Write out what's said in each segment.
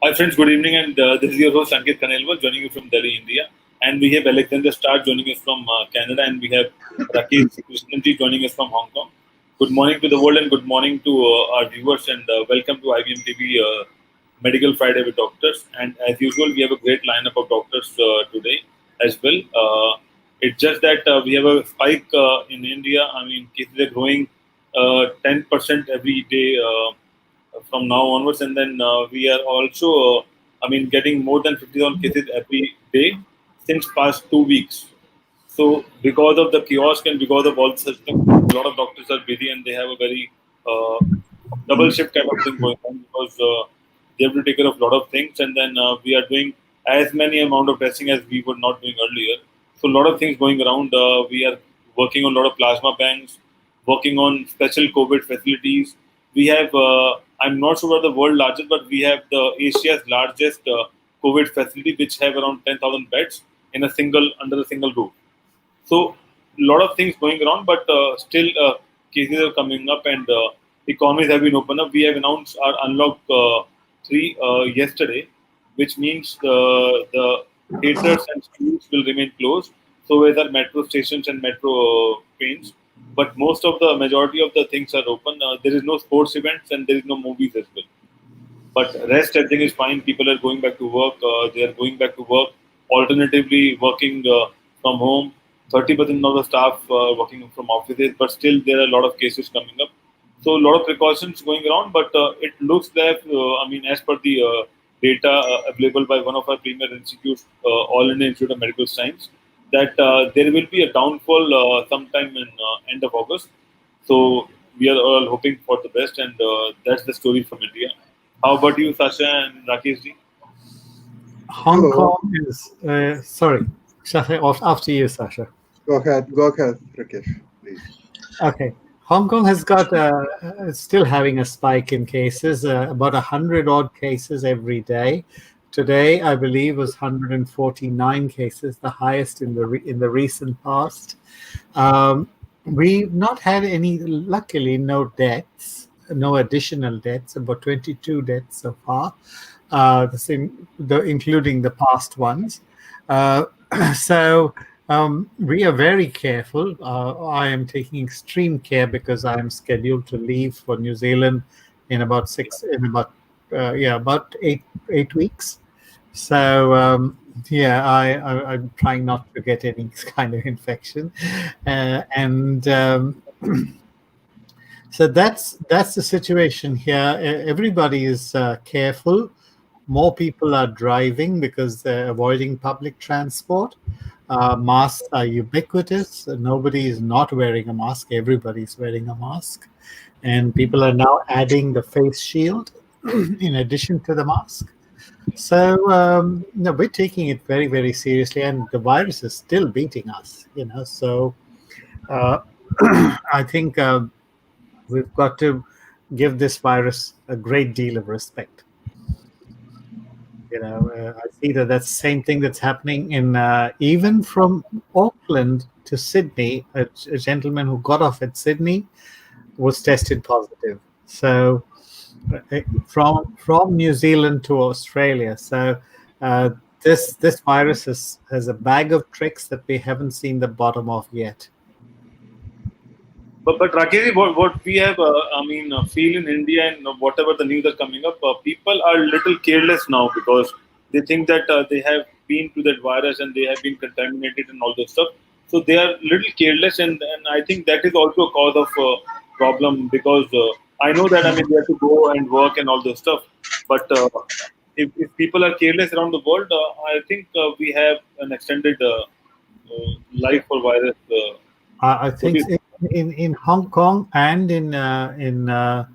Hi friends, good evening, and this is your host Ankit Khanelwal joining you from Delhi, India. And we have Alexander Starr joining us from Canada, and we have Rakesh Krishnanji joining us from Hong Kong. Good morning to the world, and good morning to our viewers, and welcome to IBM TV Medical Friday with Doctors. And as usual, we have a great lineup of doctors today as well. It's just that we have a spike in India. I mean, cases are growing 10% every day. From now onwards, and then we are also, getting more than 50,000 cases every day since past 2 weeks. So because of the kiosk and because of all such things, a lot of doctors are busy and they have a very uh, double shift kind of thing going on because they have to take care of a lot of things, and then we are doing as many amount of testing as we were not doing earlier. So a lot of things going around. We are working on a lot of plasma banks, working on special COVID facilities. We have, I'm not sure about the world largest, but we have the Asia's largest COVID facility, which have around 10,000 beds in a single under a single roof. So a lot of things going around, but still cases are coming up, and economies have been opened up. We have announced our unlock three yesterday, which means the theaters and schools will remain closed. So whether metro stations and metro trains, but most of the majority of the things are open. There is no sports events and there is no movies as well. But rest, everything is fine. People are going back to work. They are going back to work. Alternatively, working from home. 30% of the staff working from offices, but still there are a lot of cases coming up. So a lot of precautions going around, but it looks like, as per the data available by one of our premier institutes, All India Institute of Medical Science, that there will be a downfall sometime in end of August. So we are all hoping for the best, and that's the story from India. How about you, Sasha and Rakesh ji? Hong Hello. Kong is sorry, Sasha. After you, Sasha. Go ahead, Rakesh, please. Okay. Hong Kong has got still having a spike in cases, about 100 odd cases every day. Today, I believe, was 149 cases, the highest in the recent past. We've not had any, luckily, no deaths, no additional deaths. About 22 deaths so far, including the past ones. Uh, so we are very careful. I am taking extreme care because I am scheduled to leave for New Zealand in about about 8 weeks. So I'm trying not to get any kind of infection, and so that's the situation here. Everybody is careful. More people are driving because they're avoiding public transport. Masks are ubiquitous. Nobody is not wearing a mask. Everybody's wearing a mask, and people are now adding the face shield in addition to the mask. So no, we're taking it very, very seriously, and the virus is still beating us. So uh, I think we've got to give this virus a great deal of respect. I see that that's the same thing that's happening in even from Auckland to Sydney. A gentleman who got off at Sydney was tested positive. So from New Zealand to Australia. So uh, this virus has a bag of tricks that we haven't seen the bottom of yet. But Rakesh, ji, what we have, feel in India and whatever the news are coming up, people are little careless now because they think that they have been to that virus and they have been contaminated and all this stuff. So they are little careless, and I think that is also a cause of problem because I know that they have to go and work and all this stuff, but if people are careless around the world, I think we have an extended life for virus. I What do think you think? in Hong Kong and in the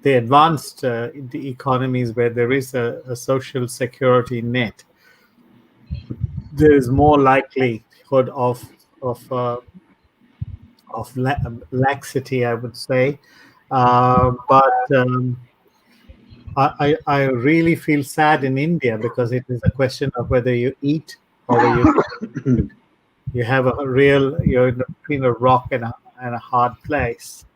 advanced the economies where there is a social security net, there is more likelihood of laxity, I would say. But I really feel sad in India because it is a question of whether you eat or whether you eat. You have you're between a rock and a hard place.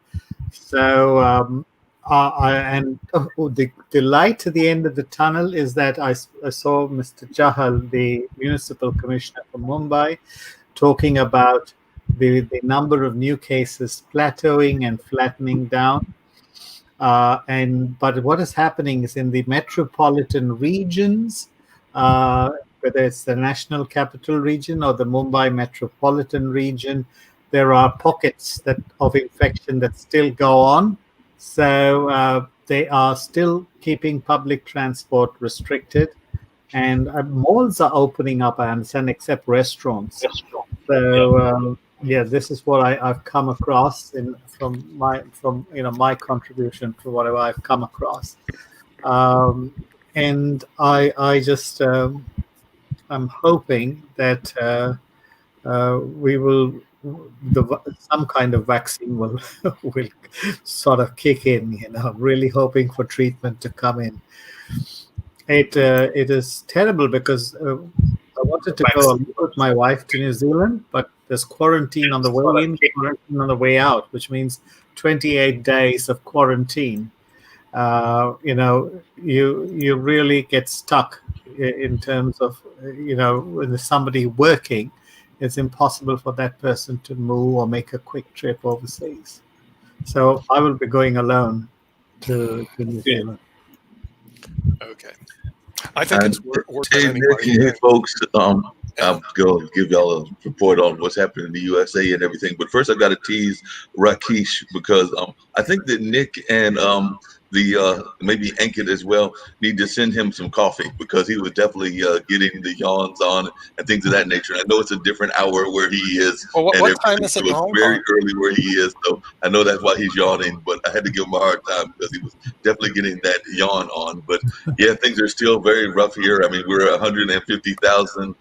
So The light at the end of the tunnel is that I saw Mr. Chahal, the municipal commissioner from Mumbai, talking about the number of new cases plateauing and flattening down. But what is happening is in the metropolitan regions, whether it's the national capital region or the Mumbai metropolitan region, there are pockets of infection that still go on. So they are still keeping public transport restricted, and malls are opening up, I understand, except restaurants. Yeah. So yeah, this is what I've come across from my contribution to whatever I've come across, and I just I'm hoping that we will some kind of vaccine will will sort of kick in. Really hoping for treatment to come in. It is terrible because I wanted to go with my wife to New Zealand, but there's quarantine on the way in, quarantine on the way out, which means 28 days of quarantine. You really get stuck in terms of when there's somebody working, it's impossible for that person to move or make a quick trip overseas. So I will be going alone to New Yeah. Zealand. Okay. I think it's worth Hey, anything. Nick, hey, folks. I'll go give y'all a report on what's happening in the USA and everything. But first, I got to tease Rakesh because I think that Nick and the maybe Ankit as well need to send him some coffee because he was definitely getting the yawns on and things of that nature. And I know it's a different hour where he is, Well, and what everything, time is it so in it's Hong very Kong? early where he is. So I know that's why he's yawning. But I had to give him a hard time because he was definitely getting that yawn on. But yeah, things are still very rough here. I mean, we're 150,000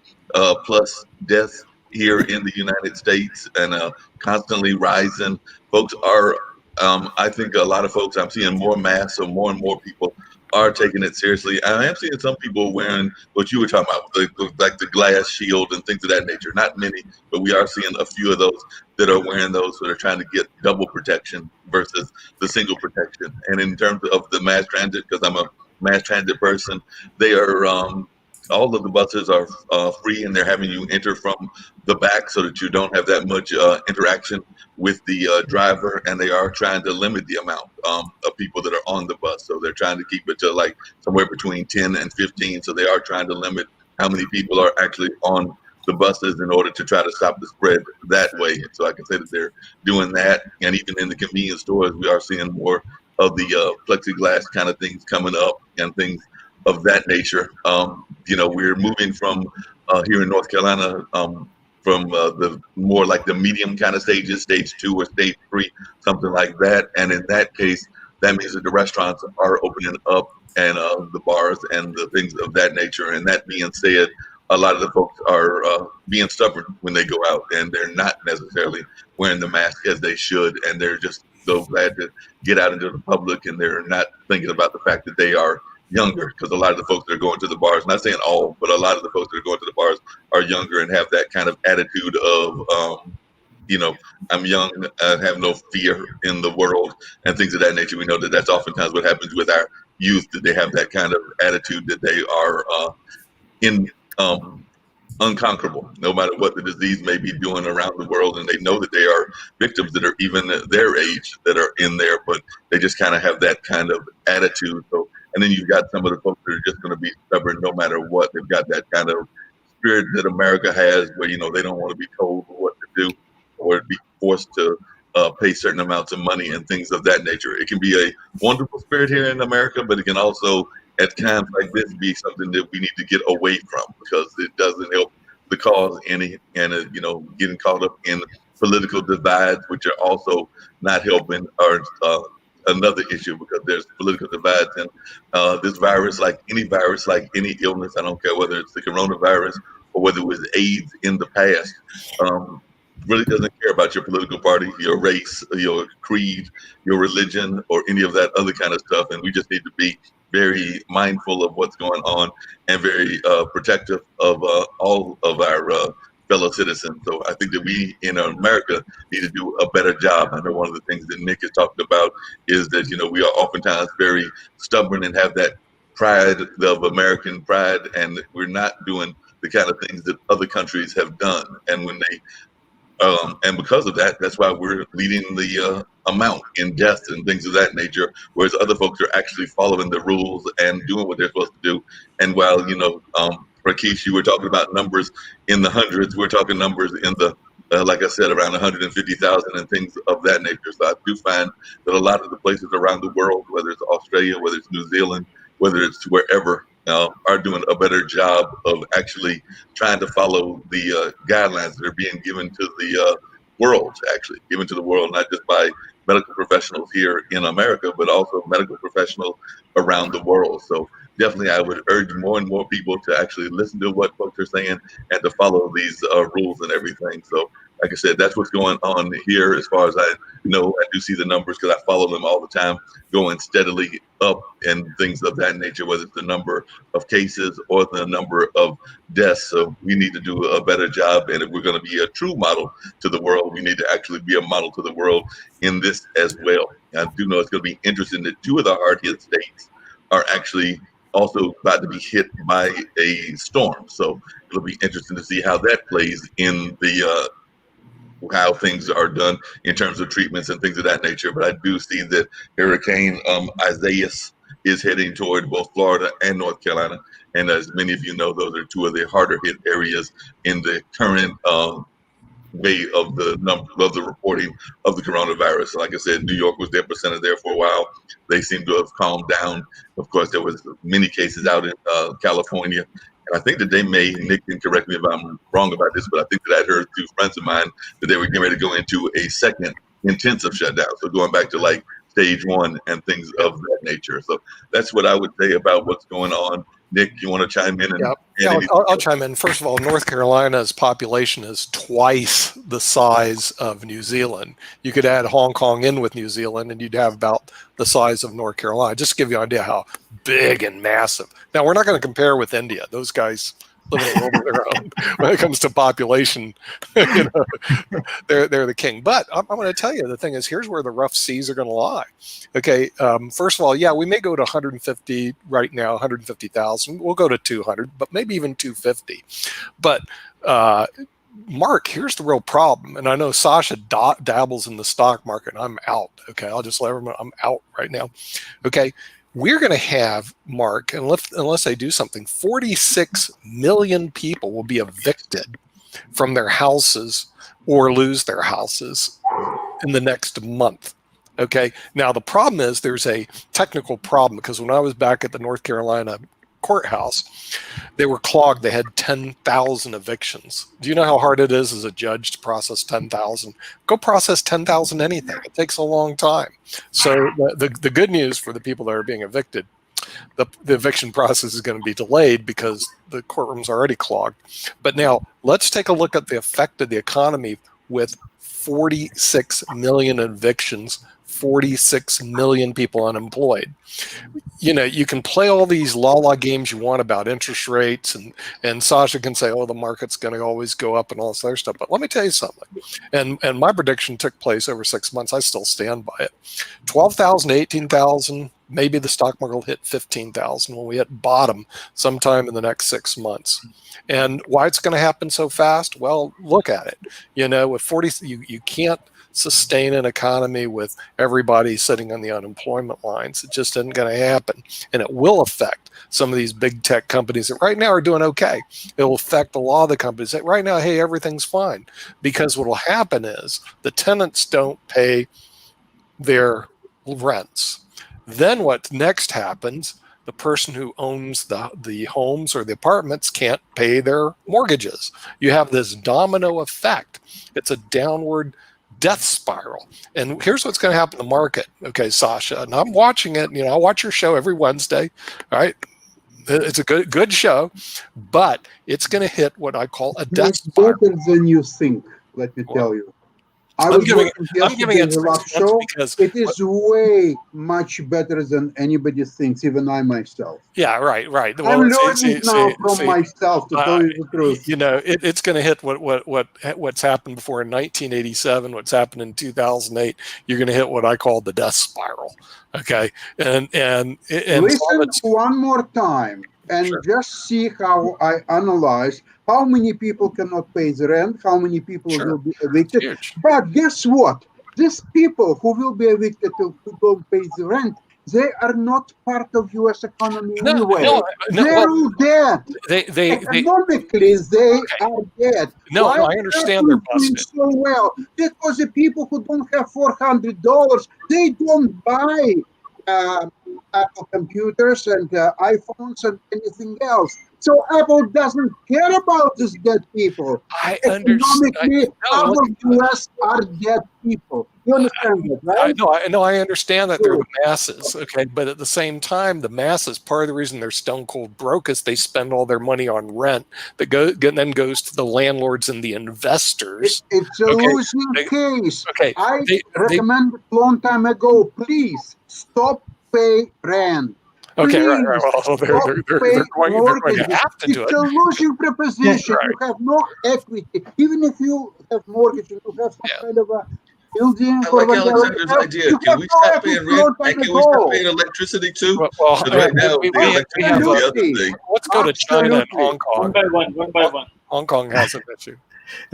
plus deaths here in the United States and constantly rising. Folks are, I think a lot of folks, I'm seeing more masks, so more and more people are taking it seriously. I am seeing some people wearing what you were talking about, like the glass shield and things of that nature. Not many, but we are seeing a few of those that are wearing those that are trying to get double protection versus the single protection. And in terms of the mass transit, because I'm a mass transit person, they are all of the buses are free and they're having you enter from the back so that you don't have that much interaction with the driver, and they are trying to limit the amount of people that are on the bus. So they're trying to keep it to like somewhere between 10 and 15. So they are trying to limit how many people are actually on the buses in order to try to stop the spread that way. And so I can say that they're doing that. And even in the convenience stores, we are seeing more of the plexiglass kind of things coming up and things of that nature. We're moving from here in North Carolina from the more like the medium kind of stages, stage 2 or stage 3, something like that. And in that case, that means that the restaurants are opening up and the bars and the things of that nature. And that being said, a lot of the folks are being stubborn when they go out, and they're not necessarily wearing the mask as they should, and they're just so glad to get out into the public, and they're not thinking about the fact that they are younger, because a lot of the folks that are going to the bars, not saying all, but a lot of the folks that are going to the bars are younger and have that kind of attitude of, I'm young, I have no fear in the world and things of that nature. We know that that's oftentimes what happens with our youth, that they have that kind of attitude that they are in unconquerable, no matter what the disease may be doing around the world. And they know that they are victims that are even their age that are in there, but they just kind of have that kind of attitude. So, and then you've got some of the folks that are just going to be stubborn no matter what. They've got that kind of spirit that America has where, they don't want to be told what to do or be forced to pay certain amounts of money and things of that nature. It can be a wonderful spirit here in America, but it can also at times like this be something that we need to get away from because it doesn't help the cause any. And getting caught up in political divides, which are also not helping, are another issue, because there's political divides. And this virus, like any illness, I don't care whether it's the coronavirus or whether it was AIDS in the past, really doesn't care about your political party, your race, your creed, your religion, or any of that other kind of stuff. And we just need to be very mindful of what's going on and very protective of all of our fellow citizens. So I think that we in America need to do a better job. I know one of the things that Nick has talked about is that, we are oftentimes very stubborn and have that pride of American pride, and we're not doing the kind of things that other countries have done. And when they and because of that, that's why we're leading the amount in deaths and things of that nature, whereas other folks are actually following the rules and doing what they're supposed to do. And while, Rakesh, you were talking about numbers in the hundreds, we're talking numbers in the, like I said, around 150,000 and things of that nature. So I do find that a lot of the places around the world, whether it's Australia, whether it's New Zealand, whether it's wherever, are doing a better job of actually trying to follow the guidelines that are being given to the world, actually given to the world, not just by medical professionals here in America, but also medical professionals around the world. So definitely, I would urge more and more people to actually listen to what folks are saying and to follow these rules and everything. So, like I said, that's what's going on here. As far as I know, I do see the numbers because I follow them all the time, going steadily up and things of that nature, whether it's the number of cases or the number of deaths. So we need to do a better job. And if we're going to be a true model to the world, we need to actually be a model to the world in this as well. I do know it's going to be interesting that two of the hard hit states are actually also about to be hit by a storm. So it'll be interesting to see how that plays in the how things are done in terms of treatments and things of that nature. But I do see that Hurricane Isaias is heading toward both Florida and North Carolina. And as many of you know, those are two of the harder hit areas in the current way of the number of the reporting of the coronavirus. Like I said, New York was the epicenter there for a while. They seem to have calmed down. Of course, there was many cases out in California. And I think that they may, Nick can correct me if I'm wrong about this, but I think that I heard through friends of mine that they were getting ready to go into a second intensive shutdown. So going back to like stage 1 and things of that nature. So that's what I would say about what's going on. Nick, you want to chime in? I'll chime in. First of all, North Carolina's population is twice the size of New Zealand. You could add Hong Kong in with New Zealand, and you'd have about the size of North Carolina. Just to give you an idea how big and massive. Now, we're not going to compare with India. Those guys live in a world of their own when it comes to population. They're the king. But I'm going to tell you, the thing is, here's where the rough seas are going to lie. Okay, first of all, yeah, we may go to 150 right now, 150,000. We'll go to 200, but maybe even 250. But Mark, here's the real problem. And I know Sasha dabbles in the stock market. And I'm out. Okay, I'll just let everyone know I'm out right now. Okay. We're going to have, Mark, unless they do something, 46 million people will be evicted from their houses or lose their houses in the next month. Okay. Now, the problem is there's a technical problem because when I was back at the North Carolina courthouse, they were clogged. They had 10,000 evictions. Do you know how hard it is as a judge to process 10,000? Go process 10,000 anything. It takes a long time. So the good news for the people that are being evicted, the eviction process is going to be delayed because the courtroom's already clogged. But now let's take a look at the effect of the economy with 46 million evictions, 46 million people unemployed. You can play all these la-la games you want about interest rates, and Sasha can say, oh, the market's going to always go up and all this other stuff. But let me tell you something. And my prediction took place over 6 months. I still stand by it. 12,000, 18,000, maybe the stock market will hit 15,000 when we hit bottom sometime in the next 6 months. And why it's going to happen so fast? Well, look at it. With 40, you can't sustain an economy with everybody sitting on the unemployment lines. It just isn't going to happen. And it will affect some of these big tech companies that right now are doing okay. It will affect a lot of the companies that right now, hey, everything's fine. Because what will happen is the tenants don't pay their rents. Then what next happens? The person who owns the homes or the apartments can't pay their mortgages. You have this domino effect. It's a downward death spiral. And here's what's going to happen in the market. Okay, Sasha, and I'm watching it. I watch your show every Wednesday. All right. It's a good show, but it's going to hit what I call a death It's spiral. better than you think, let me tell you. I I'm was giving watching I'm giving yesterday it the 6 last cents show. because It is way much better than anybody thinks, even I myself. yeah, right. I'm Well, learning now from see, myself, to tell you the truth. you know, it's going to hit what's happened before in 1987, what's happened in 2008. You're going to hit what I call the death spiral. Okay, and Listen one more time and Sure. just see how I analyze how many people cannot pay the rent, how many people Sure. will be evicted. Huge. But guess what? These people who will be evicted, who don't pay the rent, they are not part of U.S. economy anyway. They're Well, all dead. they Economically, they are dead. no, Why I understand Apple they're is doing busted. so well? Because the people who don't have $400, they don't buy Apple computers and iPhones and anything else. So Apple doesn't care about these dead people. I understand. Economically, No, our US are dead people. You understand that, right? I understand that they're Good. the masses, okay, but at the same time, the masses, part of the reason they're stone cold broke is they spend all their money on rent that then goes to the landlords and the investors. It's a Okay, losing case. okay, I they recommended long time ago, please stop pay rent. okay, right. Please Well, stop pay they're going to mortgages. have to do It's it. a losing proposition. Right. You have no equity. Even if you have mortgage and you have some Yeah. kind of a building I or like whatever, Alexander's idea. you Can have we no stop equity paying rent? long And time can we stop ago. paying electricity too? Well, Because right now, the we electricity have is the other thing. let's go to China and Absolutely. Hong Kong. One by one. Hong Kong has an issue.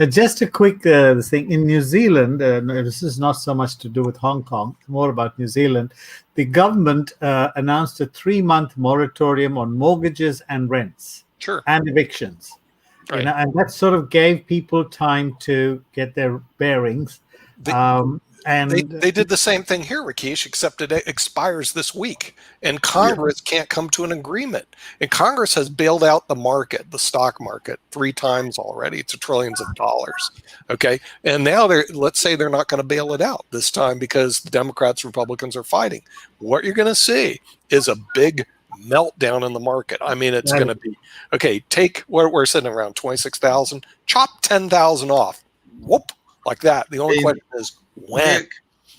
Just a quick thing. In New Zealand, no, this is not so much to do with Hong Kong, it's more about New Zealand. The government announced a 3-month moratorium on mortgages and rents Sure. and evictions. Right. You know, and that sort of gave people time to get their bearings. They did the same thing here, Rakesh, except it expires this week. And Congress can't come to an agreement. And Congress has bailed out the market, the stock market, 3 times already. It's trillions of dollars. Okay. And now let's say they're not going to bail it out this time because the Democrats, Republicans are fighting. What you're going to see is a big meltdown in the market. I mean, it's going to be, okay, take what we're sitting around 26,000, chop 10,000 off. Whoop, like that. The only question is when.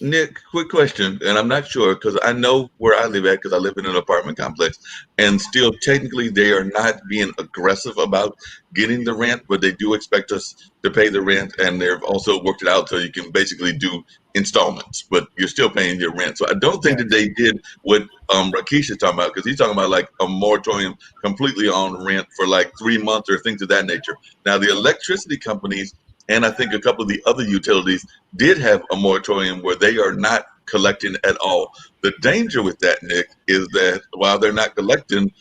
Nick, quick question, and I'm not sure because I know where I live at because I live in an apartment complex, and still technically they are not being aggressive about getting the rent, but they do expect us to pay the rent, and they've also worked it out so you can basically do installments, but you're still paying your rent. So I don't think that they did what Rakesh is talking about because he's talking about like a moratorium completely on rent for like 3 months or things of that nature. Now the electricity companies and I think a couple of the other utilities did have a moratorium where they are not collecting at all. The danger with that, Nick, is that while they're not collecting,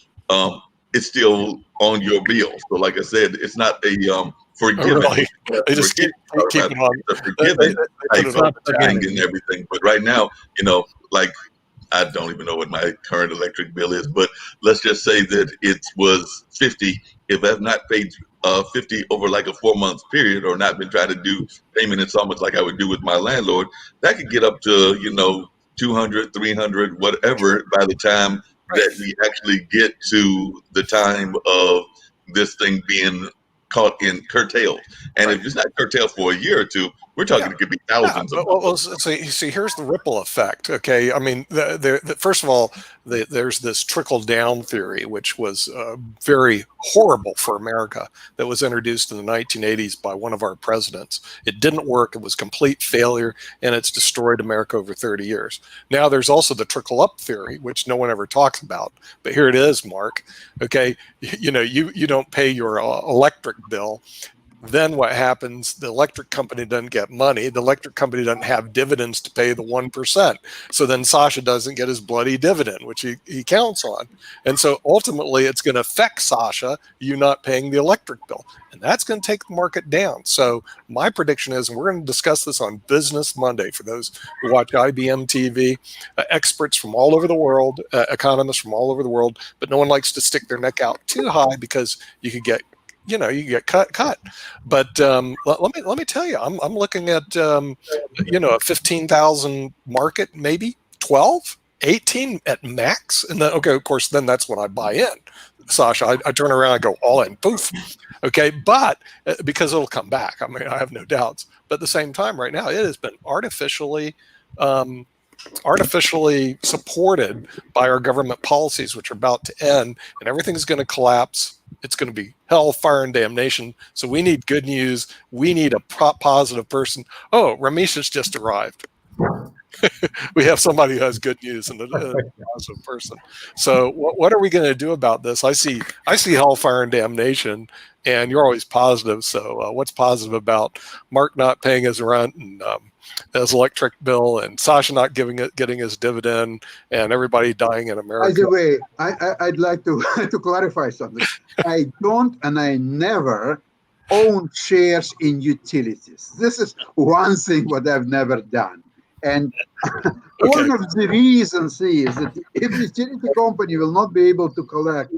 it's still on your bill. So, like I said, it's not a forgiving. Really? They just keep it on. It's a forgiving type It's not of thing forgiving. and everything. But right now, like I don't even know what my current electric bill is, but let's just say that it was 50. If I've not paid 50 over like a 4 month period or not been trying to do payment installments like I would do with my landlord, that could get up to, 200, 300, whatever by the time that we actually get to the time of this thing being caught in curtailed. And if it's not curtailed for a year or two, we're talking it could be thousands of dollars. See, here's the ripple effect. Okay, I mean, first of all, there's this trickle down theory, which was very horrible for America, that was introduced in the 1980s by one of our presidents. It didn't work. It was complete failure, and it's destroyed America over 30 years. Now there's also the trickle up theory, which no one ever talks about, but here it is, Mark. Okay, you don't pay your electric bill. Then what happens? The electric company doesn't get money. The electric company doesn't have dividends to pay the 1%. So then Sasha doesn't get his bloody dividend, which he counts on. And so ultimately it's going to affect Sasha, you not paying the electric bill. And that's going to take the market down. So my prediction is, and we're going to discuss this on Business Monday for those who watch IBM TV, experts from all over the world, economists from all over the world, but no one likes to stick their neck out too high because you could get cut. But let me tell you, I'm looking at a 15,000 market, maybe 12. 18 at max. And then, okay, of course, then that's when I buy in. Sasha, I turn around, I go all in, poof. Okay, but because it'll come back. I mean, I have no doubts. But at the same time, right now, it has been artificially supported by our government policies, which are about to end, and everything's going to collapse. It's going to be hell, fire, and damnation. So we need good news. We need a positive person. Oh, Ramesh has just arrived. We have somebody who has good news and a positive person. So what are we going to do about this? I see hellfire and damnation, and you're always positive. So what's positive about Mark not paying his rent and his electric bill, and Sasha not getting his dividend, and everybody dying in America? By the way, I'd like to to clarify something. I don't, and I never own shares in utilities. This is one thing what I've never done. And one of the reasons is that if the utility company will not be able to collect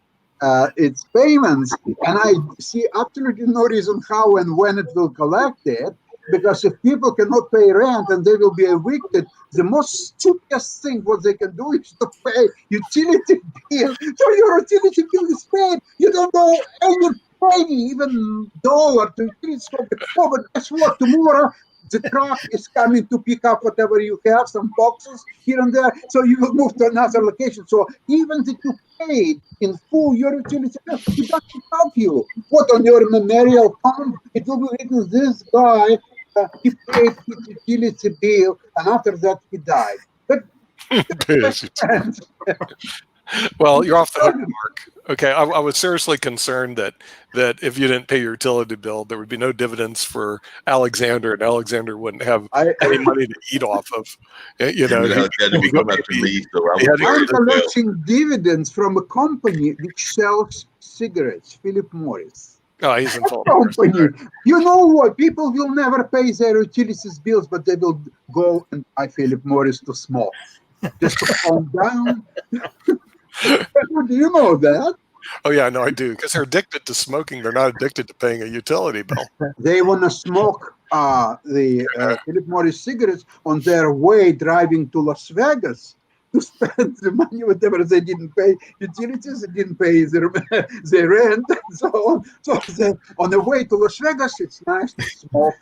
its payments, and I see absolutely no reason how and when it will collect it, because if people cannot pay rent and they will be evicted, the most stupidest thing what they can do is to pay utility bill. So your utility bill is paid. You don't owe any penny, even dollar to utility company. Oh, but guess what? Tomorrow the truck is coming to pick up whatever you have, some boxes here and there, so you will move to another location. So even if you paid in full your utility bill, it doesn't help you. What on your memorial fund? It will be written, this guy, he paid his utility bill, and after that he died. But well, you're off the hook, Mark. Okay, I was seriously concerned that if you didn't pay your utility bill, there would be no dividends for Alexander, and Alexander wouldn't have any money to eat off of. You know, he had to become after me, so I'm collecting dividends from a company which sells cigarettes, Philip Morris. Oh, he's involved. Company. You know what? People will never pay their utilities bills, but they will go and buy Philip Morris to smoke, just to calm down. Do you know that? Oh yeah, no, I do, because they're addicted to smoking. They're not addicted to paying a utility bill. They want to smoke the Philip Morris cigarettes on their way driving to Las Vegas to spend the money, whatever they didn't pay utilities, they didn't pay their rent, and so on. So on the way to Las Vegas, it's nice to smoke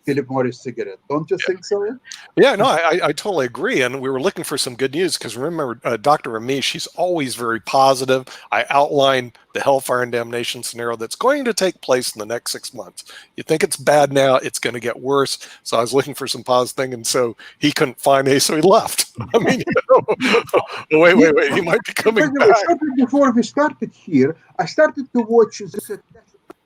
Philip Morris cigarette. Don't you think so? Yeah, no, I totally agree. And we were looking for some good news because remember, Dr. Ramesh, she's always very positive. I outlined the hellfire and damnation scenario that's going to take place in the next 6 months. You think it's bad now, it's going to get worse. So I was looking for some positive thing, and so he couldn't find a, so he left. I mean, wait, he might be coming back. Before we started here, I started to watch this in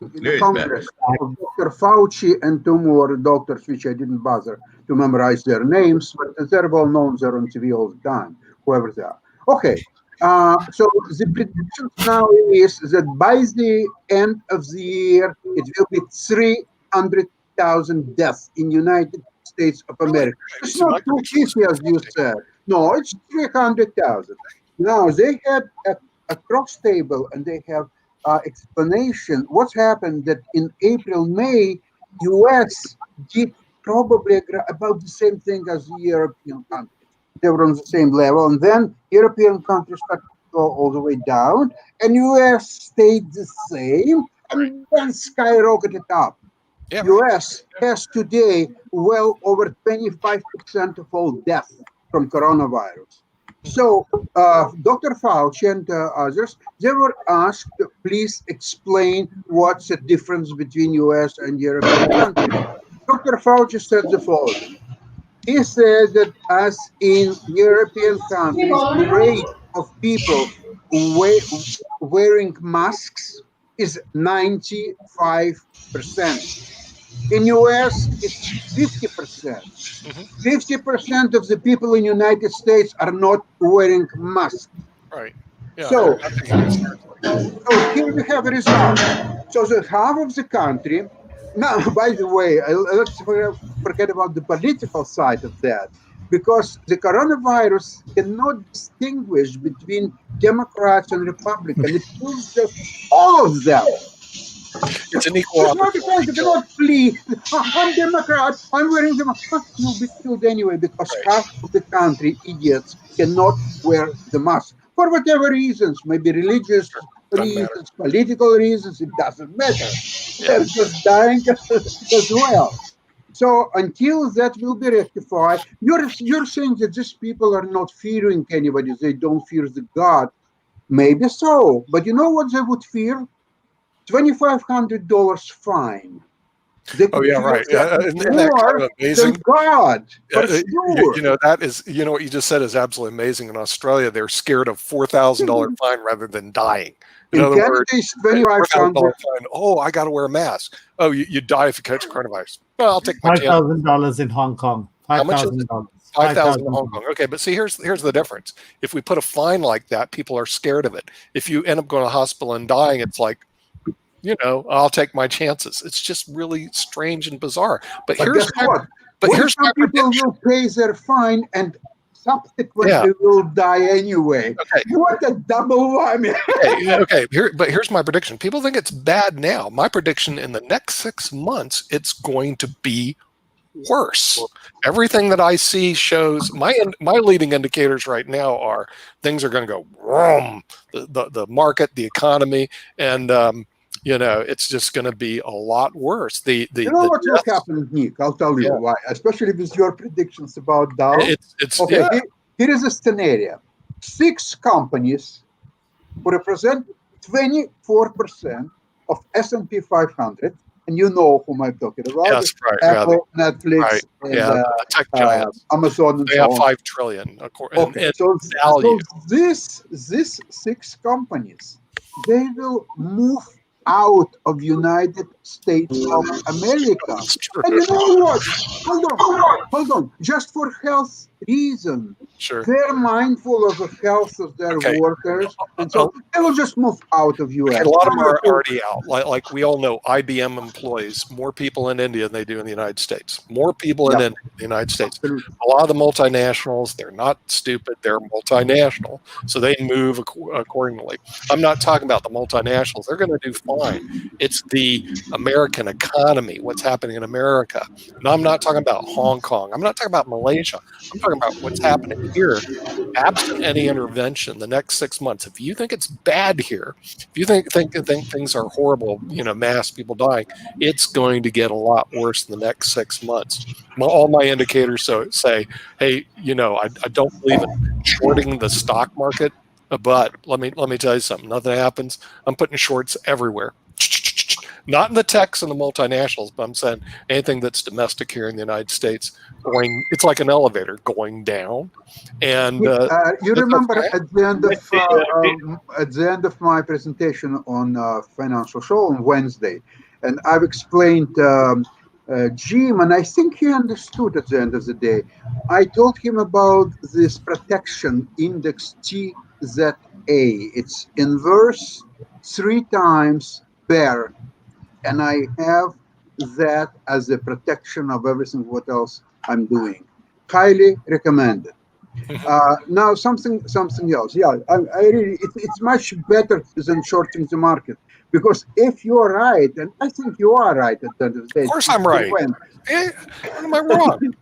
the Congress of Dr. Fauci and two more doctors, which I didn't bother to memorize their names, but they're well known, they're on TV all the time, whoever they are. Okay, so the prediction now is that by the end of the year, it will be 300,000 deaths in United States of America. It's not 250, as you said. No, it's 300,000. Now, they had a cross table, and they have explanation. What's happened that in April, May, US did probably about the same thing as the European countries. They were on the same level, and then European countries started to go all the way down, and US stayed the same, and then skyrocketed up. Yeah, US has today well over 25% of all deaths from coronavirus. So Dr. Fauci and others, they were asked to please explain what's the difference between US and European countries. Dr. Fauci said the following. He said that as in European countries, the rate of people wearing masks is 95%. In US, it's 50%. 50% of the people in the United States are not wearing masks. Right. Yeah, So here we have a result. So the half of the country, now, by the way, let's forget about the political side of that, because the coronavirus cannot distinguish between Democrats and Republicans. It kills just all of them. It's an equal It's not because you opportunity. cannot flee. I'm Democrat. I'm wearing the mask. You'll be killed anyway because half of the country, idiots, cannot wear the mask for whatever reasons, maybe religious Doesn't matter. reasons, political reasons. It doesn't matter. Yeah. They're just dying as well. So until that will be rectified, you're saying that these people are not fearing anybody. They don't fear the God. Maybe so, but you know what they would fear? $2,500 fine. They Oh could yeah, fear right. that Isn't that kind more of than amazing? God, for sure. You know, that is, you know, what you just said is absolutely amazing. In Australia, they're scared of $4,000 fine rather than dying. In In other Canada, words, it's $4,000 $2,500. fine. Oh, I got to wear a mask. Oh, you die if you catch coronavirus. Well, I'll take my chance. $5,000 in Hong Kong. How much is it? $5,000. 5,000 in Hong Kong. Okay, but see, here's the difference. If we put a fine like that, people are scared of it. If you end up going to the hospital and dying, it's like, you know, I'll take my chances. It's just really strange and bizarre. But But here's guess my, what? but What if here's my some people prediction. will pay their fine and subsequently Yeah. will die anyway? Okay. What a double whammy. Okay. But here's my prediction. People think it's bad now. My prediction in the next 6 months, it's going to be worse. Everything that I see shows my leading indicators right now are things are going to go wrong. The market, the economy, and you know, it's just going to be a lot worse. You know what will deaths, happen, Nick? I'll tell you Yeah. why, especially with your predictions about Dow. it's Okay, yeah. here is a scenario. 6 companies who represent 24% of S&P 500, and you know whom I'm talking about. Yes, right. Apple, Netflix, Right. and Yeah, the tech giants. Amazon, and They so have on. 5 trillion Okay, in so value. these 6 companies, they will move out of United States of America. It's true. And you know what? Hold on. Just for health reason, Sure. they're mindful of the health of their Okay. workers, and so they will just move out of U.S. Okay, a lot of them are already out. Like we all know, IBM employs more people in India than they do in the United States. More people in Yeah. India than the United States. Absolutely. A lot of the multinationals, they're not stupid. They're multinational, so they move accordingly. I'm not talking about the multinationals. They're going to do fine. It's the American economy, what's happening in America. And I'm not talking about Hong Kong. I'm not talking about Malaysia. I'm talking about what's happening here. Absent any intervention, the next 6 months, if you think it's bad here, if you think things are horrible, you know, mass people dying, it's going to get a lot worse in the next 6 months. All my indicators say, hey, you know, I don't believe in shorting the stock market, but let me tell you something. Nothing happens. I'm putting shorts everywhere. Not in the techs and the multinationals, but I'm saying anything that's domestic here in the United States it's like an elevator going down. And you remember at the end of my presentation on Financial Show on Wednesday, and I've explained Jim, and I think he understood at the end of the day. I told him about this protection index TZA. It's inverse 3 times bear, and I have that as a protection of everything what else I'm doing. Highly recommended. Now something else. Yeah, I really it's much better than shorting the market, because if you're right, and I think you are right at the end of the day. Of course I'm right. When am I wrong?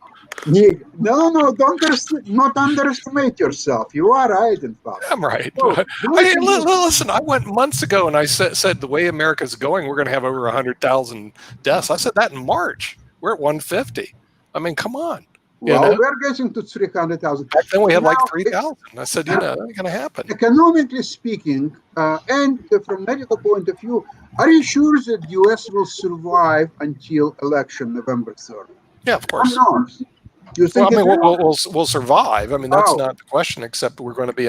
No, not underestimate yourself. You are right, in fact. I'm right. So, listen, I went months ago and I said the way America's going, we're going to have over 100,000 deaths. I said that in March. We're at 150. I mean, come on. Well, we're getting to 300,000. Back then we had like 3,000. I said, you know, that ain't going to happen. Economically speaking, and from medical point of view, are you sure that the U.S. will survive until election November 3rd? Yeah, of course. I'm not. You think we'll survive. I mean, that's not the question. Except we're going to be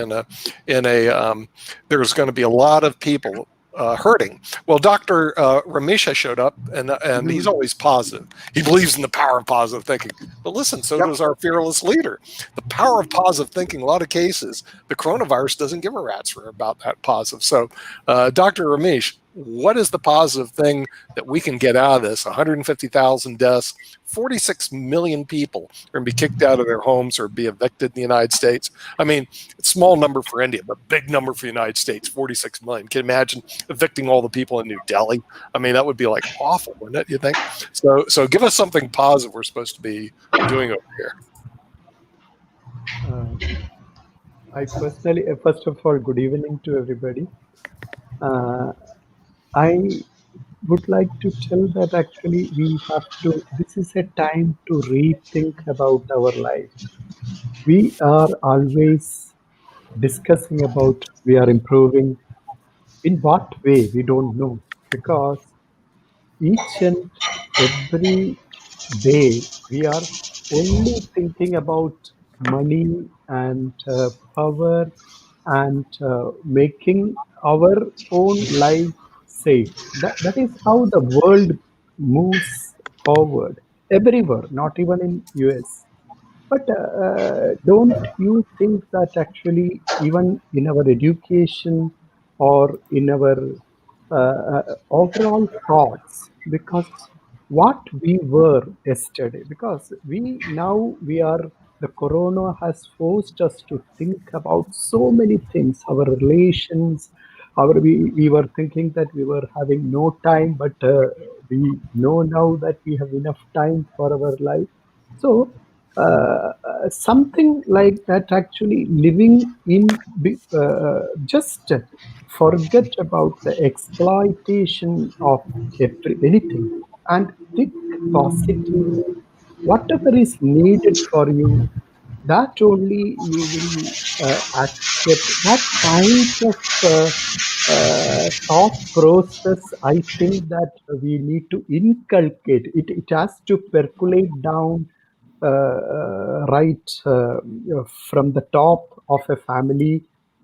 there's going to be a lot of people hurting. Well, Dr. Ramesh showed up, and he's always positive. He believes in the power of positive thinking. But listen, so does our fearless leader. The power of positive thinking. A lot of cases, the coronavirus doesn't give a rat's about that positive. So, Dr. Ramesh, what is the positive thing that we can get out of this? 150,000 deaths, 46 million people are going to be kicked out of their homes or be evicted in the United States. I mean, it's a small number for India, but big number for the United States, 46 million. Can you imagine evicting all the people in New Delhi? I mean, that would be like awful, wouldn't it, you think? So give us something positive we're supposed to be doing over here. I personally, first of all, good evening to everybody. I would like to tell that actually we have to, this is a time to rethink about our life. We are always discussing about we are improving. In what way, we don't know, because each and every day we are only thinking about money and power and making our own life safe. That is how the world moves forward everywhere, not even in US. But don't you think that actually, even in our education or in our overall thoughts, because what we were yesterday, because we are, the corona has forced us to think about so many things, our relations, we were thinking that we were having no time, but we know now that we have enough time for our life. So something like that, actually living in just forget about the exploitation of anything and think positively. Whatever is needed for you, that only you will accept. That kind of thought process, I think that we need to inculcate. It has to percolate down right from the top of a family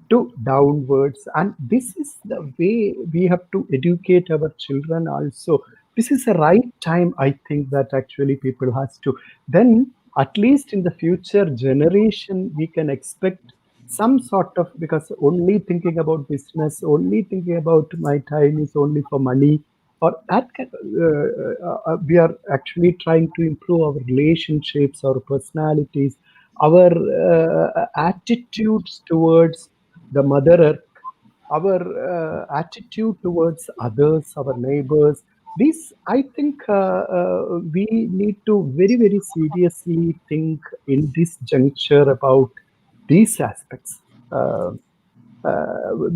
to downwards, and this is the way we have to educate our children also. This is the right time, I think, that actually people has to, then at least in the future generation we can expect some sort of, because only thinking about business, only thinking about my time is only for money, or that kind we are actually trying to improve our relationships, our personalities, our attitudes towards the mother earth, our attitude towards others, our neighbors. This, I think, we need to very, very seriously think in this juncture about these aspects. The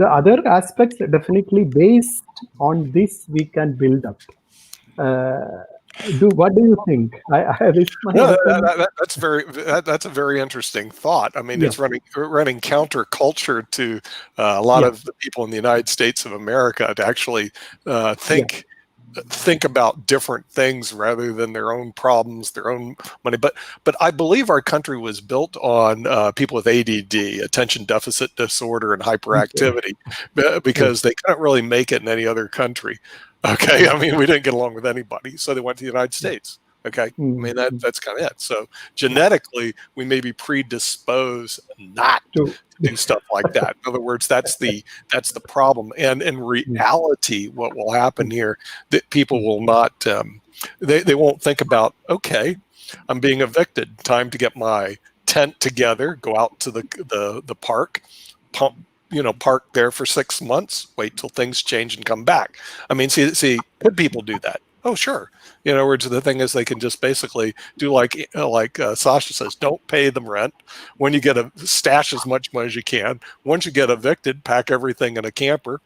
other aspects, definitely based on this, we can build up. What do you think? This is my No, opinion. that's a very interesting thought. I mean, Yeah. it's running counterculture to a lot Yeah. of the people in the United States of America to actually Yeah. think about different things rather than their own problems, their own money. But I believe our country was built on people with ADD, attention deficit disorder, and hyperactivity, because they couldn't really make it in any other country. Okay, I mean, we didn't get along with anybody, so they went to the United States. Okay, I mean that's kind of it. So genetically, we may be predisposed not to do stuff like that. In other words, that's the problem. And in reality, what will happen here, that people will not, they won't think about, okay, I'm being evicted, time to get my tent together, go out to the park, park there for 6 months, wait till things change and come back. I mean, see, could people do that? Oh, sure. In other words, the thing is, they can just basically do like Sasha says, don't pay them rent. When you get stash as much money as you can. Once you get evicted, pack everything in a camper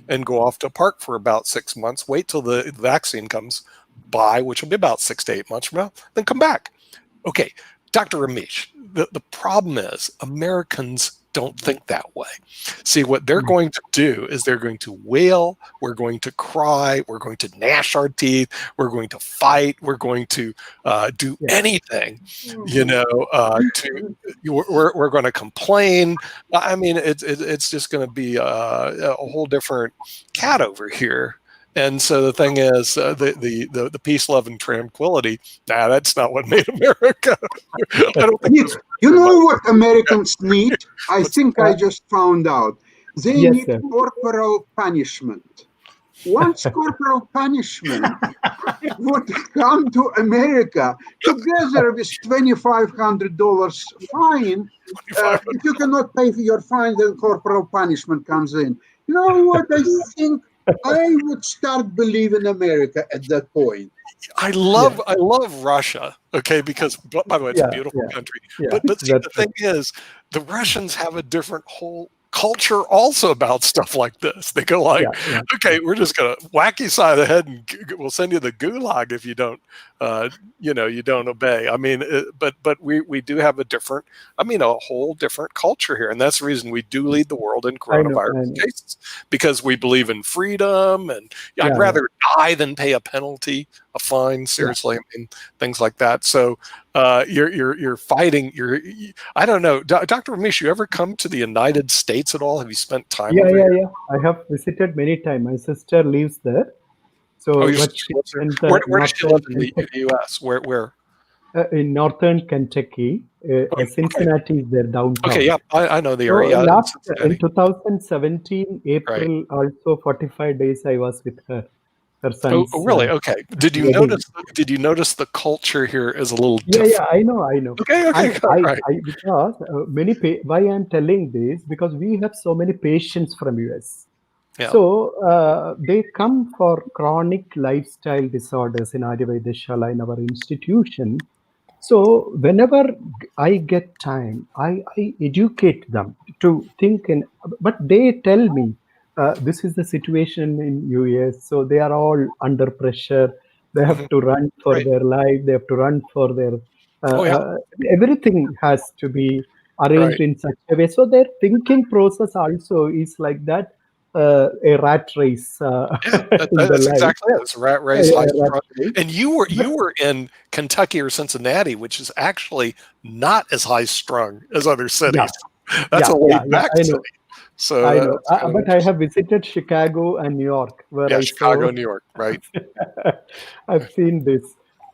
and go off to a park for about 6 months. Wait till the vaccine comes by, which will be about 6 to 8 months from now, then come back. Okay, Dr. Ramesh, the problem is Americans don't think that way. See, what they're going to do is they're going to wail, we're going to cry, we're going to gnash our teeth, we're going to fight, we're going to do anything, we're going to complain. I mean, it's just going to be a whole different cat over here. And so the thing is, the peace, love, and tranquility. That's not what made America. I don't think. You know what Americans need? I think I just found out. They need corporal punishment. once corporal punishment would come to America together with $2,500 fine. If you cannot pay for your fine, then corporal punishment comes in. You know what? I think I would start believing America at that point. I love Russia, okay, because by the way, it's a Yeah, beautiful yeah, country. yeah. But see, the That's thing is, the Russians have a different whole culture also about stuff like this. They go like, yeah. okay, we're just gonna whack you side of the head and we'll send you the gulag if you don't, you don't obey. I mean, but we do have a different, a whole different culture here, and that's the reason we do lead the world in I know. coronavirus cases, because we believe in freedom, and I'd Yeah, rather die than pay a penalty, a fine. Seriously, I mean, things like that. So you're fighting. I don't know, Dr. Ramesh. You ever come to the United States at all? Have you spent time over here? yeah. I have visited many times. My sister lives there. Oh, So, your but sister she's lives there. in Where the does she live northern in the Kentucky, U.S.? Where? in northern Kentucky. Okay. Cincinnati is there Okay. downtown. Yeah, I know the So area. Yeah, in last in Cincinnati. 2017 Right. April, also 45 days I was with her. Her Oh, son's really? Okay. Did you wedding. notice? Did you notice the culture here is a little Yeah, different? I know. Okay. And Okay. All right. I because why I'm telling this, because we have so many patients from US. Yeah. So they come for chronic lifestyle disorders in Ayurveda Shala in our institution. So whenever I get time, I educate them to think in, but they tell me this is the situation in US. So they are all under pressure. They have Hmm. to run for Right. their life. They have to run for their, Oh, yeah. everything has to be arranged Right. in such a way. So their thinking process also is like that, a rat race Yeah, in the that's life. exactly it. It's a rat race, high A rat strung. race. And But you were in Kentucky or Cincinnati, which is actually not as high strung as other yeah, cities. That's a laid back I know. city. So I know, that's kind of but I interesting. have visited Chicago and New York, where Yeah, I saw. Chicago, New York, right? I've seen this,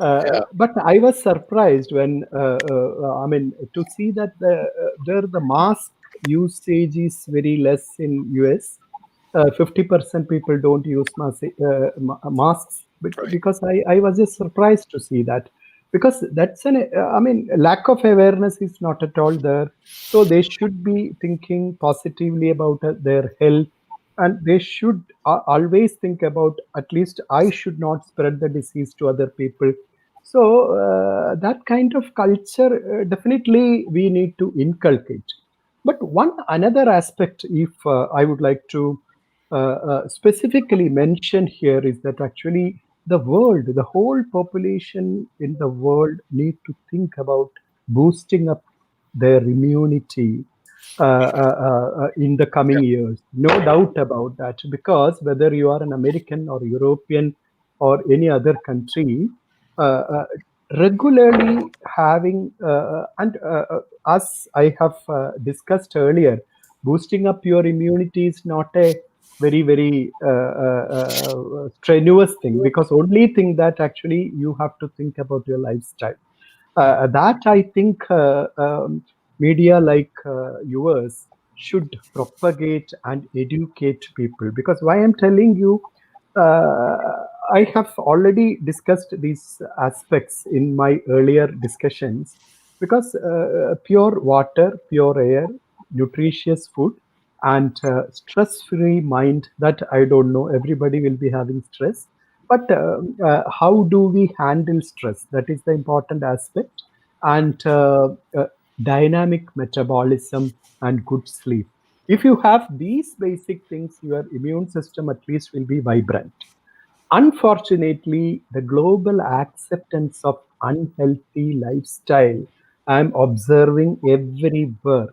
Yeah. but I was surprised when I mean to see that there the mask usage is very less in US. 50% people don't use masks Right. because I was just surprised to see that, because that's I mean, lack of awareness is not at all there. So they should be thinking positively about their health, and they should always think about, at least I should not spread the disease to other people. So that kind of culture, definitely we need to inculcate. But one another aspect, if I would like to specifically mention here, is that actually the whole population in the world need to think about boosting up their immunity in the coming years. No doubt about that, because whether you are an American or European or any other country, uh, uh, regularly having, and as I have discussed earlier, boosting up your immunity is not a very strenuous thing, because only thing that actually you have to think about your lifestyle. That I think media like yours should propagate and educate people. Because why I'm telling you, uh, I have already discussed these aspects in my earlier discussions. Because pure water, pure air, nutritious food, and stress-free mind. That I don't know. Everybody will be having stress, but how do we handle stress? That is the important aspect. And dynamic metabolism and good sleep. If you have these basic things, your immune system at least will be vibrant. Unfortunately, the global acceptance of unhealthy lifestyle, I'm observing everywhere.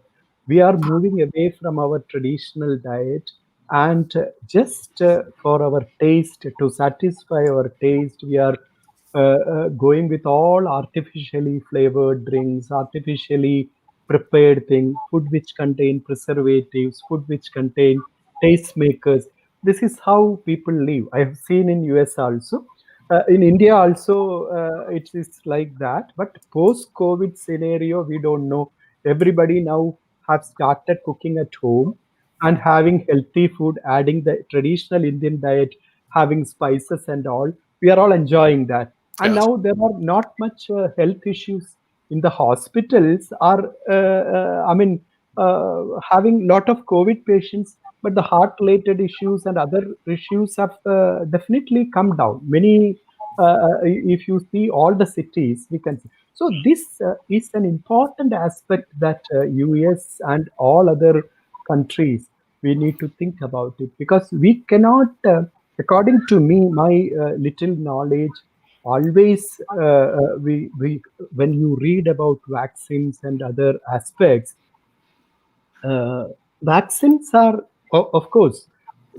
We are moving away from our traditional diet, and just for our taste, to satisfy our taste, we are going with all artificially flavored drinks, artificially prepared things, food which contain preservatives, food which contain tastemakers. This is how people live. I have seen in US also. In India also, it is like that. But post-COVID scenario, we don't know. Everybody now have started cooking at home and having healthy food, adding the traditional Indian diet having spices and all. We are all enjoying that. And Yes. now there are not much health issues in the hospitals. Are having lot of COVID patients, but the heart-related issues and other issues have definitely come down. Many, if you see all the cities, we can see. So this is an important aspect that US and all other countries, we need to think about it, because we cannot, according to me, my little knowledge, always we when you read about vaccines and other aspects, uh, vaccines are, of course,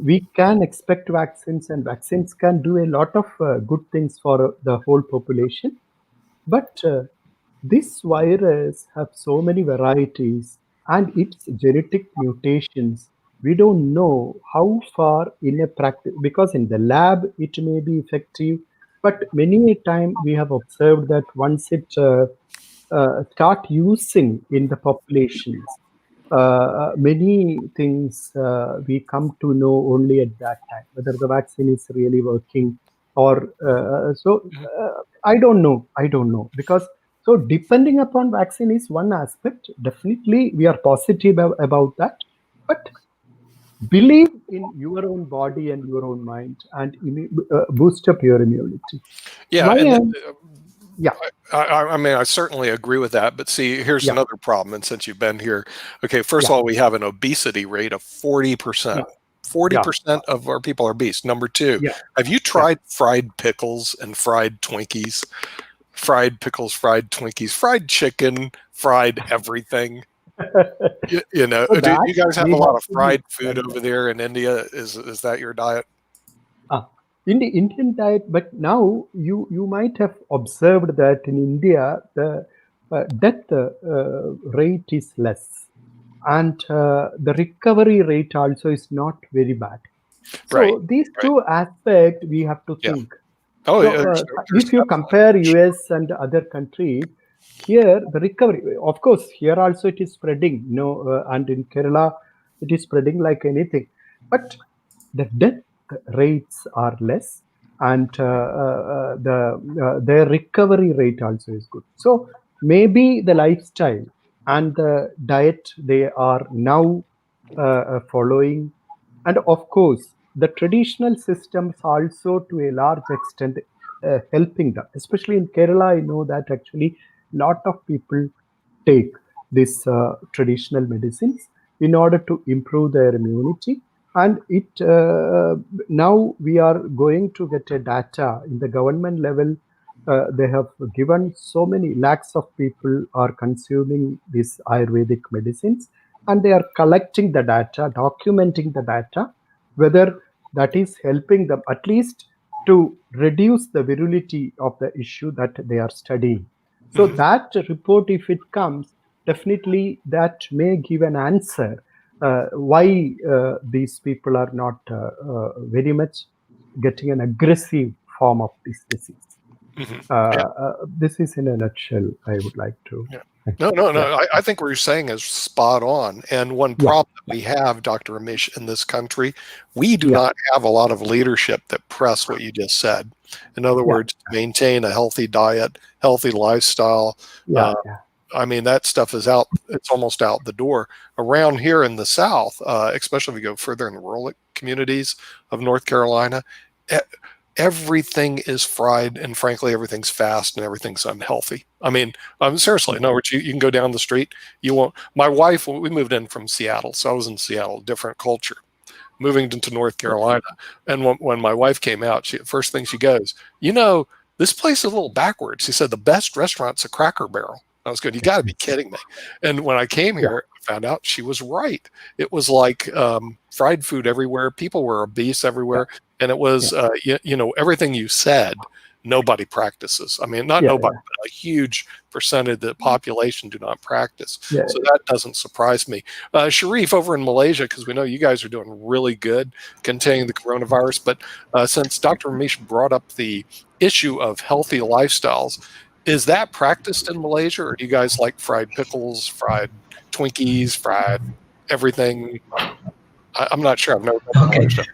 we can expect vaccines, and vaccines can do a lot of good things for the whole population. But this virus have so many varieties and its genetic mutations. We don't know how far in a practice, because in the lab it may be effective, but many a time we have observed that once it start using in the populations, many things we come to know only at that time, whether the vaccine is really working or I don't know. I don't know, because so depending upon vaccine is one aspect. Definitely, we are positive about that, but believe in your own body and your own mind, and boost up your immunity. Yeah, My and yeah, I mean, I certainly agree with that. But see, here's yeah, another problem. And since you've been here, okay, first yeah, of all, we have an obesity rate of 40%. yeah, yeah, 40% of our people are obese. Number two, yeah, have you yeah. tried fried pickles and fried Twinkies? Fried pickles, fried Twinkies, fried chicken, fried everything. You know, So do that you guys have we a lot have of to be fried food over there in India? Is that your diet? Ah, in the Indian diet, but now you might have observed that in India the death rate is less, and the recovery rate also is not very bad. Right, So these right. two aspects we have to Yeah. think. Oh, So yeah, there's if you definitely. compare US and other countries, here the recovery, of course, here also it is spreading, and in Kerala it is spreading like anything. But the death rates are less, and their recovery rate also is good. So maybe the lifestyle and the diet they are now following, and of course the traditional systems also to a large extent helping them, especially in Kerala. I know that actually lot of people take these traditional medicines in order to improve their immunity. And it now we are going to get a data in the government level. They have given so many lakhs of people are consuming these Ayurvedic medicines, and they are collecting the data, documenting the data, whether that is helping them at least to reduce the virility of the issue that they are studying. So Mhm. that report, if it comes, definitely that may give an answer why these people are not very much getting an aggressive form of this disease. Mhm. This is in a nutshell. I would like to. Yeah. No, no, Yeah, no. I think what you're saying is spot on. And one yeah, problem that we have, Dr. Amish, in this country, we do yeah, not have a lot of leadership that press what you just said. In other yeah, words, maintain a healthy diet, healthy lifestyle. yeah, Uh, yeah, I mean, that stuff is out, it's almost out the door. Around here in the South, especially if you go further in the rural communities of North Carolina, e- everything is fried, and frankly, everything's fast and everything's unhealthy. I mean, seriously, in other words, you can go down the street, you won't. My wife, we moved in from Seattle, so I was in Seattle, different culture. Moving into North Carolina, and when my wife came out, first thing she goes, this place is a little backwards. She said the best restaurant's a Cracker Barrel. I was good. You got to be kidding me. And when I came yeah, here, I found out she was right. It was like fried food everywhere. People were obese yeah, everywhere. And it was, everything you said, nobody practices. I mean, not yeah, nobody, but a huge percentage of the population do not practice. yeah, So that doesn't surprise me. Sharif, over in Malaysia, because we know you guys are doing really good containing the coronavirus. But since Dr. Ramesh brought up the issue of healthy lifestyles, is that practiced in Malaysia, or do you guys like fried pickles, fried Twinkies, fried everything? I'm not sure. I've never been to Okay. Malaysia.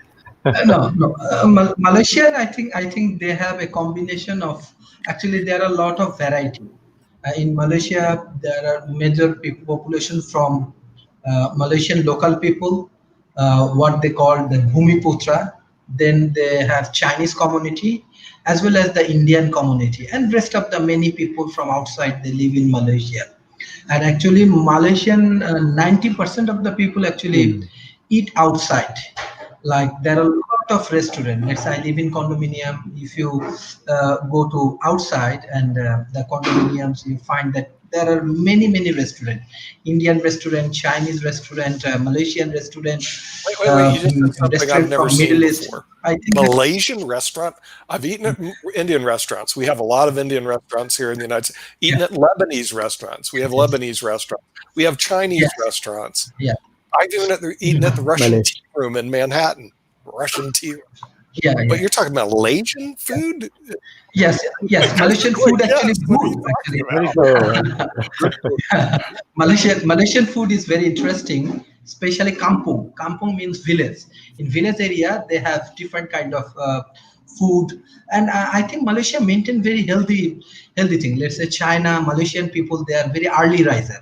No. Malaysian, I think they have a combination of. Actually, there are a lot of variety. In Malaysia, there are major population from Malaysian local people, what they call the Bhumiputra. Then they have Chinese community, as well as the Indian community, and rest of the many people from outside. They live in Malaysia. And actually Malaysian 90% of the people actually eat outside. Like there are a lot of restaurant. Let's say I live in condominium. If you go to outside and the condominiums, you find that there are many restaurant, Indian restaurant, Chinese restaurant, Malaysian restaurant, Wait. You just said something I've restaurant never from seen Middle East. before. I think Malaysian restaurant. I've eaten at Indian restaurants. We have a lot of Indian restaurants here in the United States. Eaten at Lebanese restaurants. We have Lebanese restaurants. We have Chinese yeah, restaurants. yeah, I've eaten at the Russian Malaysia. tea room in Manhattan. Russian tea room. yeah, But yeah. you're talking about Malaysian food? Yes, Malaysian food actually Yes. What are you good. talking Actually, about? Malaysian food is very interesting, especially kampung. Kampung means village. In village area, they have different kind of food, and I think Malaysia maintain very healthy thing. Let's say China, Malaysian people, they are very early riser.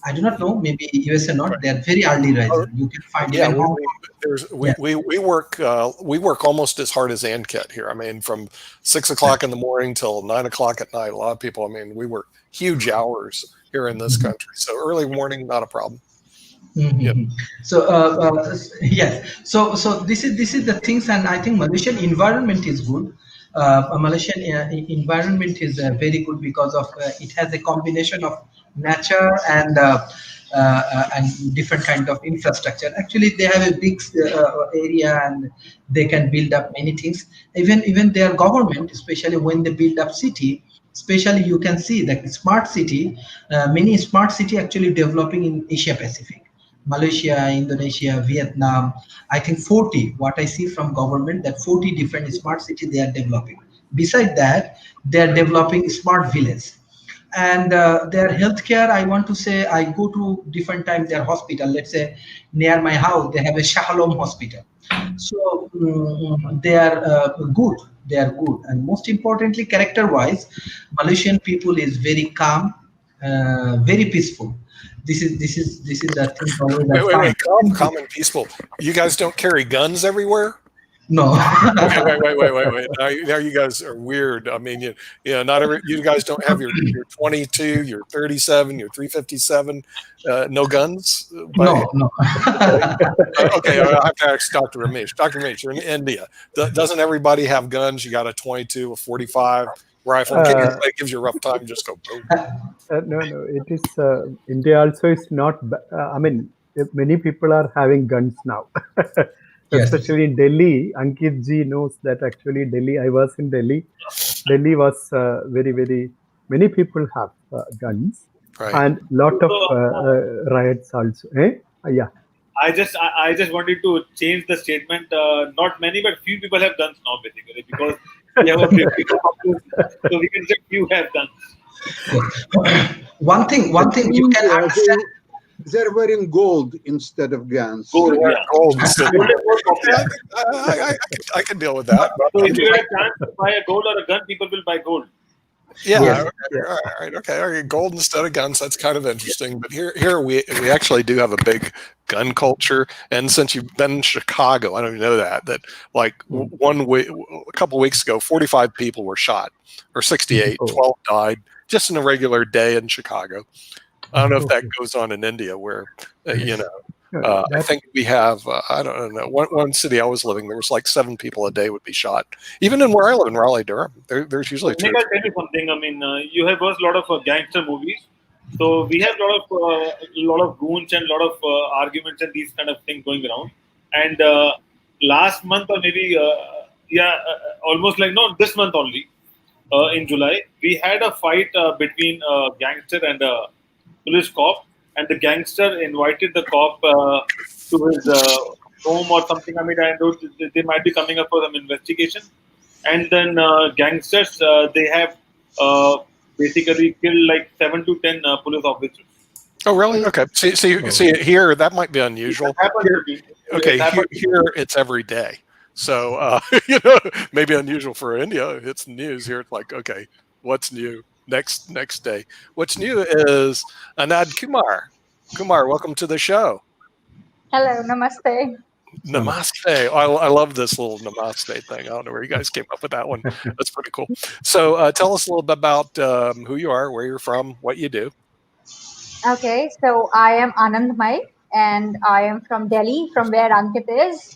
I do not know, maybe US or not. They are very early Oh, riser. You can find yeah, even Hong we, Kong. there's Yeah, we work almost as hard as Ankit here. I mean, from 6 o'clock in the morning till 9 o'clock at night. A lot of people. I mean, we work huge hours here in this country. So early morning, not a problem. Yep. Mhm. So yes, so this is the things, and I think Malaysian environment is good. Malaysian environment is very good because of it has a combination of nature and different kind of infrastructure. Actually, they have a big area, and they can build up many things. Even their government, especially when they build up city, especially you can see that smart city, many smart city actually developing in Asia Pacific. Malaysia, Indonesia, Vietnam. I think 40, what I see from government, that 40 different smart cities they are developing. Beside that, they are developing smart village. And their healthcare, I want to say, I go to different times their hospital. Let's say near my house, they have a Shahalom hospital. So they are good. They are good, and most importantly, character-wise, Malaysian people is very calm, very peaceful. This is the thing always I Wait. find. Calm and peaceful. You guys don't carry guns everywhere? No. Okay, wait. Now you guys are weird. I mean, not you guys don't have your 22, your 37, your 357, no guns. No. Okay, I'll have to ask Dr. Ramesh. Dr. Ramesh, you're in India. Doesn't everybody have guns? You got a 22, a 45 rifle. In case anybody gives you a rough time, just go boom. No. It is India also is not. I mean, many people are having guns now, Yes. especially in Delhi. Ankit ji knows that actually Delhi. I was in Delhi. Delhi was very. Many people have guns, Right. and lot of So, riots also. Yeah. I just wanted to change the statement. Not many, but few people have guns now, basically, because we have a big population, so we can say few have guns. One thing you can understand. They're wearing gold instead of guns. Gold, yeah. Gold instead. Gold is more popular. I can deal with that. So if you get a chance to buy a gold or a gun, people will buy gold. Yeah. Yes. All right. Okay. Gold instead of guns. That's kind of interesting. But here we actually do have a big gun culture. And since you've been in Chicago, I don't even know that like a couple of weeks ago, 45 people were shot, or 68, 12 died just in a regular day in Chicago. I don't know if that goes on in India, where I think we have I don't know, one city I was living, there was like 7 people a day would be shot. Even in where I live in Raleigh, Durham, there's usually 2. Nick, I'll tell you something. I mean, you have watched a lot of gangster movies, so we have a lot of goons and a lot of arguments and these kind of things going around. And last month, or maybe almost like this month only, in July, we had a fight between a gangster and a police cop, and the gangster invited the cop to his home or something. I mean, I know they might be coming up for some investigation, and then gangsters they have basically killed like 7 to 10 police officers. Oh, really? Okay. See, here that might be unusual. It happens. Here it's every day. So, maybe unusual for India. It's news here. It's like, okay, what's new? Next day. What's new is Anand Kumar. Kumar, welcome to the show. Hello, namaste. Namaste. I love this little namaste thing. I don't know where you guys came up with that one. That's pretty cool. So tell us a little bit about who you are, where you're from, what you do. Okay, so I am Anandmai and I am from Delhi, from where Ankit is.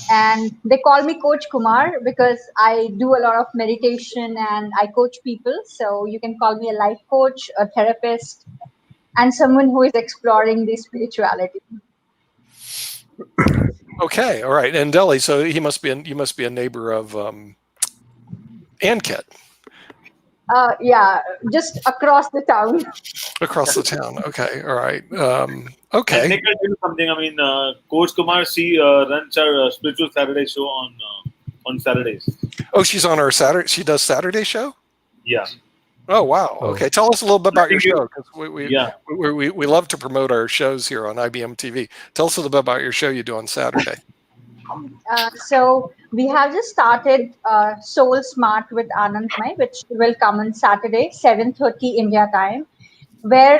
And they call me Coach Kumar because I do a lot of meditation and I coach people. So you can call me a life coach, a therapist, and someone who is exploring the spirituality. Okay, all right. And Delhi, so you must be a neighbor of Ankit. Yeah, just across the town. Across the town. Okay, all right. Okay. And Nick, I'll tell you something. I mean, Coach Kumar, she runs our spiritual Saturday show on Saturdays. Oh, she's on our Saturday. She does Saturday show. Yeah. Oh wow. Okay, tell us a little bit about your show because we love to promote our shows here on IBM TV. Tell us a little bit about your show you do on Saturday. So we have just started Soul Smart with Anandmai, which will come on Saturday, 7:30 India time, where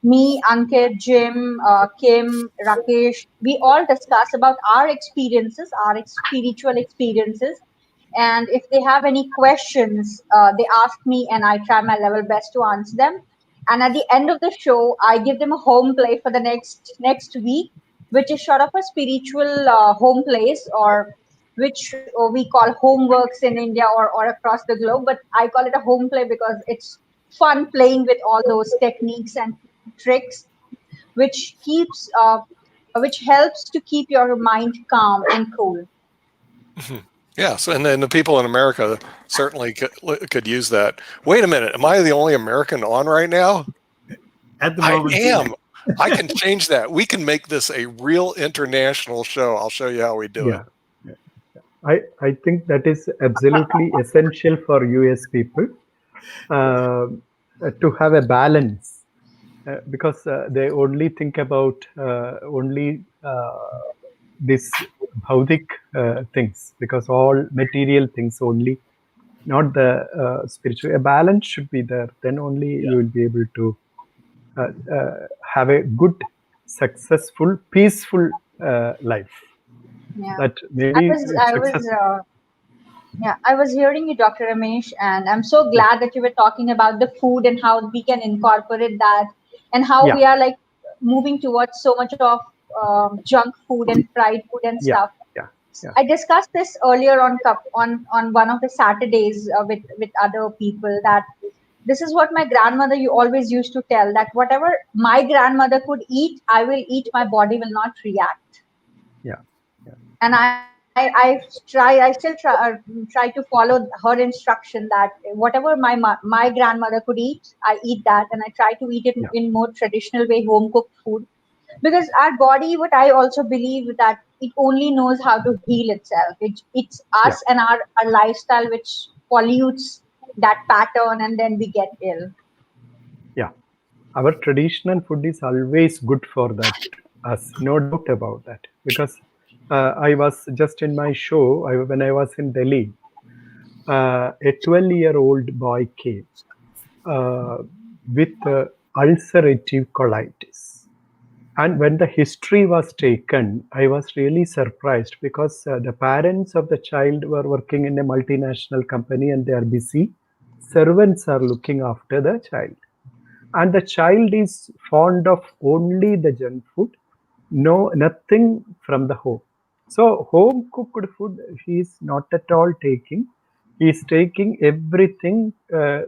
me, Ankit, Jim, Kim, Rakesh, we all discuss about our experiences, our spiritual experiences. And if they have any questions, they ask me and I try my level best to answer them. And at the end of the show, I give them a home play for the next week, which is sort of a spiritual home place, or which we call homeworks in India or across the globe. But I call it a home play because it's fun playing with all those techniques and tricks, which which helps to keep your mind calm and cool. Yes, and then the people in America certainly could use that. Wait a minute, am I the only American on right now? At the moment, I am. I can change that. We can make this a real international show. I'll show you how we do it. I think that is absolutely essential for US people to have a balance because they only think about only this bhaudik things, because all material things only, not the spiritual. A balance should be there. Then only you will be able to have a good, successful, peaceful life. Yeah. That maybe I was hearing you, Dr. Ramesh, and I'm so glad that you were talking about the food and how we can incorporate that, and how we are like moving towards so much of junk food and fried food and stuff. I discussed this earlier on one of the Saturdays with other people, that this is what my grandmother you always used to tell, that whatever my grandmother could eat, I will eat. My body will not react. And I still try to follow her instruction, that whatever my grandmother could eat, I eat that, and I try to eat it in more traditional way, home cooked food, because our body, what I also believe, that it only knows how to heal itself. It's us and our lifestyle which pollutes that pattern, and then we get ill. Our traditional food is always good for that, us, no doubt about that. Because I was just in my show, when I was in Delhi, a 12-year-old boy came with ulcerative colitis. And when the history was taken, I was really surprised, because the parents of the child were working in a multinational company and they are busy. Servants are looking after the child. And the child is fond of only the junk food, nothing from the home. So home cooked food he is not at all taking. He is taking everything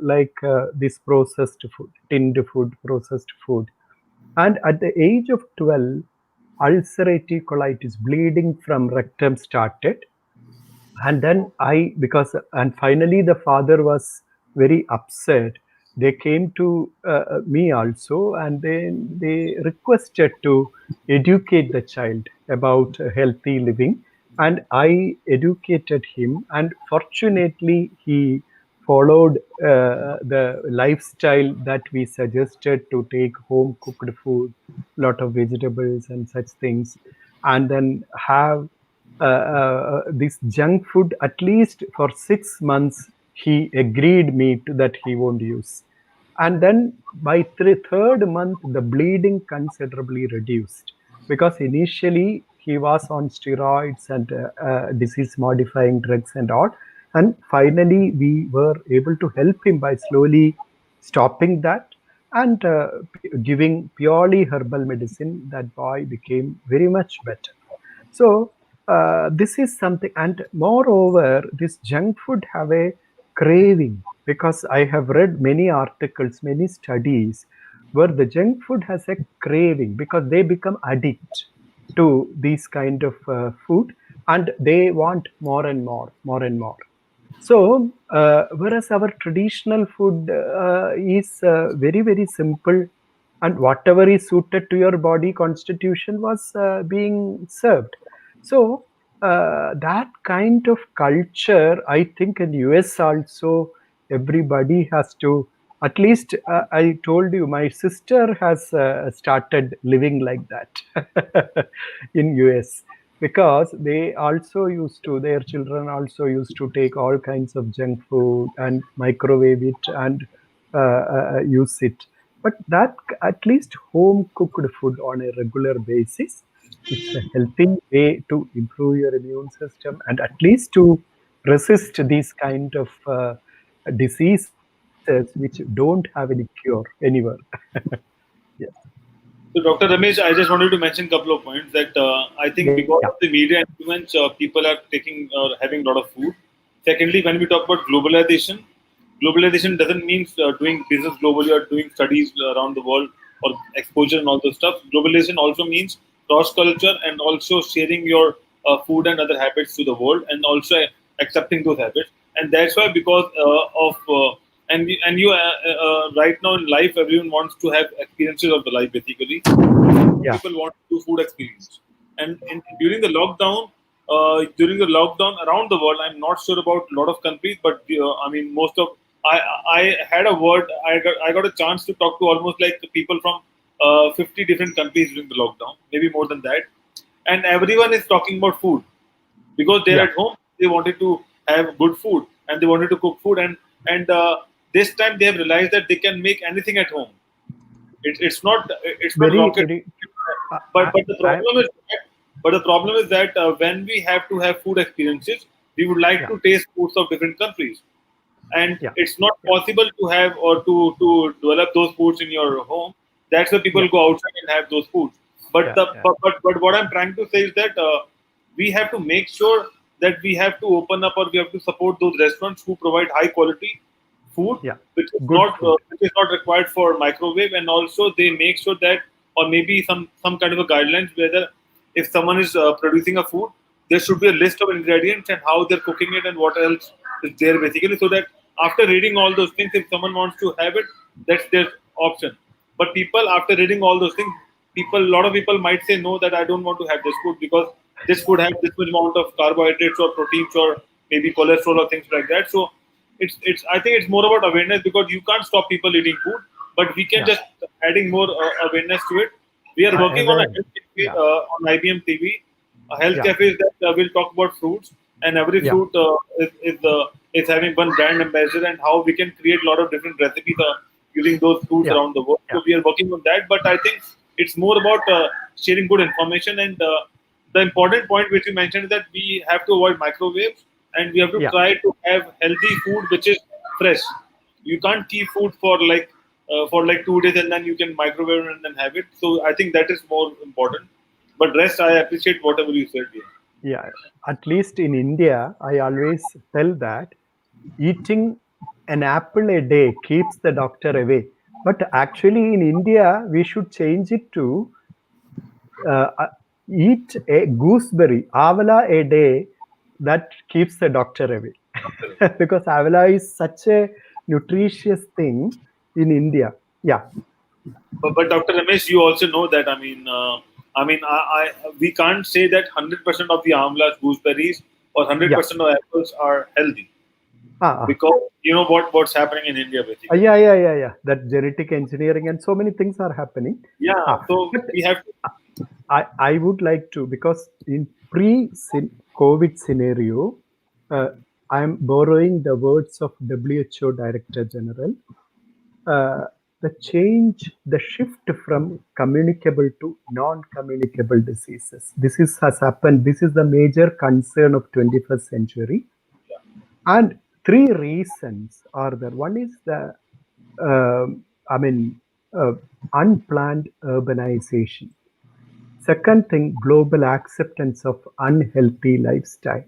like this processed food, tinned food, processed food. And at the age of 12, ulcerative colitis, bleeding from rectum started. And then finally the father was very upset. They came to me also, and then they requested to educate the child about healthy living. And I educated him, and fortunately he followed the lifestyle that we suggested, to take home cooked food, lot of vegetables and such things, and then have this junk food, at least for 6 months, he agreed me to that he won't use. And then by third month, the bleeding considerably reduced, because initially he was on steroids and disease modifying drugs and all. And finally, we were able to help him by slowly stopping that and giving purely herbal medicine. That boy became very much better. So this is something, and moreover, this junk food have a craving, because I have read many articles, many studies where the junk food has a craving because they become addict to these kind of food, and they want more and more, more and more. So, whereas our traditional food is very, very simple, and whatever is suited to your body constitution was being served. So, that kind of culture, I think in US also, everybody has to, at least I told you, my sister has started living like that in US, because they also used to, their children also used to take all kinds of junk food and microwave it and use it. But that, at least home cooked food on a regular basis, it's a healthy way to improve your immune system and at least to resist these kind of diseases which don't have any cure anywhere. Yes. So, Dr. Ramesh, I just wanted to mention a couple of points that I think because of the media influence, people are taking or having a lot of food. Secondly, when we talk about globalization, globalization doesn't mean doing business globally or doing studies around the world or exposure and all those stuff. Globalization also means cross culture and also sharing your food and other habits to the world and also accepting those habits. And that's why because of and you right now in life, everyone wants to have experiences of the life basically. Yeah. People want to do food experience, and during the lockdown. During the lockdown around the world, I'm not sure about a lot of countries, but I mean most of I had a word. I got a chance to talk to almost like people from 50 different countries during the lockdown, maybe more than that, and everyone is talking about food because they're Yeah. at home. They wanted to have good food and they wanted to cook food, and this time they have realized that they can make anything at home. It's not Very, rocket, very. but the I problem is that, when we have to have food experiences, we would like yeah. to taste foods of different countries, and Yeah. it's not Yeah. possible to have or to develop those foods in your home. That's why people Yeah. go outside and have those foods. But Yeah. the Yeah. but what I'm trying to say is that we have to make sure that we have to open up or we have to support those restaurants who provide high quality food, Yeah. Good which is not required for microwave, and also they make sure that, or maybe some kind of a guidelines whether if someone is producing a food, there should be a list of ingredients and how they're cooking it and what else is there basically, so that after reading all those things, if someone wants to have it, that's their option. But people, after reading all those things, a lot of people might say no, that I don't want to have this food because this food has this much amount of carbohydrates or proteins or maybe cholesterol or things like that. So it's I think it's more about awareness, because you can't stop people eating food, but we can Yeah. just adding more awareness to it. We are working on a Aware. health cafe Yeah. on IBM TV. A health Yeah. cafe is that will talk about fruits, and every Yeah. fruit is having one brand ambassador, and how we can create a lot of different recipes using those fruits Yeah. around the world. Yeah. So we are working on that. But I think it's more about sharing good information, and the important point which you mentioned is that we have to avoid microwaves and we have to Yeah. try to have healthy food which is fresh. You can't keep food for like 2 days and then you can microwave and then have it. So I think that is more important. But rest, I appreciate whatever you said here. Yeah. At least in India, I always tell that eating an apple a day keeps the doctor away. But actually, in India, we should change it to uh, uh, eat a gooseberry, avala a day, that keeps the doctor away. Because avala is such a nutritious thing in India. Yeah. But Dr. Ramesh, you also know that we can't say that 100% of the amlas, gooseberries, or Yeah. 100% of apples are healthy, Ah, because you know what's happening in India basically. yeah, yeah, yeah, yeah. That genetic engineering and so many things are happening. Yeah, so But we have to. I would like to, because in pre COVID scenario, I am borrowing the words of WHO Director General. The change, the shift from communicable to non-communicable diseases. Has happened. This is the major concern of 21st century. And three reasons are there. One is the, I mean, unplanned urbanization. Second thing, global acceptance of unhealthy lifestyle.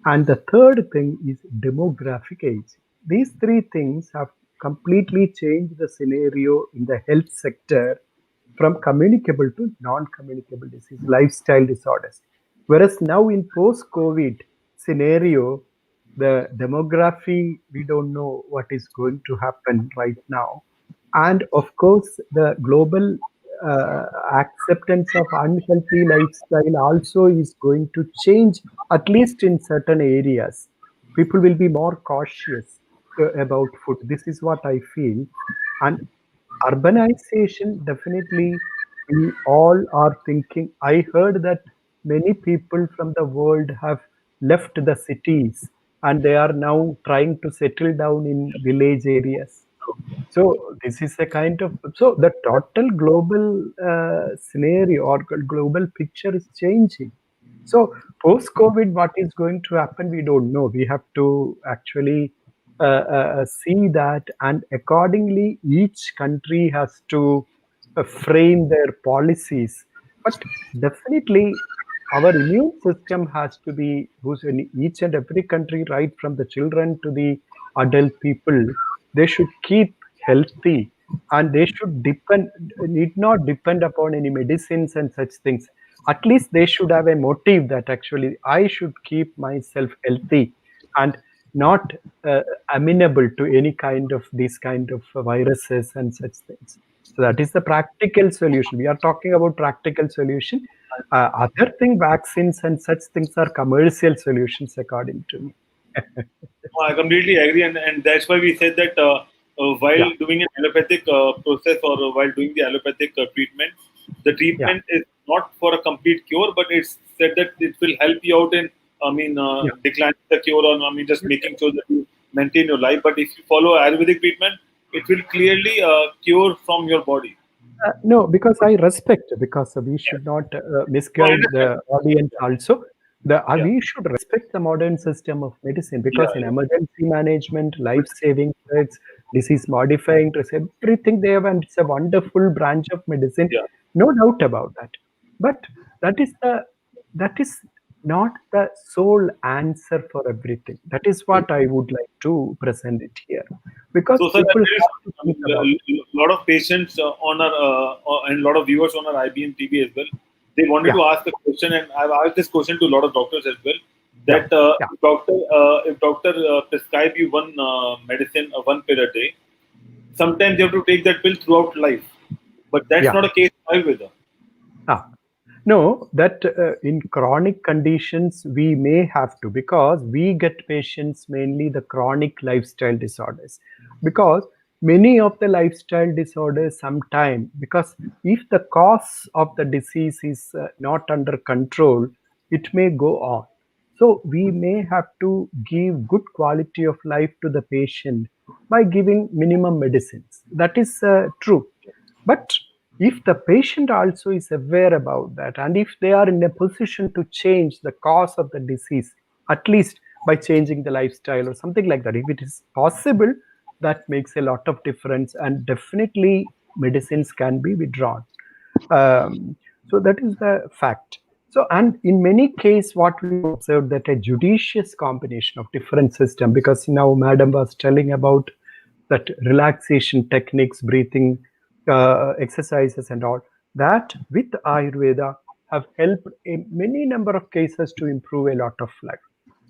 And the third thing is demographic aging. These three things have completely changed the scenario in the health sector from communicable to non-communicable disease, lifestyle disorders. Whereas now in post-COVID scenario, the demography, we don't know what is going to happen right now. And of course, the global acceptance of unhealthy lifestyle also is going to change, at least in certain areas. People will be more cautious about food. This is what I feel. And urbanization, definitely, we all are thinking. I heard that many people from the world have left the cities and they are now trying to settle down in village areas. So this is a kind of, so the total global scenario or global picture is changing. So post COVID, what is going to happen? We don't know. We have to actually see that, and accordingly, each country has to frame their policies. But definitely, our immune system has to be who's in each and every country, right from the children to the adult people. They should keep healthy, and they should need not depend upon any medicines and such things. At least they should have a motive that actually I should keep myself healthy and not amenable to any kind of these kind of viruses and such things. So that is the practical solution. We are talking about practical solution. Other thing, vaccines and such things are commercial solutions, according to me. I completely agree, and that's why we said that while Yeah. doing an allopathic process or while doing the allopathic treatment, the Yeah. treatment is not for a complete cure, but it's said that it will help you out in, Yeah. declining the cure, or just making sure that you maintain your life. But if you follow Ayurvedic treatment, it will clearly cure from your body. No, because I respect, because we should not So I misguide understand. the audience also. Yeah, We should respect the modern system of medicine, yeah, because in yeah. emergency management, life-saving drugs, disease-modifying drugs, everything they have, and it's a wonderful branch of medicine, Yeah. no doubt about that. But that is not the sole answer for everything. That is what I would like to present it here, because So, sir, people there is have to think about it. a lot of patients on our and a lot of viewers on our IBM TV as well. They wanted Yeah, to ask a question, and I've asked this question to a lot of doctors as well. yeah, That yeah, if doctor prescribe you one medicine, one pill a day, sometimes you have to take that pill throughout life. But that's yeah. not a case in Ayurveda. Ah, no, that in chronic conditions we may have to, because we get patients mainly the chronic lifestyle disorders, because many of the lifestyle disorders sometime, because if the cause of the disease is not under control, it may go on. So we may have to give good quality of life to the patient by giving minimum medicines. That is true. But if the patient also is aware about that, and if they are in a position to change the cause of the disease, at least by changing the lifestyle or something like that, if it is possible, that makes a lot of difference, and definitely medicines can be withdrawn. So that is the fact. So, and in many cases, what we observed, that a judicious combination of different system, because now Madam was telling about that relaxation techniques, breathing exercises and all, that with Ayurveda have helped in many number of cases to improve a lot of life.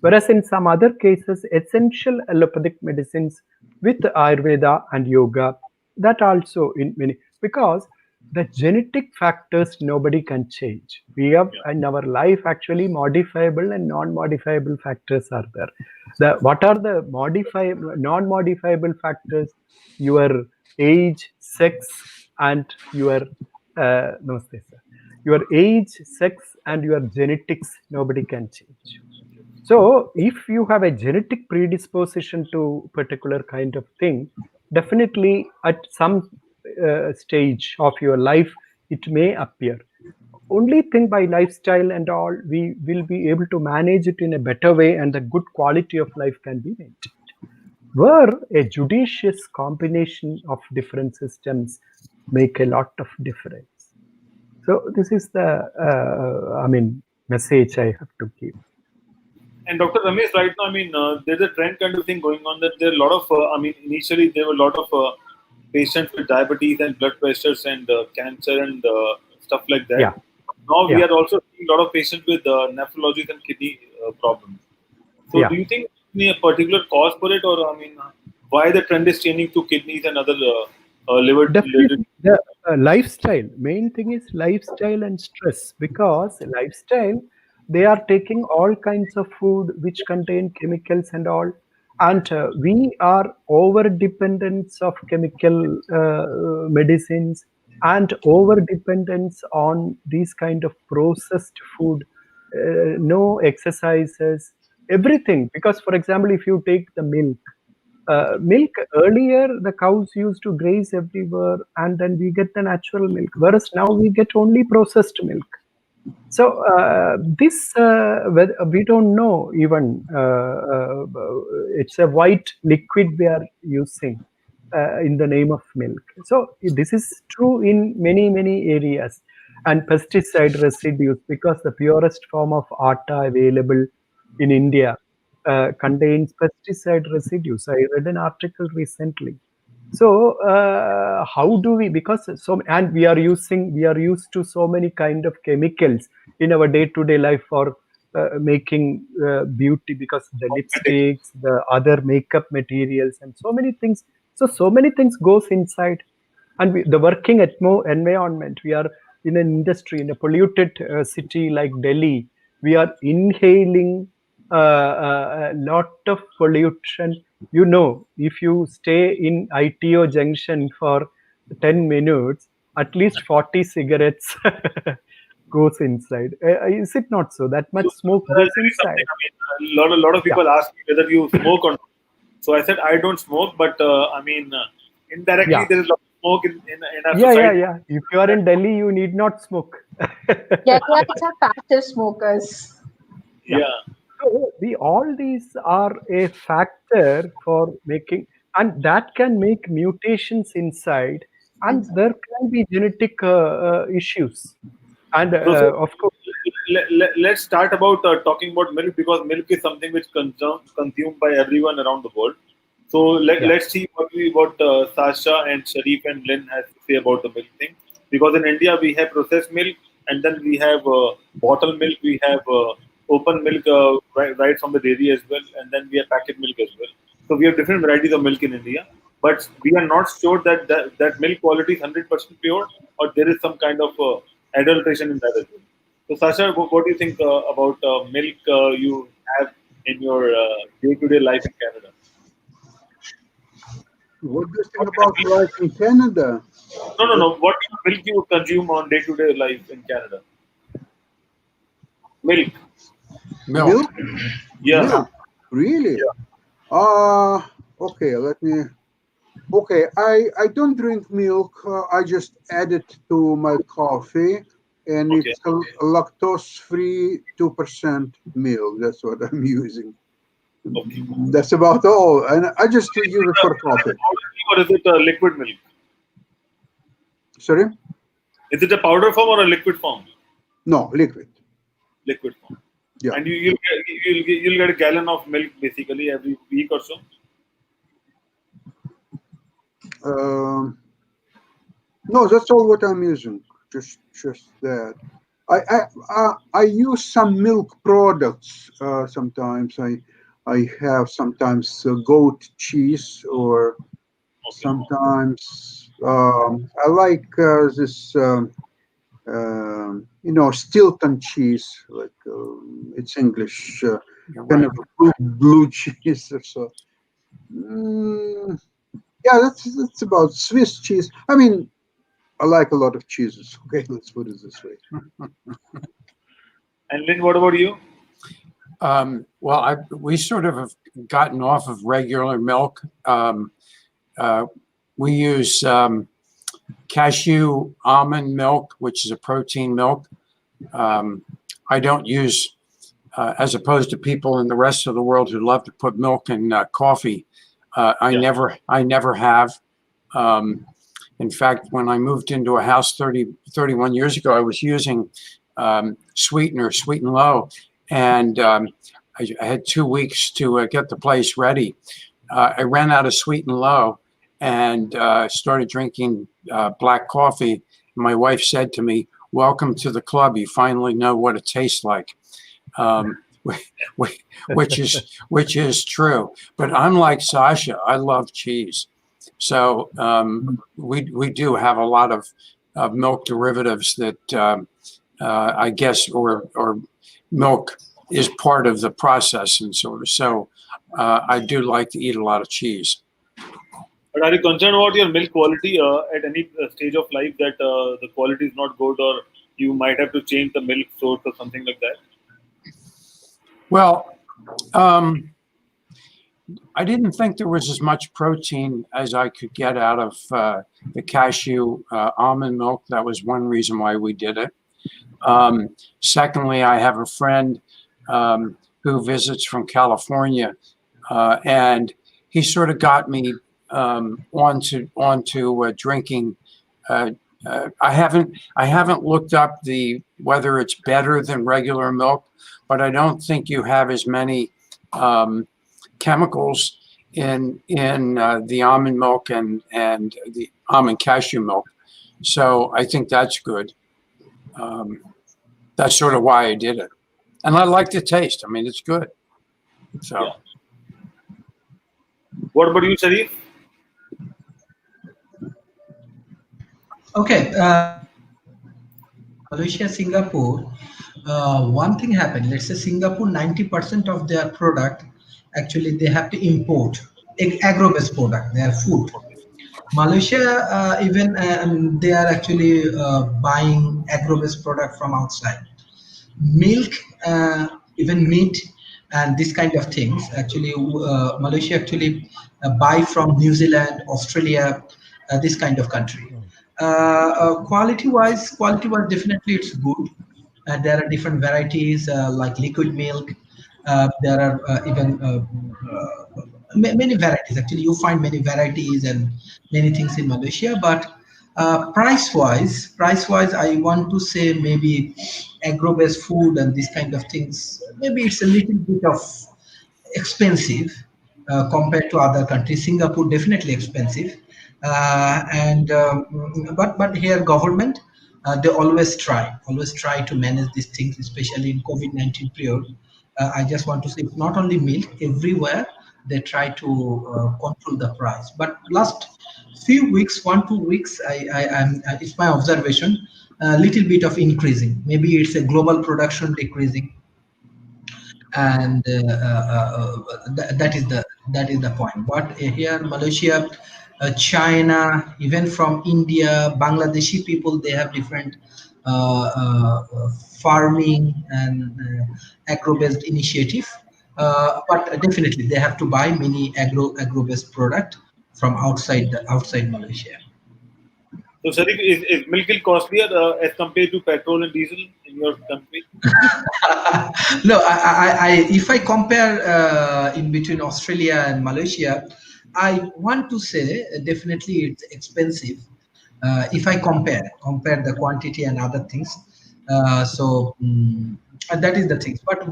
Whereas in some other cases, essential allopathic medicines with Ayurveda and yoga, that also in many, because the genetic factors nobody can change. We have in our life actually modifiable and non-modifiable factors are there. What are the non-modifiable factors? Your age, sex, and your namaste, sir. Your age, sex, and your genetics nobody can change. So if you have a genetic predisposition to particular kind of thing, definitely at some stage of your life, it may appear. Only thing by lifestyle and all, we will be able to manage it in a better way, and the good quality of life can be maintained. Where a judicious combination of different systems make a lot of difference. So this is the, message I have to give. And Dr. Ramesh, right now, there's a trend kind of thing going on that there are a lot of, initially there were a lot of patients with diabetes and blood pressures and cancer and stuff like that. Yeah. Now we Yeah. are also seeing a lot of patients with nephrology and kidney problems. So Yeah. do you think any particular cause for it, or why the trend is changing to kidneys and other liver related? Definitely, the lifestyle. Main thing is lifestyle and stress, because lifestyle, they are taking all kinds of food which contain chemicals and all, and we are over dependence of chemical medicines, and over dependence on these kind of processed food. No exercises, everything. Because, for example, if you take the milk, earlier the cows used to graze everywhere and then we get the natural milk, whereas now we get only processed milk. So this we don't know even, it's a white liquid we are using in the name of milk. So this is true in many areas. And pesticide residues, because the purest form of atta available in India contains pesticide residues. I read an article recently. So how do we, because so, and we are used to so many kind of chemicals in our day-to-day life for making beauty, because the lipsticks, the other makeup materials, and so many things. So many things goes inside. And the working environment, we are in an industry, in a polluted city like Delhi, we are inhaling a lot of pollution. If you stay in ITO junction for 10 minutes, at least 40 cigarettes goes inside. Is it not so? That much So, smoke I'll goes tell you something. inside. A lot of Yeah. people ask me whether you smoke or not. So I said I don't smoke, but indirectly Yeah. there is a lot of smoke in our Yeah, society. yeah. If you are in Delhi, you need not smoke. Kenyans are passive smokers. Yeah. Yeah. So all these are a factor for making, and that can make mutations inside, and there can be genetic issues. And So, of course, let's start about talking about milk, because milk is something which consumed by everyone around the world. So yeah, let's see what Sasha and Sharif and Lynn has to say about the milk thing. Because in India we have processed milk, and then we have bottled milk, we have open milk right from the dairy as well, and then we have packet milk as well. So we have different varieties of milk in India, but we are not sure that milk quality is 100% pure, or there is some kind of adulteration in that as well. So Sasha, what do you think about milk you have in your day-to-day life in Canada? What do you think about life in Canada? No. What milk you consume on day-to-day life in Canada? Milk. Milk? Yeah. Milk? Really? Yeah. Okay, okay, I don't drink milk. I just add it to my coffee, and Okay. it's a lactose-free 2% milk. That's what I'm using. Okay. That's about all, and I just use it for Is coffee. it powder milk or is it liquid milk? Sorry? Is it a powder form or a liquid form? No, liquid. Liquid form. Yeah. And you'll get a gallon of milk basically every week or so. No, that's all what I'm using. Just that. I use some milk products sometimes. I have sometimes goat cheese, or Okay. sometimes I like this Stilton cheese, like it's English, kind of blue cheese or so. Mm, yeah, that's about Swiss cheese. I mean, I like a lot of cheeses. Okay, let's put it this way. And Lynn, what about you? Well, we sort of have gotten off of regular milk. We use cashew almond milk, which is a protein milk. I don't use, as opposed to people in the rest of the world who love to put milk in coffee. I never have. In fact, when I moved into a house 31 years ago, I was using sweetener, Sweet and Low, and I had 2 weeks to get the place ready. I ran out of Sweet and Low and started drinking black coffee. My wife said to me, "Welcome to the club. You finally know what it tastes like," which is true. But unlike Sasha, I love cheese. So we do have a lot of milk derivatives that I guess, or milk is part of the process and sort of. So I do like to eat a lot of cheese. But are you concerned about your milk quality at any stage of life that the quality is not good, or you might have to change the milk source or something like that? Well, I didn't think there was as much protein as I could get out of the cashew almond milk. That was one reason why we did it. Secondly, I have a friend who visits from California, and he sort of got me onto drinking. I haven't looked up whether it's better than regular milk, but I don't think you have as many chemicals in the almond milk and the almond cashew milk. So I think that's good. That's sort of why I did it. And I like the taste. I mean, it's good. So. Yeah. What about you, Sharif? Okay. Malaysia, Singapore, one thing happened. Let's say Singapore, 90% of their product, actually, they have to import agro-based product, their food. Malaysia, even they are actually buying agro-based product from outside. Milk, even meat, and this kind of things. Actually, Malaysia actually buy from New Zealand, Australia, this kind of country. Quality-wise, definitely it's good. There are different varieties like liquid milk. There are even many varieties. Actually, you find many varieties and many things in Malaysia. But price-wise, I want to say maybe agro-based food and these kind of things. Maybe it's a little bit of expensive compared to other countries. Singapore definitely expensive, but here government they always try to manage these things, especially in COVID-19 period. I just want to say not only milk, everywhere they try to control the price. But last few weeks, 1-2 weeks, it's my observation, a little bit of increasing. Maybe it's a global production decreasing, and that is the point. But here Malaysia, China, even from India, Bangladeshi people, they have different farming and agro-based initiative. But definitely they have to buy many agro-based product from outside Malaysia. So, Sharif, is milk costlier as compared to petrol and diesel in your country? No, if I compare in between Australia and Malaysia, I want to say definitely it's expensive. If I compare the quantity and other things, that is the things. But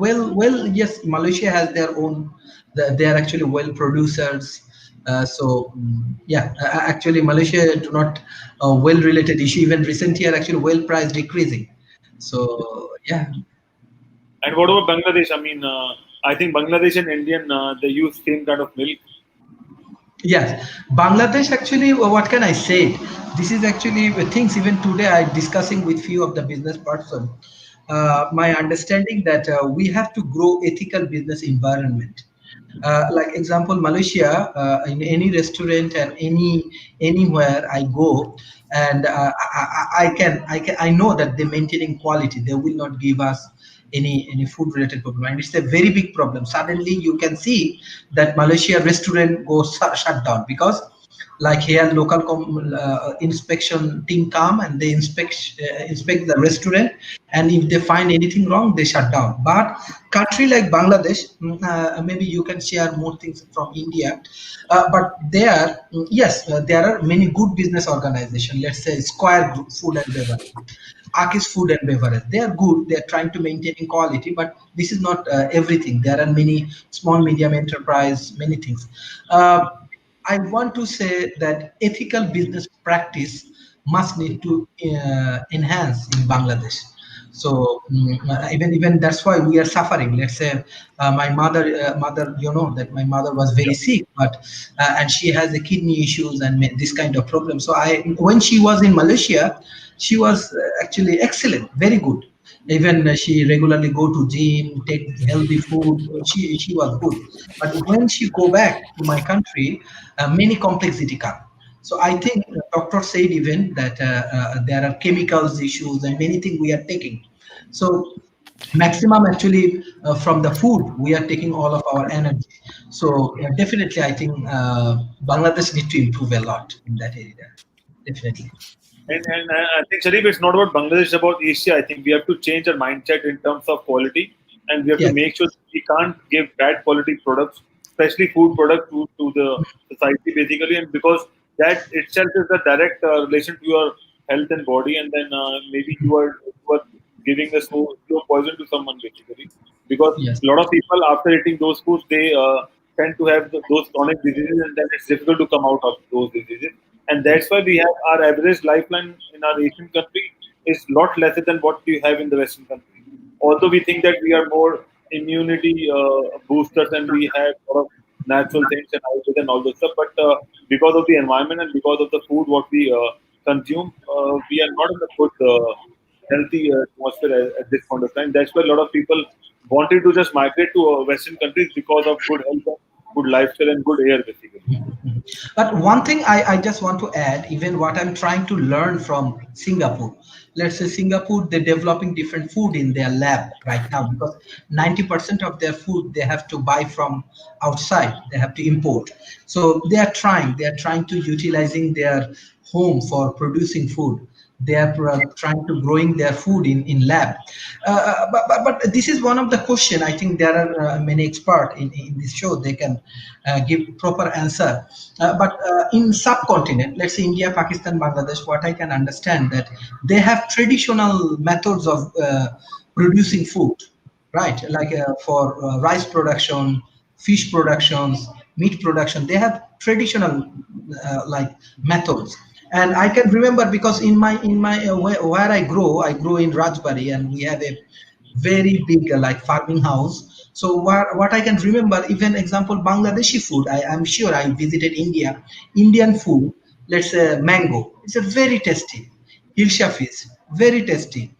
yes, Malaysia has their own. They are actually well producers. Actually, Malaysia do not well related issue. Even recent year, actually, well price decreasing. So yeah. And what about Bangladesh? I mean, I think Bangladesh and Indian, they use same kind of milk. Yes, Bangladesh actually, what can I say? This is actually things even today I discussing with few of the business person. My understanding that we have to grow ethical business environment. Like example, Malaysia, in any restaurant and anywhere I go, and I know that they're maintaining quality. They will not give us any food related problem, and it's a very big problem. Suddenly you can see that Malaysia restaurant goes shut down because like here local inspection team come and they inspect the restaurant, and if they find anything wrong they shut down. But country like Bangladesh, maybe you can share more things from India, but there, yes, there are many good business organizations, let's say Square Group Food and Beverage, Aki's Food and Beverage. They are good. They are trying to maintain quality, but this is not everything. There are many small, medium enterprise, many things. Uh, I want to say that ethical business practice must need to enhance in Bangladesh. So even that's why we are suffering. Let's say my mother, you know that my mother was very sick, but and she has the kidney issues and this kind of problem. So when she was in Malaysia, she was actually excellent, very good. Even she regularly go to gym, take healthy food. She was good. But when she go back to my country, many complexity come. So I think the doctor said even that there are chemicals issues and many things we are taking. So maximum actually from the food we are taking all of our energy. So definitely I think Bangladesh need to improve a lot in that area. Definitely. And I think, Sharif, it's not about Bangladesh, it's about Asia. I think we have to change our mindset in terms of quality, and we have to Yes. make sure that we can't give bad quality products, especially food products, to the society, basically. And because that itself is a direct relation to your health and body, and then maybe you are giving a slow poison to someone, basically. Because Yes. a lot of people, after eating those foods, they tend to have those chronic diseases, and then it's difficult to come out of those diseases. And that's why we have our average lifeline in our Asian country is lot lesser than what we have in the Western country. Although we think that we are more immunity boosters and we have a lot of natural things and Ayurveda and all those stuff, but because of the environment and because of the food what we consume, we are not in a good healthy atmosphere at this point of time. That's why a lot of people wanted to just migrate to Western countries because of good health, and good lifestyle, and good air, basically. But one thing I just want to add, even what I'm trying to learn from Singapore. Let's say Singapore, they're developing different food in their lab right now because 90% of their food they have to buy from outside. They have to import. So they are trying to utilizing their home for producing food. They are trying to growing their food in lab. But this is one of the question. I think there are many experts in this show. They can give proper answer. But in subcontinent, let's say India, Pakistan, Bangladesh, what I can understand that they have traditional methods of producing food, right? Like for rice production, fish productions, meat production, they have traditional like methods. And I can remember because in my where I grow in Rajbari, and we have a very big like farming house. So what I can remember, even example Bangladeshi food, I'm sure I visited India. Indian food, let's say mango, it's a very tasty. Hilsha fish, very tasty.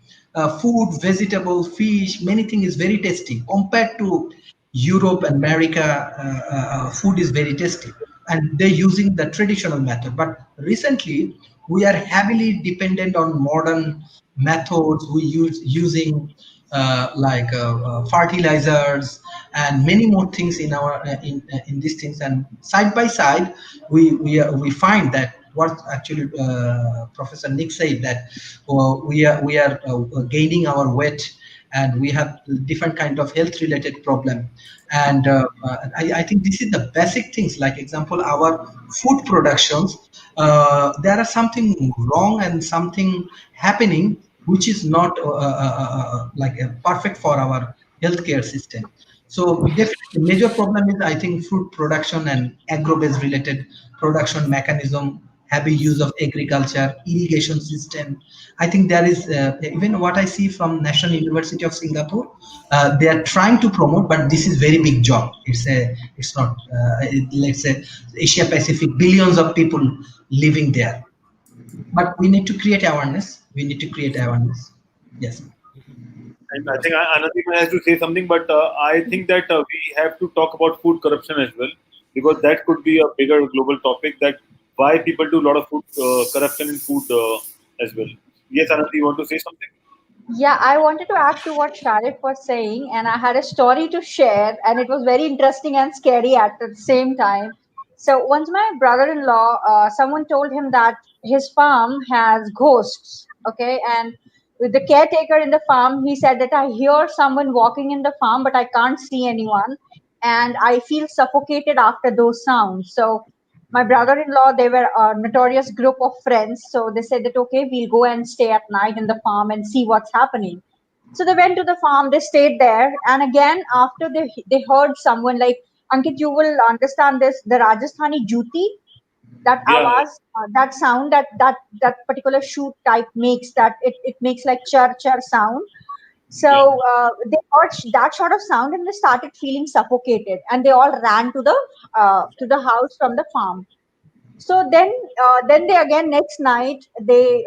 Food, vegetable, fish, many things is very tasty. Compared to Europe, America, food is very tasty, and they're using the traditional method. But recently, we are heavily dependent on modern methods. We use using fertilizers and many more things in our in these things. And side by side, we find that what actually Professor Nick said that we are gaining our weight, and we have different kind of health related problem. And I think this is the basic things, like example our food productions, there are something wrong and something happening which is not like perfect for our healthcare system. So definitely major problem is I think food production and agro-based related production mechanism, heavy use of agriculture, irrigation system. I think there is even what I see from National University of Singapore, they are trying to promote, but this is very big job. It's not let's say Asia Pacific, billions of people living there, but we need to create awareness. We need to create awareness. Yes. And I think Anandeep has to say something, but I think that we have to talk about food corruption as well, because that could be a bigger global topic. That why people do a lot of food corruption in food as well. Yes, Anandeep, you want to say something? Yeah, I wanted to add to what Sharif was saying, and I had a story to share, and it was very interesting and scary at the same time. So, once my brother in law, someone told him that his farm has ghosts, okay, and with the caretaker in the farm, he said that I hear someone walking in the farm, but I can't see anyone, and I feel suffocated after those sounds. So, my brother-in-law, they were a notorious group of friends, so they said that okay, we'll go and stay at night in the farm and see what's happening. So they went to the farm, they stayed there, and again after they heard someone like, Ankit, you will understand this, the Rajasthani juti, that Yeah, awaz, that sound that particular shoot type makes, that it makes like char char sound. So yeah, they heard that sort of sound and they started feeling suffocated, and they all ran to the house from the farm. So then they again next night they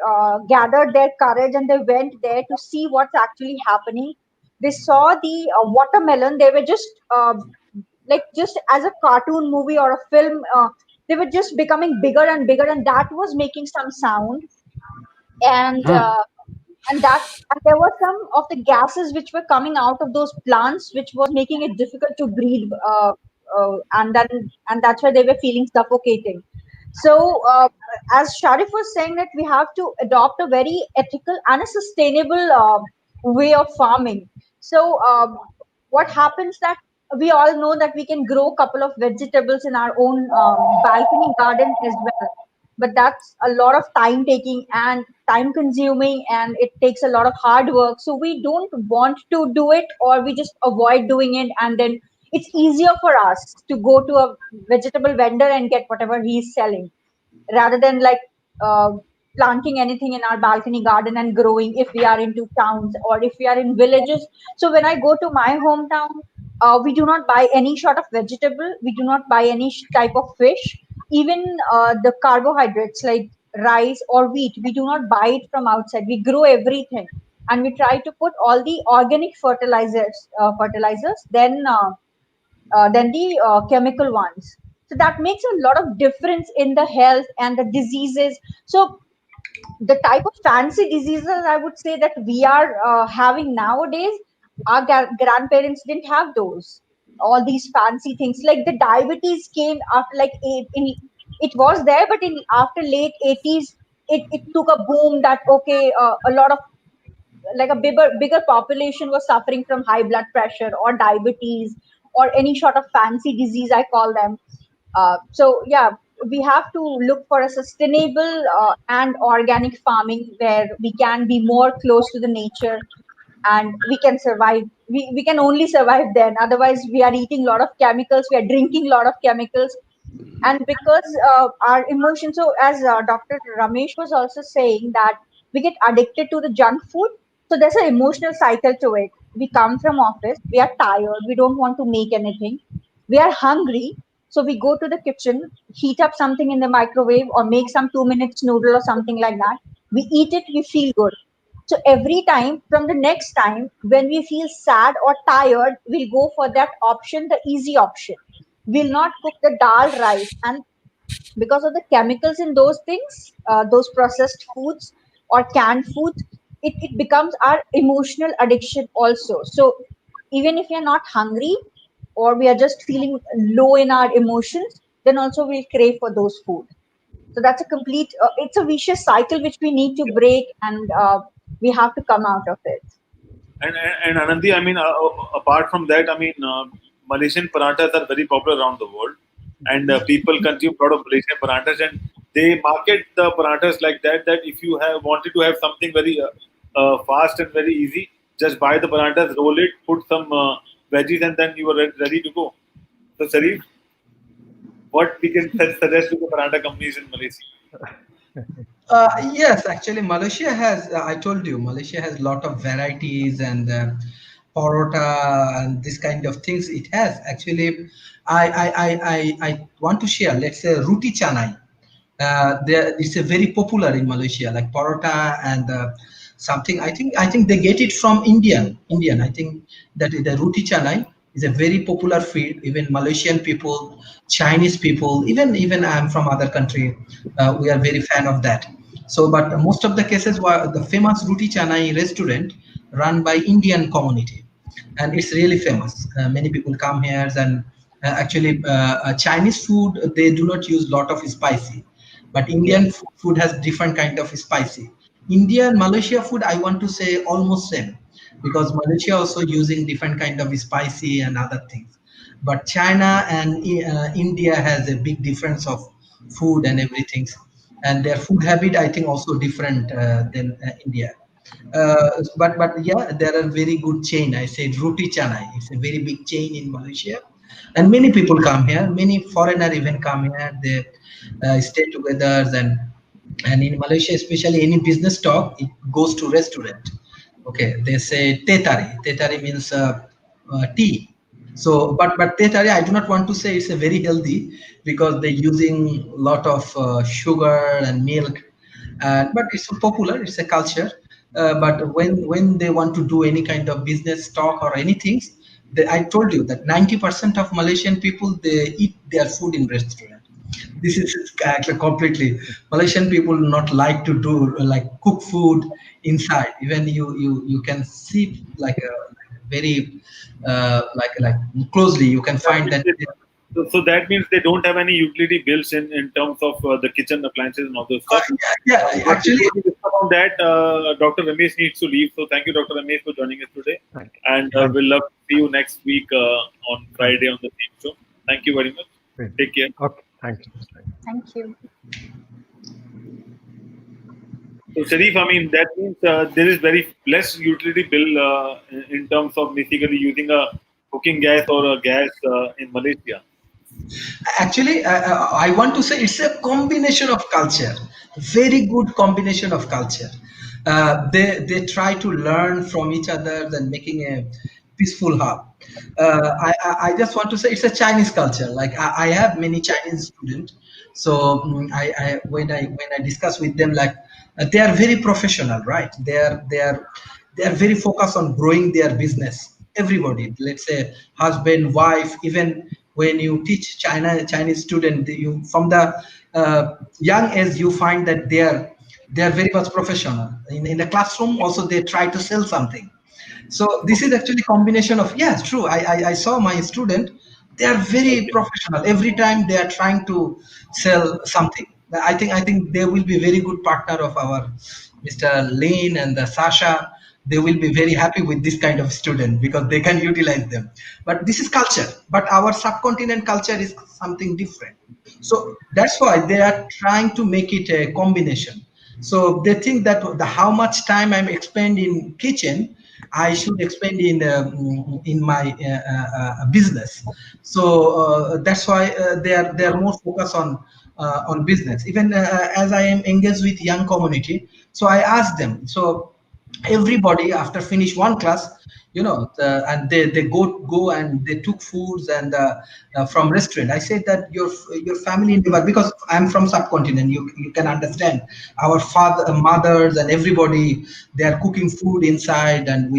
gathered their courage and they went there to see what's actually happening. They saw the watermelon. They were just like just as a cartoon movie or a film. They were just becoming bigger and bigger, and that was making some sound. And Hmm. and that and there were some of the gases which were coming out of those plants which was making it difficult to breathe, and that's why they were feeling suffocating. So as Sharif was saying, that we have to adopt a very ethical and a sustainable way of farming. So what happens that we all know that we can grow a couple of vegetables in our own balcony garden as well, but that's a lot of time taking and time consuming, and it takes a lot of hard work, so we don't want to do it, or we just avoid doing it, and then it's easier for us to go to a vegetable vendor and get whatever he's selling, rather than like uh, planting anything in our balcony garden and growing if we are into towns or if we are in villages. So when I go to my hometown, we do not buy any sort of vegetable, we do not buy any type of fish, even the carbohydrates like rice or wheat, we do not buy it from outside, we grow everything, and we try to put all the organic fertilizers, than the chemical ones. So that makes a lot of difference in the health and the diseases. So the type of fancy diseases I would say that we are having nowadays, our grandparents didn't have those. All these fancy things like the diabetes came after like it was there, but in after late 80s, it took a boom that okay, a lot of like a bigger population was suffering from high blood pressure or diabetes or any sort of fancy disease I call them. So yeah, we have to look for a sustainable and organic farming where we can be more close to the nature, and we can survive. We can only survive then, otherwise we are eating a lot of chemicals, we are drinking a lot of chemicals. And because our emotions, so as Dr. Ramesh was also saying that we get addicted to the junk food, so there's an emotional cycle to it. We come from office, we are tired, we don't want to make anything, we are hungry, so we go to the kitchen, heat up something in the microwave or make some 2 minutes noodle or something like that, we eat it, we feel good. So every time, from the next time when we feel sad or tired, we'll go for that option, the easy option. We'll not cook the dal rice, and because of the chemicals in those things, those processed foods or canned foods, it becomes our emotional addiction also. So even if we are not hungry or we are just feeling low in our emotions, then also we'll crave for those food. So that's a complete, it's a vicious cycle which we need to break, and we have to come out of it. and Anandi, I mean, apart from that, I mean, Malaysian parathas are very popular around the world, and people consume a lot of Malaysian parathas, and they market the parathas like that. That if you have wanted to have something very fast and very easy, just buy the parathas, roll it, put some veggies, and then you are ready to go. So, Sharif, what we can suggest to the paratha companies in Malaysia? Yes, actually, Malaysia has. I told you, Malaysia has a lot of varieties and parota and this kind of things. It has actually. I want to share. Let's say roti canai. It's a very popular in Malaysia, like parota and something. I think they get it from Indian. I think that the roti canai is a very popular food. Even Malaysian people, Chinese people, even I'm from other country, we are very fan of that. So, but most of the cases were the famous roti canai restaurant. run by Indian community, and it's really famous. Many people come here, and actually Chinese food, they do not use lot of spicy, but Yeah. Indian food has different kind of spicy. India and Malaysia food, I want to say almost same, because Malaysia also using different kind of spicy and other things. But China and India has a big difference of food and everything, and their food habit, I think, also different than India. But yeah, there are very good chain. I said Roti Canai. It's a very big chain in Malaysia, and many people come here. Many foreigner even come here. They stay together, and in Malaysia, especially any business talk, it goes to restaurant. Okay, they say teh tarik. Teh tarik means tea. So, but teh tarik, I do not want to say it's a very healthy, because they're using a lot of sugar and milk, but it's popular. It's a culture. But when they want to do any kind of business talk or anything, I told you that 90% of Malaysian people, they eat their food in restaurant. This is actually completely Malaysian people not like to do like cook food inside. Even you can see like a very like closely you can That find means that. so that means they don't have any utility bills in terms of the kitchen appliances and all those stuff. Yeah, But actually, before we discuss on that, Dr. Ramesh needs to leave. So thank you, Dr. Ramesh, for joining us today. Thank you. And we'll love to see you next week on Friday on the same show. Thank you very much. Great. Take care. Okay, thank you. Thank you. So, Sharif, I mean, that means there is very less utility bill in terms of basically using a cooking gas or a gas in Malaysia. actually I want to say it's a combination of culture, very good combination of culture. They try to learn from each other and making a peaceful hub. I just want to say it's a Chinese culture. Like I have many Chinese students, so when I discuss with them, like they are very professional, right? They are very focused on growing their business. Everybody, let's say husband, wife, even when you teach Chinese student, you from the young age, you find that they are very much professional. In the classroom, also they try to sell something. So this is actually combination of, yes, true. I saw my student, they are very Okay. professional. Every time they are trying to sell something. I think they will be very good partner of our Mr. Lin and the Sasha. They will be very happy with this kind of student because they can utilize them. But this is culture. But our subcontinent culture is something different. So that's why they are trying to make it a combination. So they think that how much time I'm expend in kitchen, I should expend in my business. So that's why they are more focused on business. Even as I am engaged with young community, so I ask them. So everybody after finish one class, and they go and they took foods and from restaurant. I said that your family never, because I'm from subcontinent, you can understand our father mothers and everybody, they are cooking food inside, and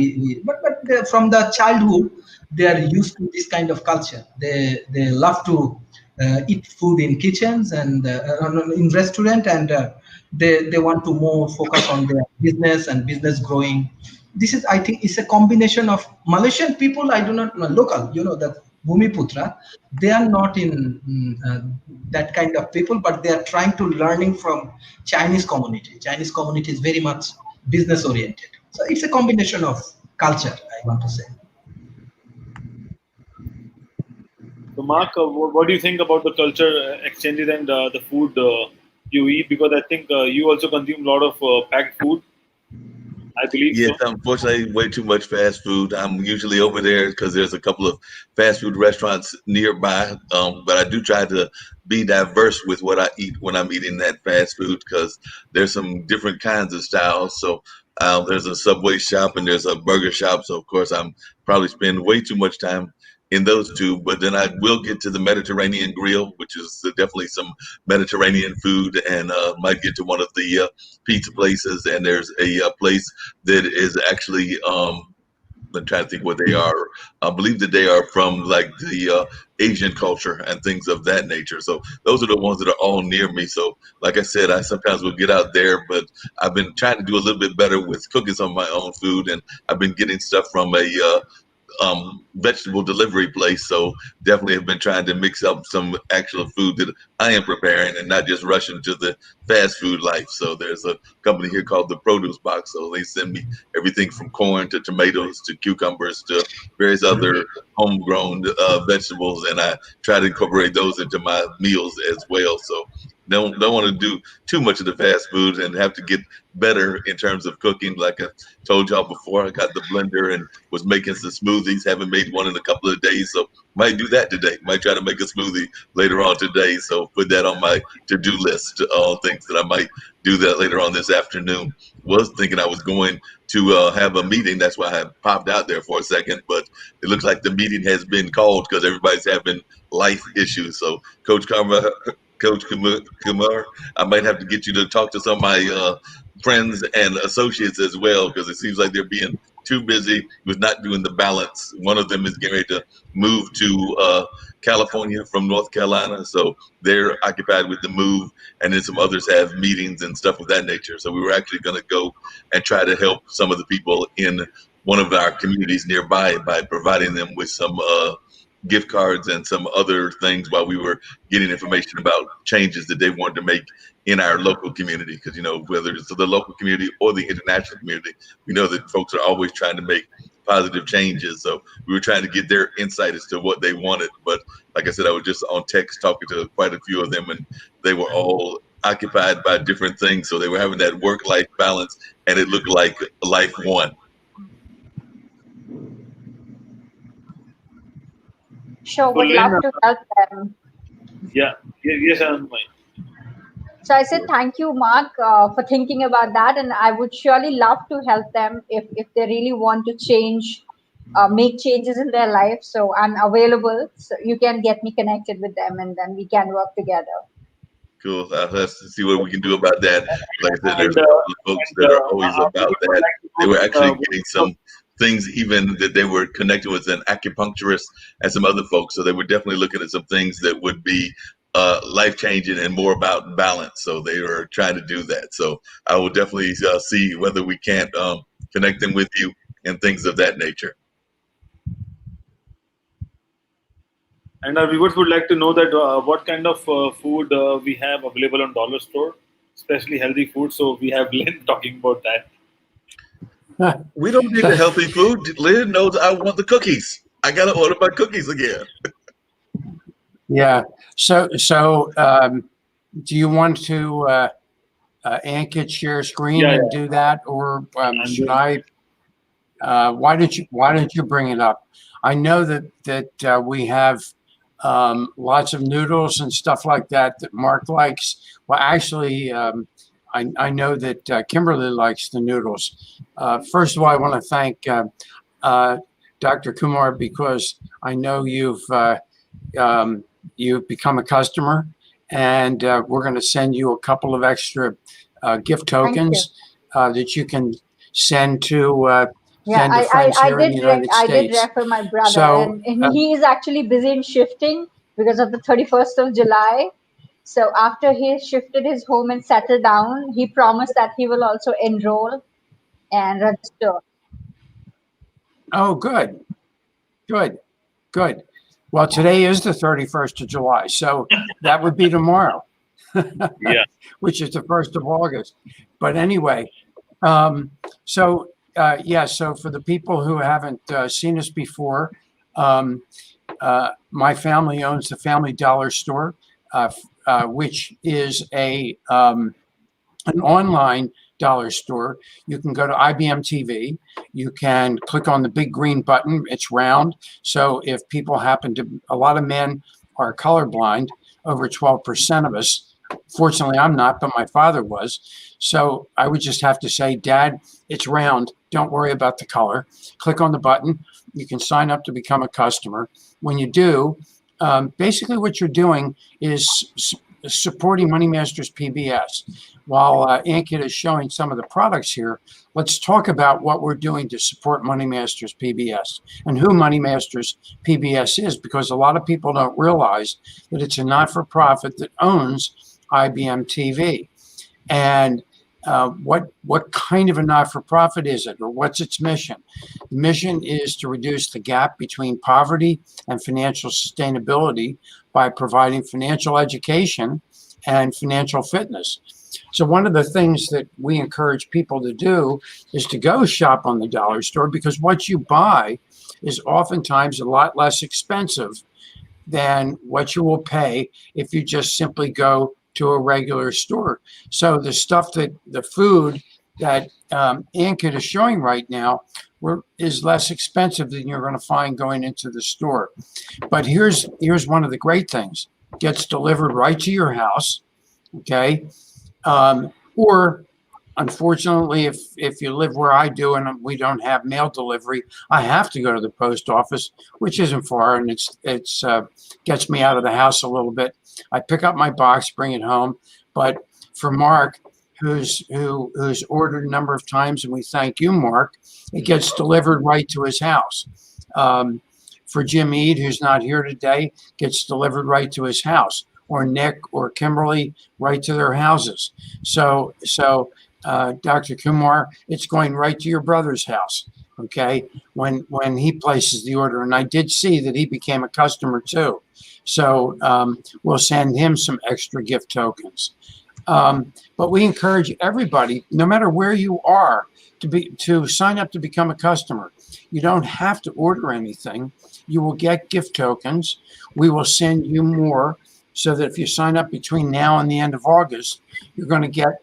but from the childhood they are used to this kind of culture. They love to eat food in kitchens and in restaurant, and they want to more focus on their business and business growing. This is, I think, it's a combination of Malaysian people. I do not know local, that Bumiputra, they are not in that kind of people, but they are trying to learning from Chinese community. Chinese community is very much business oriented. So it's a combination of culture, I want to say. So, Mark, what do you think about the culture exchanges and the food you eat? Because I think you also consume a lot of packed food. I believe Yes, so. unfortunately, way too much fast food. I'm usually over there because there's a couple of fast food restaurants nearby. But I do try to be diverse with what I eat when I'm eating that fast food because there's some different kinds of styles. So there's a Subway shop and there's a burger shop. So of course, I'm probably spend way too much time in those two. But then I will get to the Mediterranean grill, which is definitely some Mediterranean food, and might get to one of the pizza places. And there's a place that is actually I'm trying to think what they are. I believe that they are from like the Asian culture and things of that nature. So those are the ones that are all near me. So like I said, I sometimes will get out there, but I've been trying to do a little bit better with cooking some of my own food, and I've been getting stuff from a vegetable delivery place. So definitely have been trying to mix up some actual food that I am preparing and not just rushing to the fast food life. So there's a company here called the Produce Box. So they send me everything from corn to tomatoes to cucumbers to various other homegrown vegetables, and I try to incorporate those into my meals as well. So don't want to do too much of the fast food and have to get better in terms of cooking. Like I told y'all before, I got the blender and was making some smoothies. Haven't made one in a couple of days, so might do that today. Might try to make a smoothie later on today. So put that on my to-do list. Things that I might do that later on this afternoon. Was thinking I was going to have a meeting. That's why I popped out there for a second. But it looks like the meeting has been called because everybody's having life issues. So Coach Kumar, I might have to get you to talk to some of my friends and associates as well, because it seems like they're being too busy with not doing the balance. One of them is getting ready to move to California from North Carolina, so they're occupied with the move, and then some others have meetings and stuff of that nature. So we were actually going to go and try to help some of the people in one of our communities nearby by providing them with some gift cards and some other things while we were getting information about changes that they wanted to make in our local community. Because, you know, whether it's the local community or the international community, we know that folks are always trying to make positive changes. So we were trying to get their insight as to what they wanted. But like I said, I was just on text talking to quite a few of them, and they were all occupied by different things. So they were having that work-life balance, and it looked like life won. Sure, would love to help them. Yes, So I said thank you, Mark, for thinking about that, and I would surely love to help them if they really want to change, make changes in their life. So I'm available. So you can get me connected with them, and then we can work together. Cool. Let's see what we can do about that. Like I said, there's a lot of folks that are always about that. They were actually getting some things even that they were connected with an acupuncturist and some other folks. So they were definitely looking at some things that would be life-changing and more about balance. So they were trying to do that. So I will definitely see whether we can't connect them with you and things of that nature. And our viewers would like to know that what kind of food we have available on Dollar Store, especially healthy food. So we have Lynn talking about that. We don't need the healthy food. Lynn knows I want the cookies. I gotta order my cookies again. Yeah. So do you want to Ankit share screen and do that, or should I? Why don't you bring it up? I know that we have lots of noodles and stuff like that Mark likes. Well, actually, I know that Kimberly likes the noodles. First of all, I want to thank Dr. Kumar, because I know you've become a customer, and we're going to send you a couple of extra gift tokens that you can send to friends here in the United States. I did refer my brother, so, and he is actually busy in shifting because of the 31st of July. So after he shifted his home and settled down, he promised that he will also enroll and register. Oh, good. Well, today is the 31st of July, so that would be tomorrow. Yeah. Which is the 1st of August. But anyway, so for the people who haven't seen us before, my family owns the Family Dollar Store, which is an online dollar store. You can go to IBM TV. You can click on the big green button. It's round. So if people a lot of men are colorblind, over 12% of us. Fortunately, I'm not, but my father was. So I would just have to say, Dad, it's round. Don't worry about the color. Click on the button. You can sign up to become a customer. When you do, basically what you're doing is supporting Money Masters PBS. While Ankit is showing some of the products here, let's talk about what we're doing to support Money Masters PBS and who Money Masters PBS is, because a lot of people don't realize that it's a not-for-profit that owns IBM TV. And what kind of a not-for-profit is it, or what's its mission? The mission is to reduce the gap between poverty and financial sustainability by providing financial education and financial fitness. So one of the things that we encourage people to do is to go shop on the dollar store, because what you buy is oftentimes a lot less expensive than what you will pay if you just simply go to a regular store. So the stuff the food that Ankit is showing right now is less expensive than you're going to find going into the store. But here's one of the great things: gets delivered right to your house. Okay, or unfortunately, if you live where I do and we don't have mail delivery, I have to go to the post office, which isn't far, and it's gets me out of the house a little bit. I pick up my box, bring it home. But for Mark, who's ordered a number of times, and we thank you, Mark, it gets delivered right to his house. For Jim Eade, who's not here today, gets delivered right to his house, or Nick or Kimberly, right to their houses. So Dr. Kumar, it's going right to your brother's house, okay, when he places the order. And I did see that he became a customer too. So we'll send him some extra gift tokens. But we encourage everybody, no matter where you are, to sign up to become a customer. You don't have to order anything. You will get gift tokens. We will send you more, so that if you sign up between now and the end of August, you're going to get,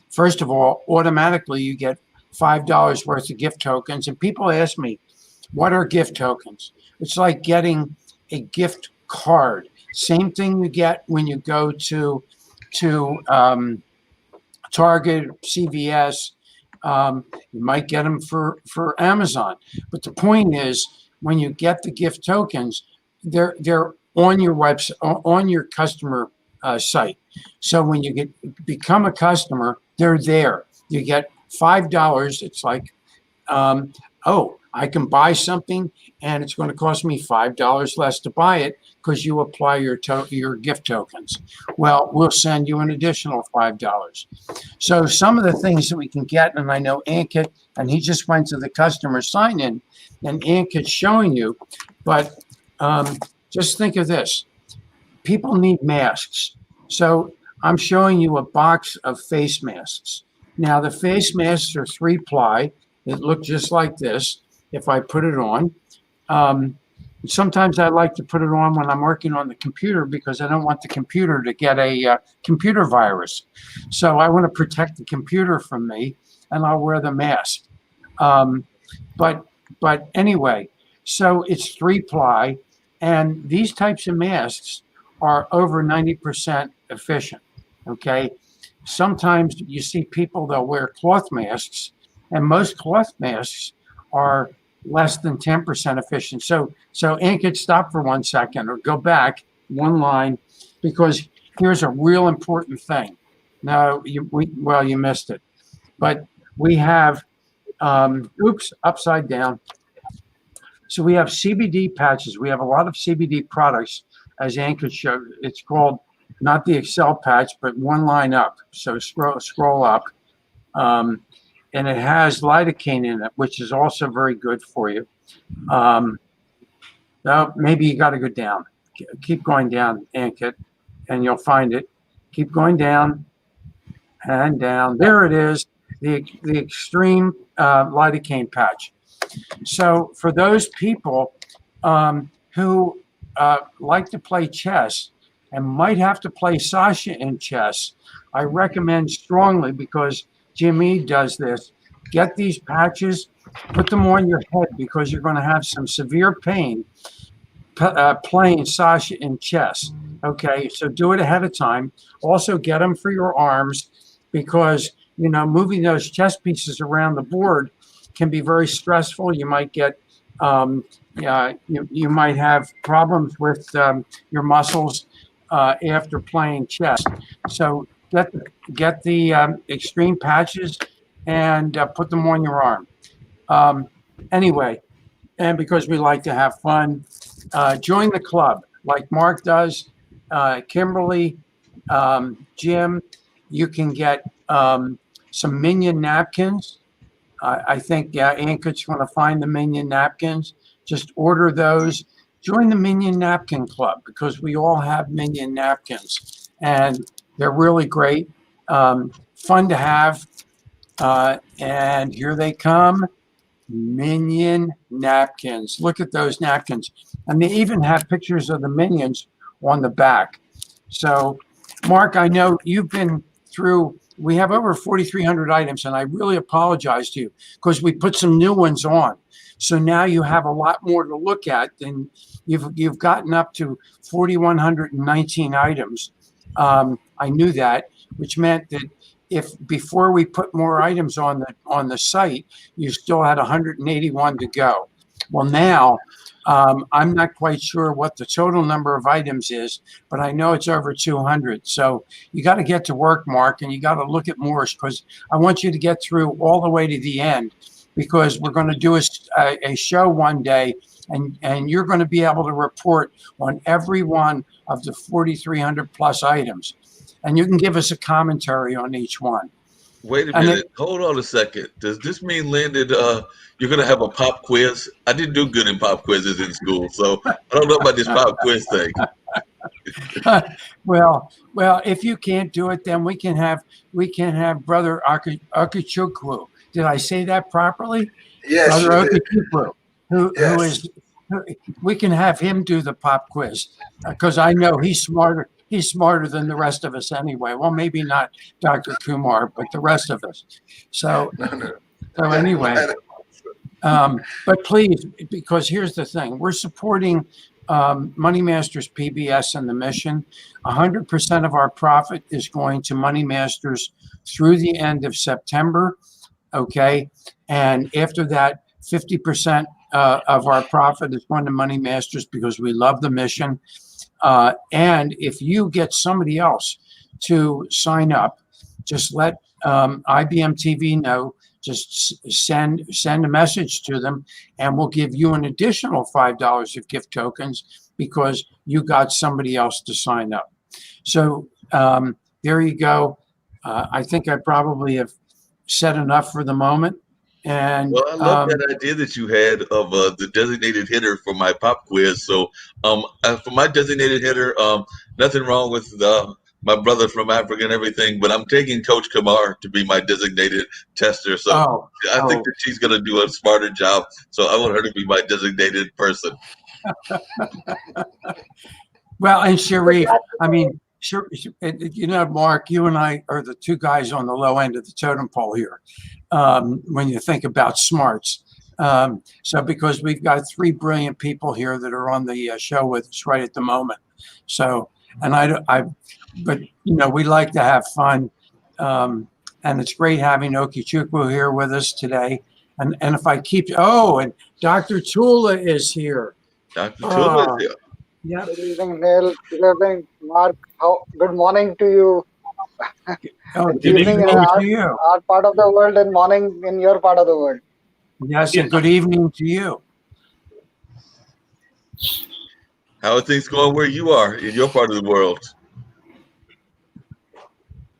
first of all, automatically you get $5 worth of gift tokens. And people ask me, what are gift tokens? It's like getting a gift card. Same thing you get when you go to Target, CVS. You might get them for Amazon. But the point is, when you get the gift tokens, they're on your website, on your customer site. So when you become a customer, they're there. You get $5. It's like, I can buy something and it's going to cost me $5 less to buy it because you apply your gift tokens. Well, we'll send you an additional $5. So some of the things that we can get, and I know Ankit, and he just went to the customer sign-in, and Ankit's showing you, but just think of this. People need masks. So I'm showing you a box of face masks. Now, the face masks are 3-ply. They look just like this if I put it on. Sometimes I like to put it on when I'm working on the computer because I don't want the computer to get a computer virus. So I want to protect the computer from me, and I'll wear the mask. But anyway, so it's 3-ply, and these types of masks are over 90% efficient, okay? Sometimes you see people, they'll wear cloth masks, and most cloth masks are less than 10% efficient. So Ankit, stop for 1 second or go back one line, because here's a real important thing. No, you missed it. But we have, upside down. So we have CBD patches. We have a lot of CBD products, as Ankit showed. It's called, not the Excel patch, but one line up. So scroll up. And it has lidocaine in it, which is also very good for you. Now, maybe you got to go down. Keep going down, Ankit, and you'll find it. Keep going down and down. There it is, the extreme lidocaine patch. So for those people who like to play chess and might have to play Sasha in chess, I recommend strongly, because Jimmy does this, get these patches, put them on your head, because you're going to have some severe pain playing Sasha in chess. Okay, so do it ahead of time. Also get them for your arms, because, moving those chess pieces around the board can be very stressful. You might get, you might have problems with your muscles. after playing chess. So get the extreme patches and put them on your arm. Anyway, and because we like to have fun, join the club like Mark does, Kimberly, Jim. You can get some Minion napkins. I think Ankit's going to find the Minion napkins. Just order those. Join the Minion Napkin Club because we all have Minion napkins, and they're really great, fun to have. And here they come. Minion napkins. Look at those napkins. And they even have pictures of the minions on the back. So, Mark, I know you've been through, we have over 4,300 items, and I really apologize to you because we put some new ones on. So now you have a lot more to look at than you've gotten up to 4,119 items. I knew that, which meant that if before we put more items on the site, you still had 181 to go. Well, now I'm not quite sure what the total number of items is, but I know it's over 200. So you got to get to work, Mark, and you got to look at more because I want you to get through all the way to the end because we're going to do a show one day and you're going to be able to report on every one of the 4,300 plus items. And you can give us a commentary on each one. Wait a minute. Hold on a second. Does this mean, Lynn, that you're going to have a pop quiz? I didn't do good in pop quizzes in school, so I don't know about this pop quiz thing. Well, if you can't do it, then we can have Brother Okechukwu. Did I say that properly? Yes, Brother you did. Okechukwu, who is, we can have him do the pop quiz because I know he's smarter. He's smarter than the rest of us anyway. Well, maybe not Dr. Kumar, but the rest of us. So, so anyway, but please, because here's the thing, we're supporting Money Masters PBS and the mission. 100% of our profit is going to Money Masters through the end of September. Okay. And after that, 50% of our profit is going to Money Masters because we love the mission. And if you get somebody else to sign up, just let IBM TV know. Just send a message to them, and we'll give you an additional $5 of gift tokens because you got somebody else to sign up. So there you go. I think I probably have said enough for the moment. And well, I love that idea that you had of the designated hitter for my pop quiz. So for my designated hitter, nothing wrong with my brother from Africa and everything, but I'm taking Coach Kamar to be my designated tester. So I think that she's going to do a smarter job. So I want her to be my designated person. Well, and Sharif, I mean, you know, Mark, you and I are the two guys on the low end of the totem pole here. When you think about smarts. So because we've got three brilliant people here that are on the show with us right at the moment. So, and but you know, we like to have fun. And it's great having Okechukwu here with us today. And if I keep, and Dr. Tula is here. Dr. Tula is here. Yeah. Good evening, Neil. Good evening, Mark. Good morning to you. Good evening to you. Our part of the world and morning in your part of the world. Yes, and good evening to you. How are things going where you are in your part of the world,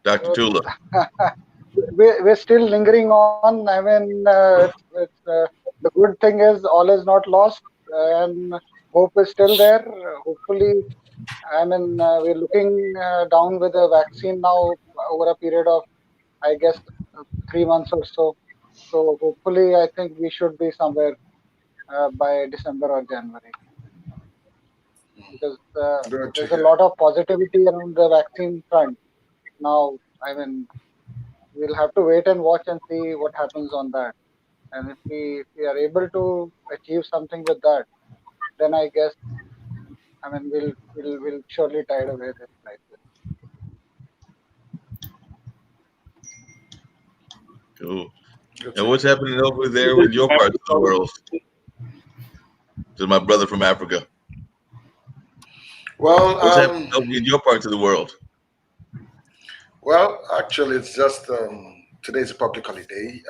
Dr. Tula? We're still lingering on. I mean, the good thing is all is not lost, and hope is still there. Hopefully, I mean, we're looking down with a vaccine now over a period of, I guess, 3 months or so. So hopefully, I think we should be somewhere by December or January. Because there's a lot of positivity around the vaccine front. Now, I mean, we'll have to wait and watch and see what happens on that. And if we are able to achieve something with that, then I guess, I mean, we'll surely tide away this crisis. Cool. And what's happening over there in your part of the world? To my brother from Africa. Well, What's happening in your parts of the world? well, actually, it's just today's a public holiday.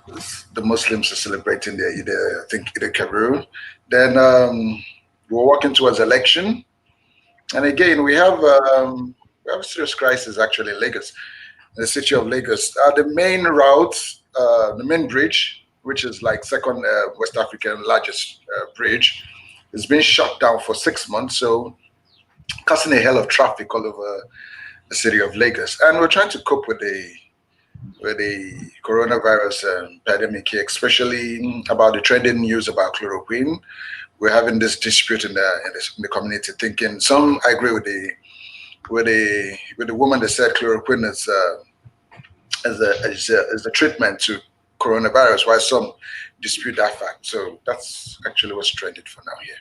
The Muslims are celebrating their Eid, I think Eid al-Kabir. Then we're working towards election, and again we have a serious crisis actually in Lagos, in the city of Lagos. The main route, the main bridge, which is like second West African largest bridge, has been shut down for 6 months. So causing a hell of traffic all over the city of Lagos, and we're trying to cope with the coronavirus pandemic here, especially about the trending news about chloroquine. We're having this dispute in the community, thinking some I agree with the woman that said chloroquine is as a treatment to coronavirus, while some dispute that fact. So that's actually what's trending for now here.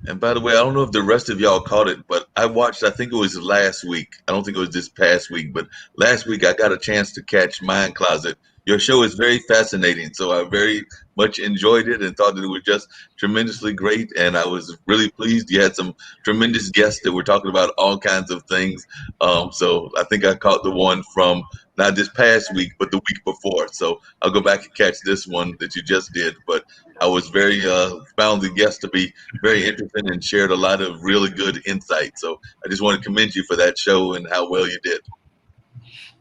And by the way, I don't know if the rest of y'all caught it, but I watched, I think it was last week. I don't think it was this past week, but last week I got a chance to catch Mind Closet. Your show is very fascinating. So I very much enjoyed it and thought that it was just tremendously great. And I was really pleased. You had some tremendous guests that were talking about all kinds of things. So I think I caught the one from not this past week, but the week before. So I'll go back and catch this one that you just did. But I was very found the guest to be very interesting and shared a lot of really good insight. So I just want to commend you for that show and how well you did.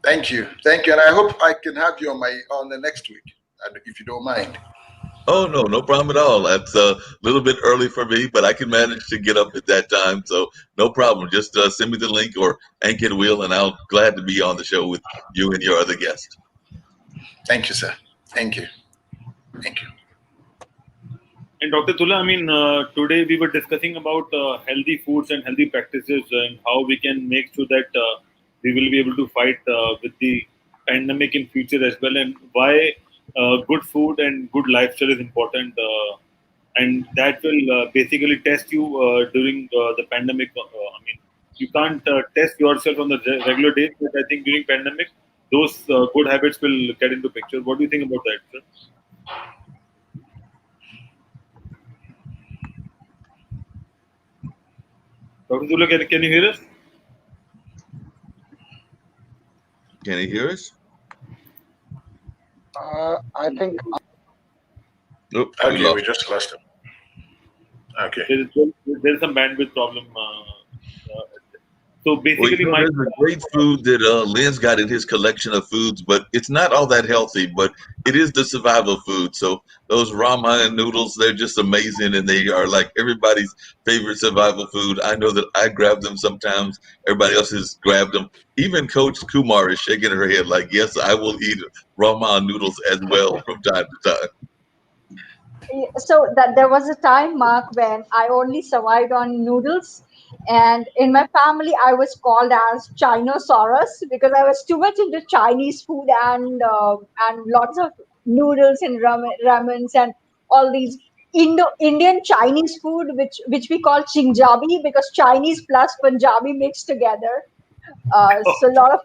Thank you, and I hope I can have you on the next week, if you don't mind. Oh no, no problem at all. That's a little bit early for me, but I can manage to get up at that time. So no problem. Just send me the link or Ankit will, and I'll glad to be on the show with you and your other guest. Thank you, sir. Thank you. Thank you. And Dr. Tula, I mean, today we were discussing about healthy foods and healthy practices and how we can make sure that we will be able to fight with the pandemic in future as well, and why good food and good lifestyle is important, and that will basically test you during the pandemic. I mean, you can't test yourself on the regular days, but I think during pandemic, those good habits will get into picture. What do you think about that, sir? Dr. Tula, can you hear us? Can you hear us? I think. Nope. Okay, we just lost him. Okay. There's some bandwidth problem. So basically, well, there's a great food that Lynn's got in his collection of foods, but it's not all that healthy, but it is the survival food. So those ramen noodles, they're just amazing, and they are like everybody's favorite survival food. I know that I grab them sometimes. Everybody else has grabbed them. Even Coach Kumar is shaking her head like, yes, I will eat ramen noodles as well from time to time. So that there was a time, Mark, when I only survived on noodles, and in my family I was called as Chinosaurus because I was too much into Chinese food and lots of noodles and ramens and all these Indian Chinese food, which we call Chinjabi because Chinese plus Punjabi mixed together. So a lot of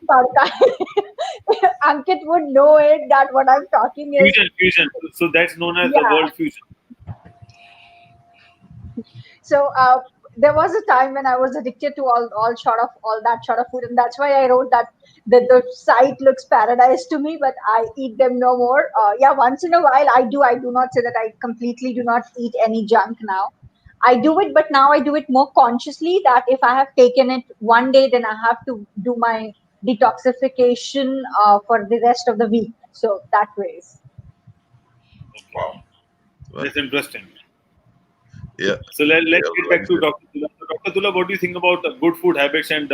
Ankit would know it that what I'm talking is fusion. So that's known as the yeah. world fusion. So there was a time when I was addicted to all that sort of food, and that's why I wrote that the site looks paradise to me, but I eat them no more. Yeah, once in a while I do. I do not say that I completely do not eat any junk now. I do it, but now I do it more consciously. That if I have taken it one day, then I have to do my detoxification for the rest of the week. So that ways. Wow. That's interesting. Yeah. So let's get back to Dr. Tula. So Dr. Tula, what do you think about good food habits? And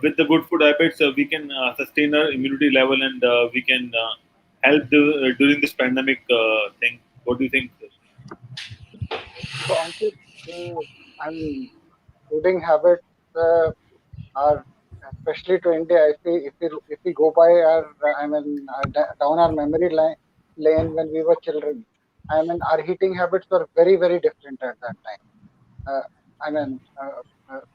with the good food habits, we can sustain our immunity level, and we can help during this pandemic thing. What do you think? So, Ankit, I mean, fooding habits are, especially to India. If we go by down our memory lane when we were children, I mean, our eating habits were very, very different at that time.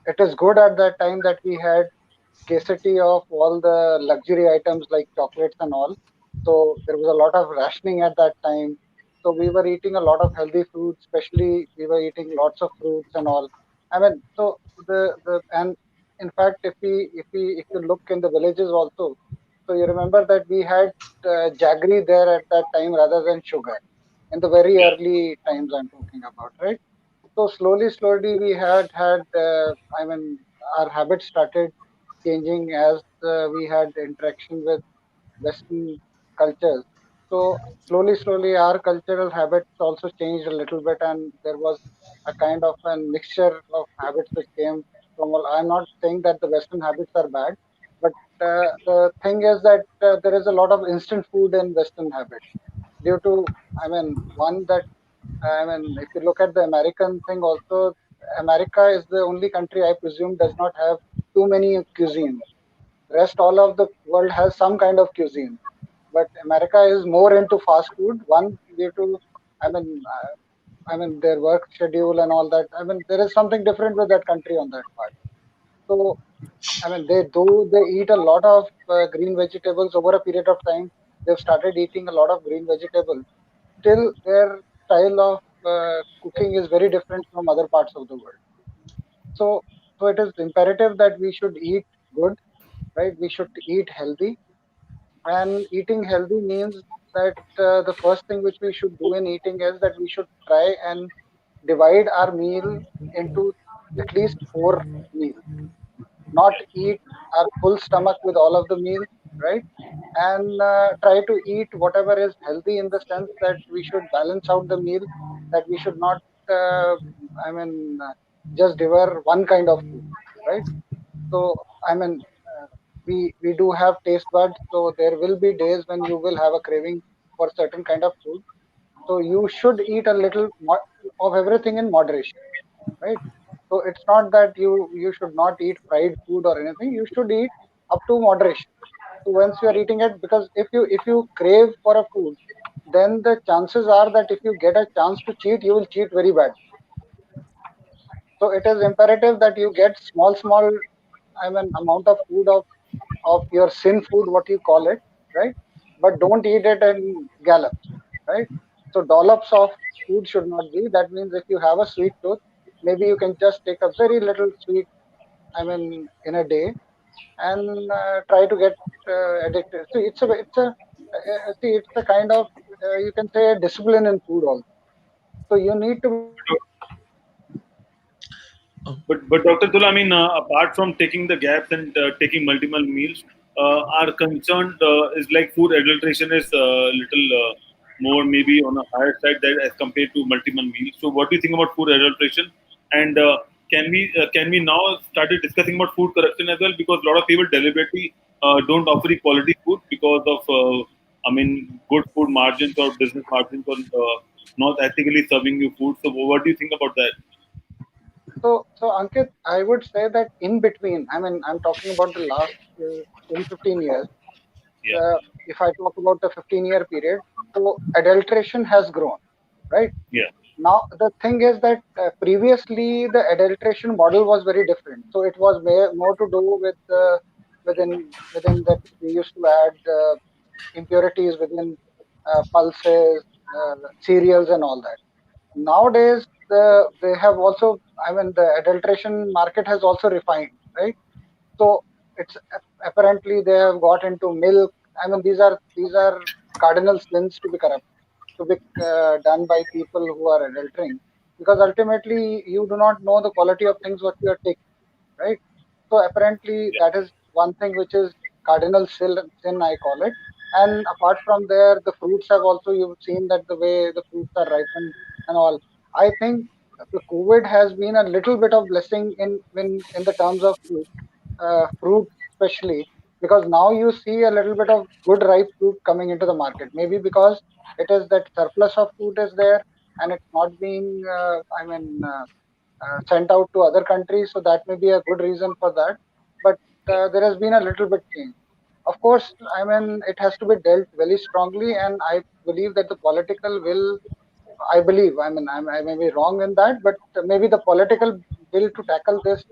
It is good at that time that we had scarcity of all the luxury items like chocolates and all. So there was a lot of rationing at that time. So we were eating a lot of healthy food, especially we were eating lots of fruits and all. I mean, so the and in fact, if you look in the villages also, so you remember that we had jaggery there at that time rather than sugar in the very Yeah. early times I'm talking about, right? So slowly, we had, I mean, our habits started changing as we had interaction with Western cultures. So slowly, our cultural habits also changed a little bit, and there was a kind of a mixture of habits which came from all. I'm not saying that the Western habits are bad, but the thing is that there is a lot of instant food in Western habits due to, I mean, one that I mean, if you look at the American thing also, America is the only country I presume does not have too many cuisines. Rest all of the world has some kind of cuisine, but America is more into fast food. One due to, I mean, I mean their work schedule and all that. I mean, there is something different with that country on that part. So I mean, they eat a lot of green vegetables over a period of time. They've started eating a lot of green vegetables. Still, their style of cooking is very different from other parts of the world. So, so it is imperative that we should eat good, right? We should eat healthy, and eating healthy means that the first thing which we should do in eating is that we should try and divide our meal into at least four meals. Not eat our full stomach with all of the meals, right? And try to eat whatever is healthy in the sense that we should balance out the meal, that we should not, uh, I mean, just devour one kind of food, right? So, I mean, we do have taste buds, so there will be days when you will have a craving for certain kind of food. So you should eat a little of everything in moderation, right? So it's not that you should not eat fried food or anything. You should eat up to moderation. So once you are eating it, because if you crave for a food, then the chances are that if you get a chance to cheat, you will cheat very bad. So it is imperative that you get small, I mean, amount of food of your sin food, what you call it, right? But don't eat it in gallops, right? So dollops of food should not be. That means if you have a sweet tooth, maybe you can just take a very little sweet, I mean, in a day, and try to get addicted. So it's a kind of you can say a discipline in food also. So you need to be conscious of But Dr. Dul, I mean, apart from taking the gaps and taking multiple meals, our concern is like food adulteration is a little more maybe on a higher side that as compared to multiple meals. So, what do you think about food adulteration? And can we now started discussing about food corruption as well? Because a lot of people deliberately don't offer you quality food because of I mean good food margins or business margins or not ethically serving you food. So, what do you think about that? so Ankit, I would say that in between, I mean, I'm talking about the last 10, 15 years. Yeah, If I talk about the 15-year period, so adulteration has grown, right? yeah, Now the thing is that previously the adulteration model was very different. So it was more to do with within that we used to add impurities within pulses, cereals, and all that. Nowadays, they have also, I mean, the adulteration market has also refined, right? So it's apparently they have got into milk. I mean, these are cardinal sins to be corrupt, to be done by people who are adultering, because ultimately you do not know the quality of things what you are taking, right? So apparently yeah. that is one thing which is cardinal sin, I call it. And apart from there, the fruits have also, you've seen that the way the fruits are ripened and all. I think the COVID has been a little bit of blessing in the terms of fruit especially, because now you see a little bit of good ripe fruit coming into the market. Maybe because it is that surplus of fruit is there and it's not being, sent out to other countries. So that may be a good reason for that. But there has been a little bit change. Of course, I mean, it has to be dealt very strongly, and I believe that the political will. I believe. I mean, I may be wrong in that, but maybe the political will to tackle this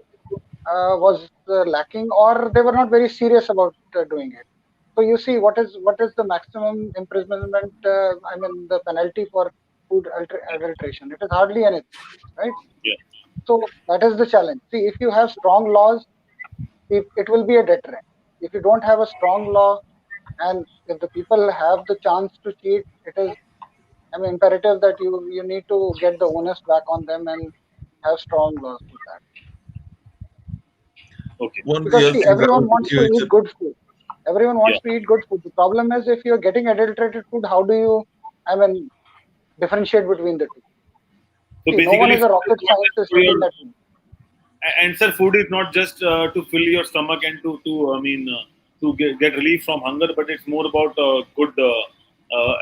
was lacking, or they were not very serious about doing it. So you see, what is the maximum imprisonment? I mean, the penalty for food adulteration. It is hardly anything, right? Yeah. So that is the challenge. See, if you have strong laws, if it will be a deterrent. If you don't have a strong law, and if the people have the chance to cheat, it is, I mean, imperative that you need to get the onus back on them and have strong laws for that. Okay. One of the Because other see, things I everyone would be wants to curious eat good food. Everyone Yeah. wants to eat good food. The problem is if you're getting adulterated food, how do you, I mean, differentiate between the two? So See, no one basically, is a food is rocket not just scientist for looking your, at me. and sir, food is not just to fill your stomach and to get relief from hunger, but it's more about good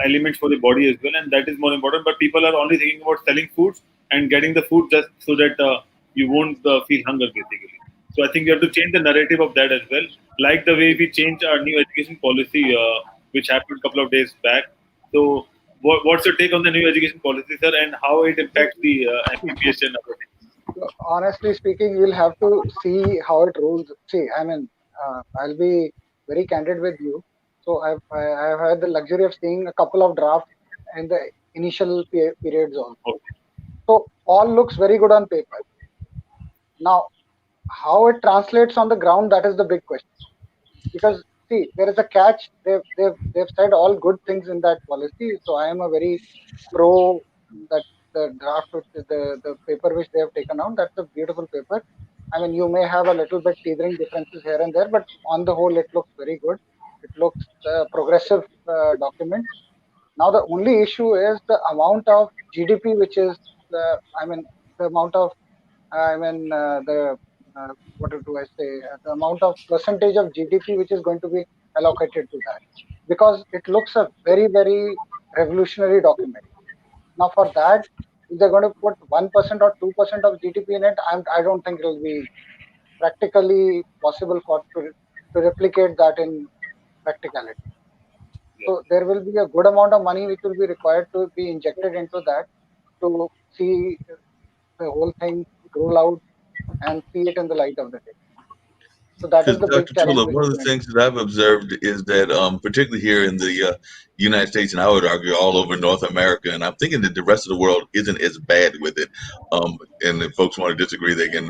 elements for the body as well, and that is more important. But people are only thinking about selling foods and getting the food just so that you won't feel hunger, basically. So I think you have to change the narrative of that as well, like the way we changed our new education policy, which happened a couple of days back. So, what's your take on the new education policy, sir, and how it impacts the MBBS and other things? So honestly speaking, you'll have to see how it rolls. See, I mean, I'll be very candid with you. So I've had the luxury of seeing a couple of drafts in the initial periods also. Okay. So all looks very good on paper. Now, how it translates on the ground, that is the big question. Because see, there is a catch. They've said all good things in that policy. So I am a very pro that the draft, the paper which they have taken out. That's a beautiful paper. I mean, you may have a little bit teething differences here and there, but on the whole, it looks very good. It looks progressive document. Now the only issue is the amount of GDP, which is I mean the amount of the what do I say? The amount of percentage of GDP which is going to be allocated to that, because it looks a very revolutionary document. Now for that, if they're going to put 1% or 2% of GDP in it, I don't think it will be practically possible to replicate that in practicality. Yeah. So there will be a good amount of money which will be required to be injected into that to see the whole thing roll out and see it in the light of the day. So that is because the big Dr. challenge Tula, which one is of the going to things that I've observed is that, particularly here in the United States, and I would argue all over North America, and I'm thinking that the rest of the world isn't as bad with it. And if folks want to disagree, they can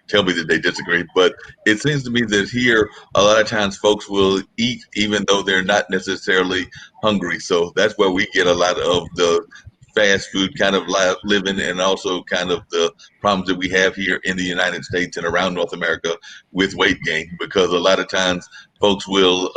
tell me that they disagree. But it seems to me that here, a lot of times folks will eat even though they're not necessarily hungry. So that's where we get a lot of the fast food kind of living, and also kind of the problems that we have here in the United States and around North America with weight gain, because a lot of times folks will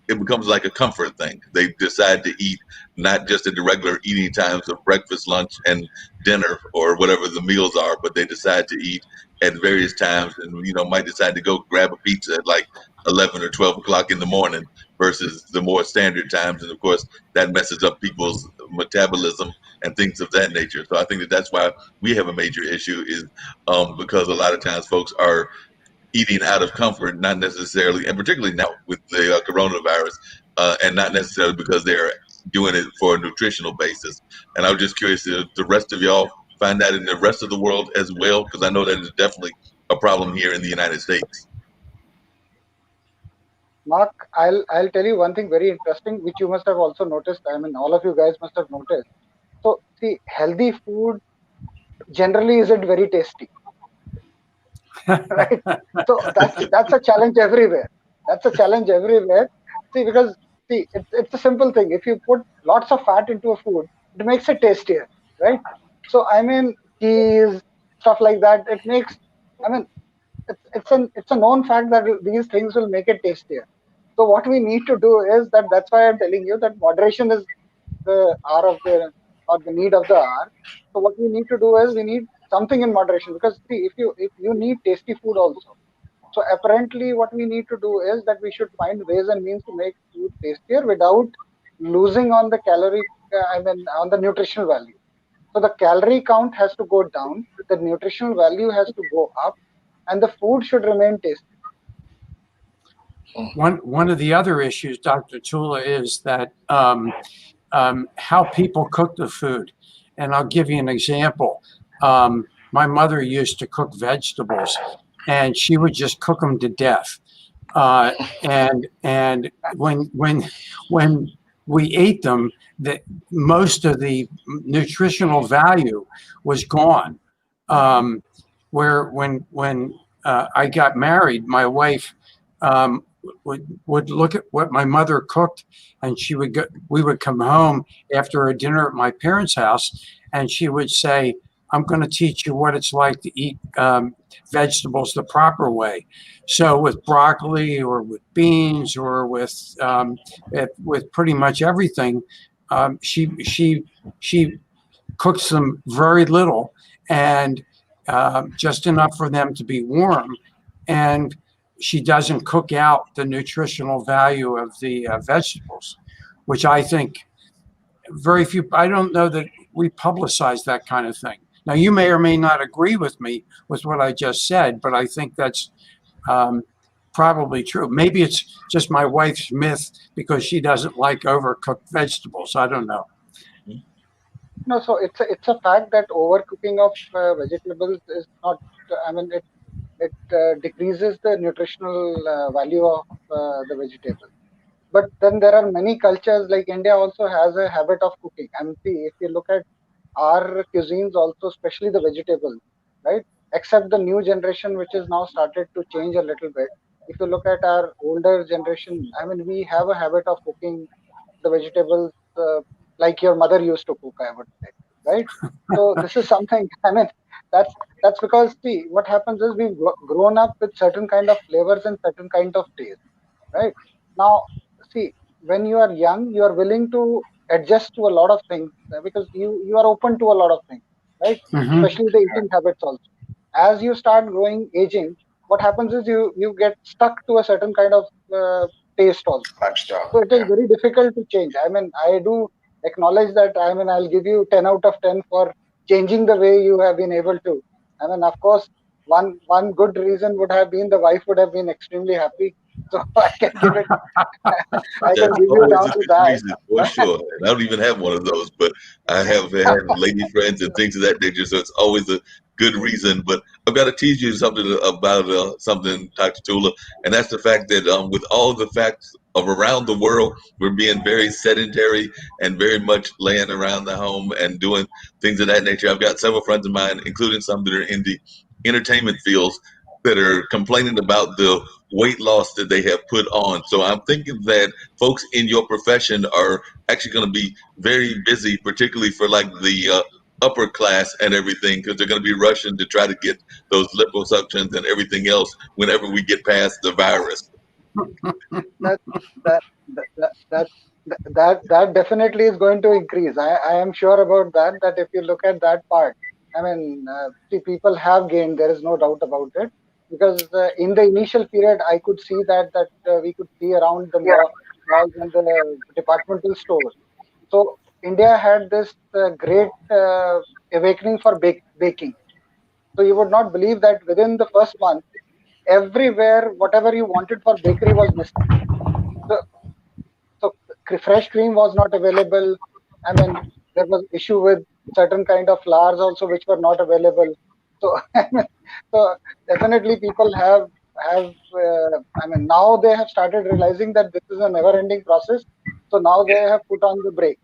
it becomes like a comfort thing. They decide to eat not just at the regular eating times of breakfast, lunch, and dinner, or whatever the meals are, but they decide to eat at various times, and might decide to go grab a pizza at like 11 or 12 o'clock in the morning versus the more standard times. And of course that messes up people's metabolism and things of that nature. So I think that that's why we have a major issue, is because a lot of times folks are eating out of comfort, not necessarily, and particularly now with the coronavirus, and not necessarily because they're doing it for a nutritional basis. And I was just curious if the rest of y'all find that in the rest of the world as well, because I know that is definitely a problem here in the United States. Mark, I'll tell you one thing very interesting, which you must have also noticed. I mean, all of you guys must have noticed. So see, healthy food generally isn't very tasty, right? So that's a challenge everywhere. That's a challenge everywhere. See, because see, it's a simple thing. If you put lots of fat into a food, it makes it tastier, right? So I mean, cheese, stuff like that. It makes. I mean, it's a known fact that these things will make it tastier. So what we need to do is that, that's why I'm telling you that moderation is the hour of the, or the need of the hour. So what we need to do is we need something in moderation, because see, if you need tasty food also, so apparently what we need to do is that we should find ways and means to make food tastier without losing on the calorie, on the nutritional value. So the calorie count has to go down, the nutritional value has to go up, and the food should remain tasty. One of the other issues, Dr. Tula, is that how people cook the food. And I'll give you an example. My mother used to cook vegetables, and she would just cook them to death. And when we ate them, that most of the nutritional value was gone. Where when I got married, my wife would look at what my mother cooked, and she would go. We would come home after a dinner at my parents' house, and she would say, "I'm going to teach you what it's like to eat vegetables the proper way." So with broccoli, or with beans, or with pretty much everything, she cooks them very little, and just enough for them to be warm, and she doesn't cook out the nutritional value of the vegetables, which I think very few. I don't know that we publicize that kind of thing. Now, you may or may not agree with me with what I just said, but I think that's probably true. Maybe it's just my wife's myth because she doesn't like overcooked vegetables. I don't know. No, so it's a fact that overcooking of vegetables is not. I mean, it decreases the nutritional value of the vegetable. But then there are many cultures, like India also has a habit of cooking. And see, if you look at our cuisines also, especially the vegetables, right? Except the new generation, which is now started to change a little bit. If you look at our older generation, I mean, we have a habit of cooking the vegetables like your mother used to cook, I would say, right? So this is something. I mean, that's that's because, see, what happens is we've grown up with certain kind of flavors and certain kind of taste, right? Now, see, when you are young, you are willing to adjust to a lot of things because you are open to a lot of things, right? Mm-hmm. Especially the eating habits also. As you start growing, aging, what happens is you get stuck to a certain kind of taste also. Lifestyle. So it is Yeah. very difficult to change. I mean, I do acknowledge that. I mean, I'll give you 10 out of 10 for changing the way you have been able to. I mean, of course, one good reason would have been the wife would have been extremely happy. So I can give it. I can That's give you always down a to good that. reason for sure. And I don't even have one of those, but I have had lady friends and things of that nature. So it's always a good reason. But I've got to teach you something about something, Dr. Tula, and that's the fact that with all the facts of around the world, we're being very sedentary and very much laying around the home and doing things of that nature. I've got several friends of mine, including some that are in the entertainment fields, that are complaining about the weight loss that they have put on. So I'm thinking that folks in your profession are actually going to be very busy, particularly for like the upper class and everything, because they're going to be rushing to try to get those liposuctions and everything else whenever we get past the virus. that that that that that that definitely is going to increase. I am sure about that. That if you look at that part, I mean, see, people have gained. There is no doubt about it. Because in the initial period, I could see that we could see around the malls and the departmental stores. So India had this great awakening for baking. So you would not believe that within the first month, everywhere, whatever you wanted for bakery was missing. So so fresh cream was not available. I mean, there was issue with certain kind of flours also which were not available. So so definitely people have I mean, now they have started realizing that this is a never ending process. So now they have put on the brake,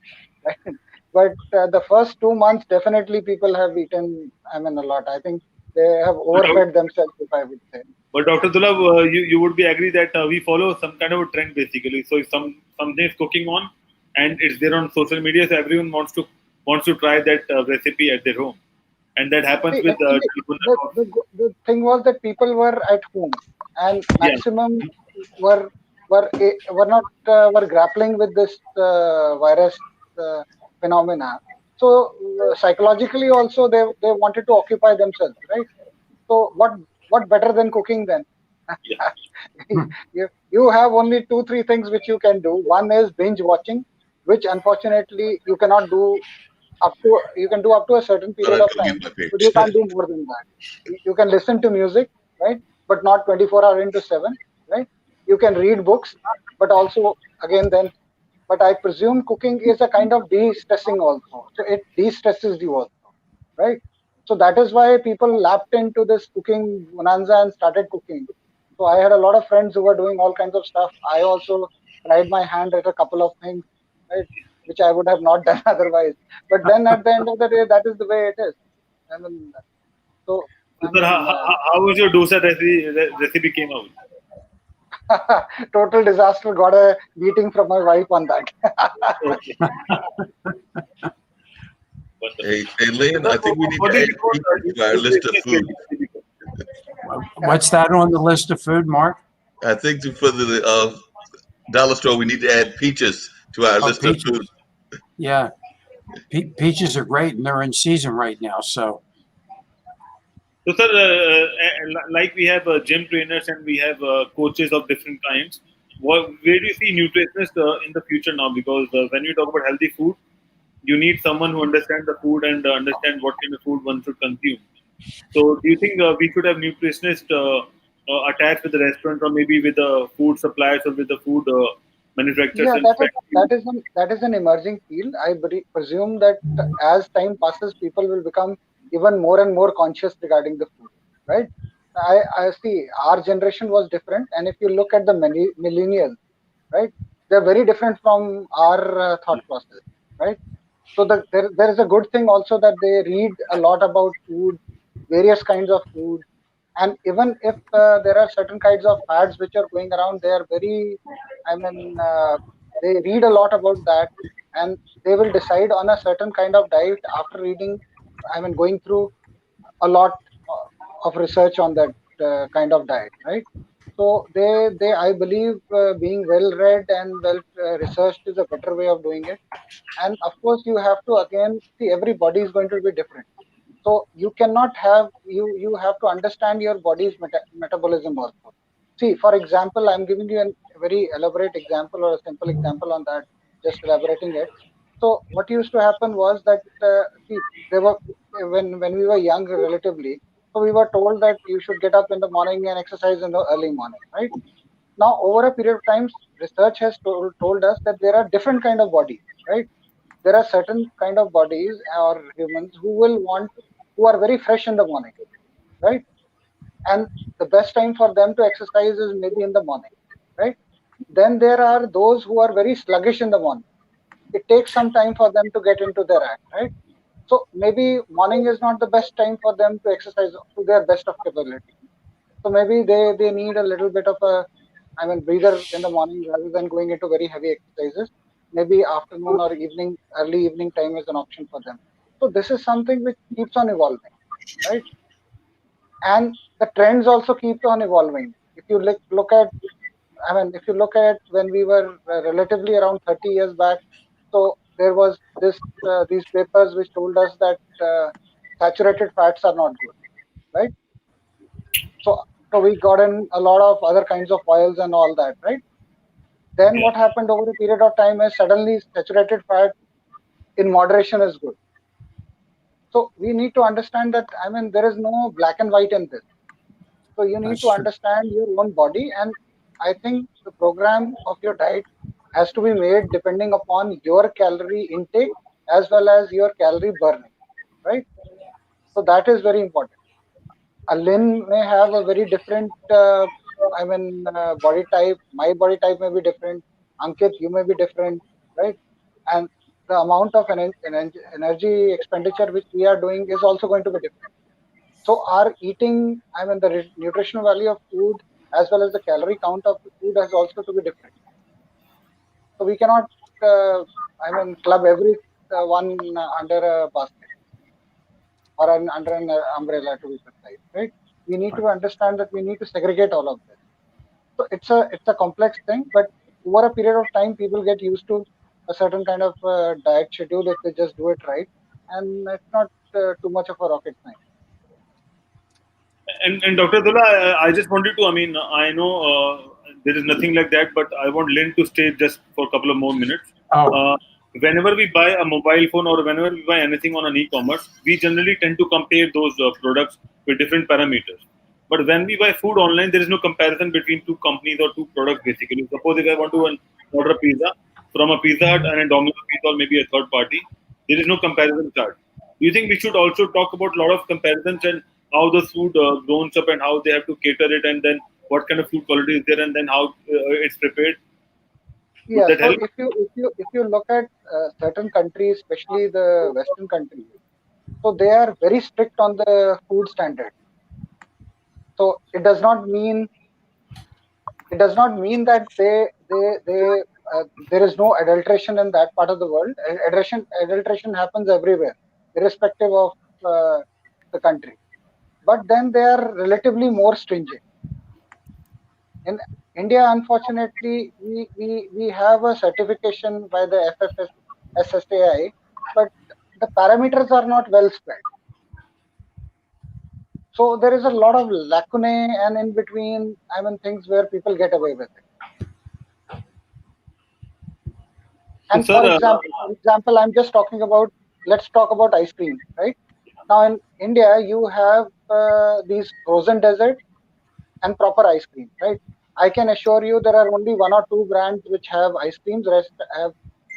right? But the first 2 months definitely people have eaten, I mean, a lot. I think they have overfed themselves, if I would say. But Dr. Dulab, you would be agree that we follow some kind of a trend basically. So if something is cooking on, and it's there on social media, so everyone wants to try that recipe at their home, and that happens See, with actually, the thing was that people were at home, and yeah. maximum were were not were grappling with this virus phenomena. So psychologically also they wanted to occupy themselves, right? So what better than cooking then? Yeah. You have only two three things which you can do. One is binge watching, which unfortunately you cannot do up to, you can do up to a certain But period I of go time, get my but you papers. can't do more than that. You can listen to music, right? But not 24 hour into 7, right? You can read books, but also again then, but I presume cooking is a kind of de-stressing also. So it de-stresses you also, right? So that is why people lapped into this cooking bonanza and started cooking. So I had a lot of friends who were doing all kinds of stuff. I also tried my hand at a couple of things. right? Which I would have not done otherwise. But then at the end of the day, that is the way it is. I mean, so So, I sir, mean, how was your dosa recipe came out? total disaster. Got a beating from my wife on that. Okay. Wonderful. Hey, Lynn, I think we need What to is add it called? features to our list of food. What's that on the list of food, Mark? I think for the dollar store, we need to add peaches to our Oh, list of food. peaches. Yeah, peaches are great, and they're in season right now. So So, sir, like we have gym trainers and we have coaches of different kinds. Where do you see nutritionists in the future now? Because when you talk about healthy food, you need someone who understands the food and understand what kind of food one should consume. So, do you think we should have nutritionists attached with the restaurant, or maybe with the food suppliers or with the food manufacturers Yeah, and factories? that is an emerging field. I presume that as time passes, people will become even more and more conscious regarding the food, right? I see our generation was different, and if you look at the millennials, right, they're very different from our thought process, right? So there is a good thing also that they read a lot about food, various kinds of food, and even if there are certain kinds of fads which are going around, they are very, I mean, they read a lot about that, and they will decide on a certain kind of diet after reading, I mean, going through a lot of research on that kind of diet, right? So they I believe being well read and well researched is a better way of doing it. And of course, you have to again see every body is going to be different. So you cannot have you have to understand your body's metabolism also. See, for example, I'm giving you a very elaborate example or a simple example on that, just elaborating it. So what used to happen was that see, there were when we were young relatively, so we were told that you should get up in the morning and exercise in the early morning, right? Now over a period of time, research has told us that there are different kind of bodies, right? There are certain kind of bodies or humans who are very fresh in the morning, right? And the best time for them to exercise is maybe in the morning, right? Then there are those who are very sluggish in the morning. It takes some time for them to get into their act, right? So maybe morning is not the best time for them to exercise to their best of capability. So maybe they need a little bit of a, I mean, breather in the morning rather than going into very heavy exercises. Maybe afternoon or evening, early evening time is an option for them. So this is something which keeps on evolving, right? And the trends also keep on evolving. If you look at, I mean, if you look at when we were relatively around 30 years back, so there was these papers which told us that saturated fats are not good, right? So we got in a lot of other kinds of oils and all that, right? Then Yeah. what happened over a period of time is suddenly saturated fat in moderation is good. So we need to understand that, I mean, there is no black and white in this. So you need that's to true. understand your own body, and I think the program of your diet has to be made depending upon your calorie intake as well as your calorie burning, right? So that is very important. A Lynn may have a very different, body type. My body type may be different. Ankit, you may be different, right? And the amount of energy expenditure which we are doing is also going to be different. So our eating, I mean, the nutritional value of food as well as the calorie count of the food has also to be different. So we cannot, club every one under a basket or under an umbrella to be precise, right? We need to understand that we need to segregate all of this. So it's a complex thing, but over a period of time, people get used to a certain kind of diet schedule if they just do it right, and it's not too much of a rocket science. And Dr. Dula, I just wanted to, I mean, I know there is nothing like that, but I want Lynn to stay just for a couple of more minutes. Oh, Whenever we buy a mobile phone or whenever we buy anything on an e-commerce, we generally tend to compare those products with different parameters. But when we buy food online, there is no comparison between two companies or two products basically. Suppose if I want to order a pizza from a Pizza Hut and a Domino's Pizza or maybe a third party, there is no comparison chart. Do you think we should also talk about a lot of comparisons and how the food grows up and how they have to cater it and then what kind of food quality is there and then how it's prepared? Yeah. that So help? if you look at certain countries, especially the Western countries, so they are very strict on the food standard. So it does not mean that there is no adulteration in that part of the world. Adulteration happens everywhere, irrespective of the country. But then they are relatively more stringent. In India, unfortunately, we have a certification by the SSAI, but the parameters are not well spread. So there is a lot of lacunae and in between, things where people get away with it. So, And sir, I'm just talking about, let's talk about ice cream, right? Now in India, you have these frozen desserts and proper ice cream, right? I can assure you there are only one or two brands which have ice creams, rest have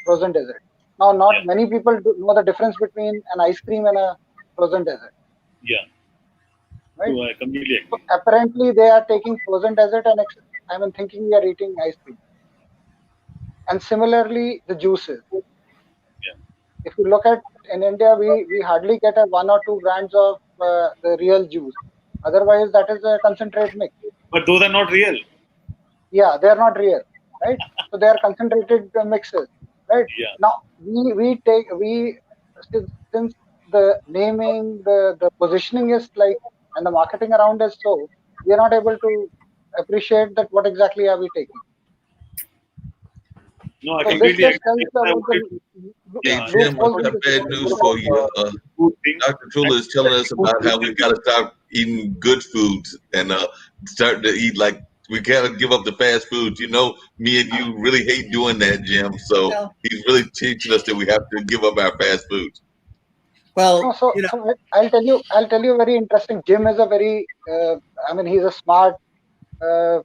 frozen dessert. Now, not yeah, many people know the difference between an ice cream and a frozen dessert, yeah. right? So I completely So agree. apparently they are taking frozen dessert and thinking we are eating ice cream. And similarly, the juices. Yeah. If you look at in India, we hardly get a one or two brands of the real juice. Otherwise, that is a concentrate mix. But those are not real. Yeah, they are not real, right? So they are concentrated mixes, right? Yeah. Now since the naming, the positioning is like, and the marketing around is so, we are not able to appreciate that what exactly are we taking. No, I So this completely agree. just tells I about wanted, the Hey yeah, Jim, I've loopholes in got the bad system. news for you. food thing. Dr. Tula And is telling us food about how we got to start eating good foods and start to eat like we gotta give up the fast foods. You know, me and you really hate doing that, Jim. So Well, he's really teaching us that we have to give up our fast foods. No, well, I'll tell you very interesting. Jim is a very, he's a smart, uh,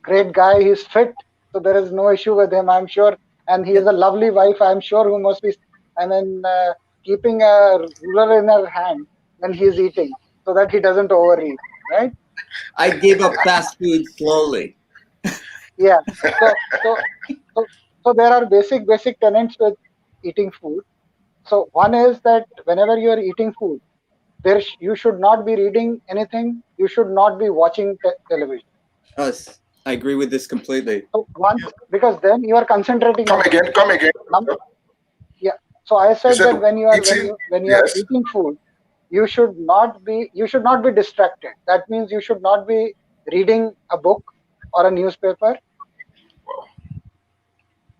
great guy. He's fit, so there is no issue with him, I'm sure. And he has a lovely wife, I'm sure, who must be, I mean, keeping a ruler in her hand when he's eating, so that he doesn't overeat, right? I give up fast food slowly. Yeah. So, so, so, so there are basic tenets with eating food. So one is that whenever you are eating food, you should not be reading anything. You should not be watching television. Yes, I agree with this completely. So because then you are concentrating Come on food. again, come again. Yeah. So I You said said that eating, when you are yes. eating food, you should not be distracted. That means you should not be reading a book or a newspaper,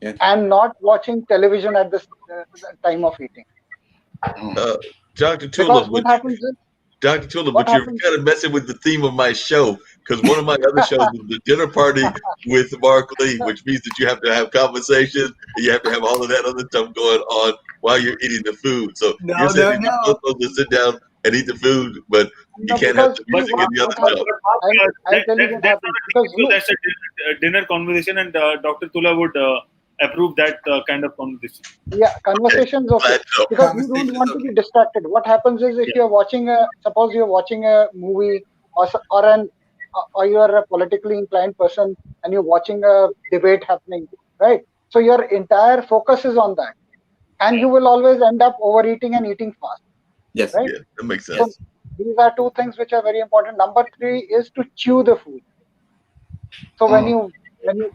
Yeah. and not watching television at this time of eating. Dr. Because Tula, what happens is Dr. Tula, what but you're happens. kind of messing with the theme of my show because one of my other shows is the dinner party with Mark Lee, which means that you have to have conversation and you have to have all of that other stuff going on while you're eating the food. So No, you're saying no, that you're no. still supposed to sit down and eat the food, but you No, can't have because the see music and the what other stuff. happens. I'll tell you what That's happens. not a Because TV show. That's a dinner conversation, and Dr. Tula would approve that kind of conversation. Okay, conversations okay, glad to know. because you don't Conversation is want to be okay. distracted. What happens is if Yeah. you're watching suppose you're watching a movie, or you're a politically inclined person and you're watching a debate happening, right? So your entire focus is on that, and Yeah. you will always end up overeating and eating fast, Yes. right? Yeah, that makes sense. So these are two things which are very important. Number three is to chew the food. So when you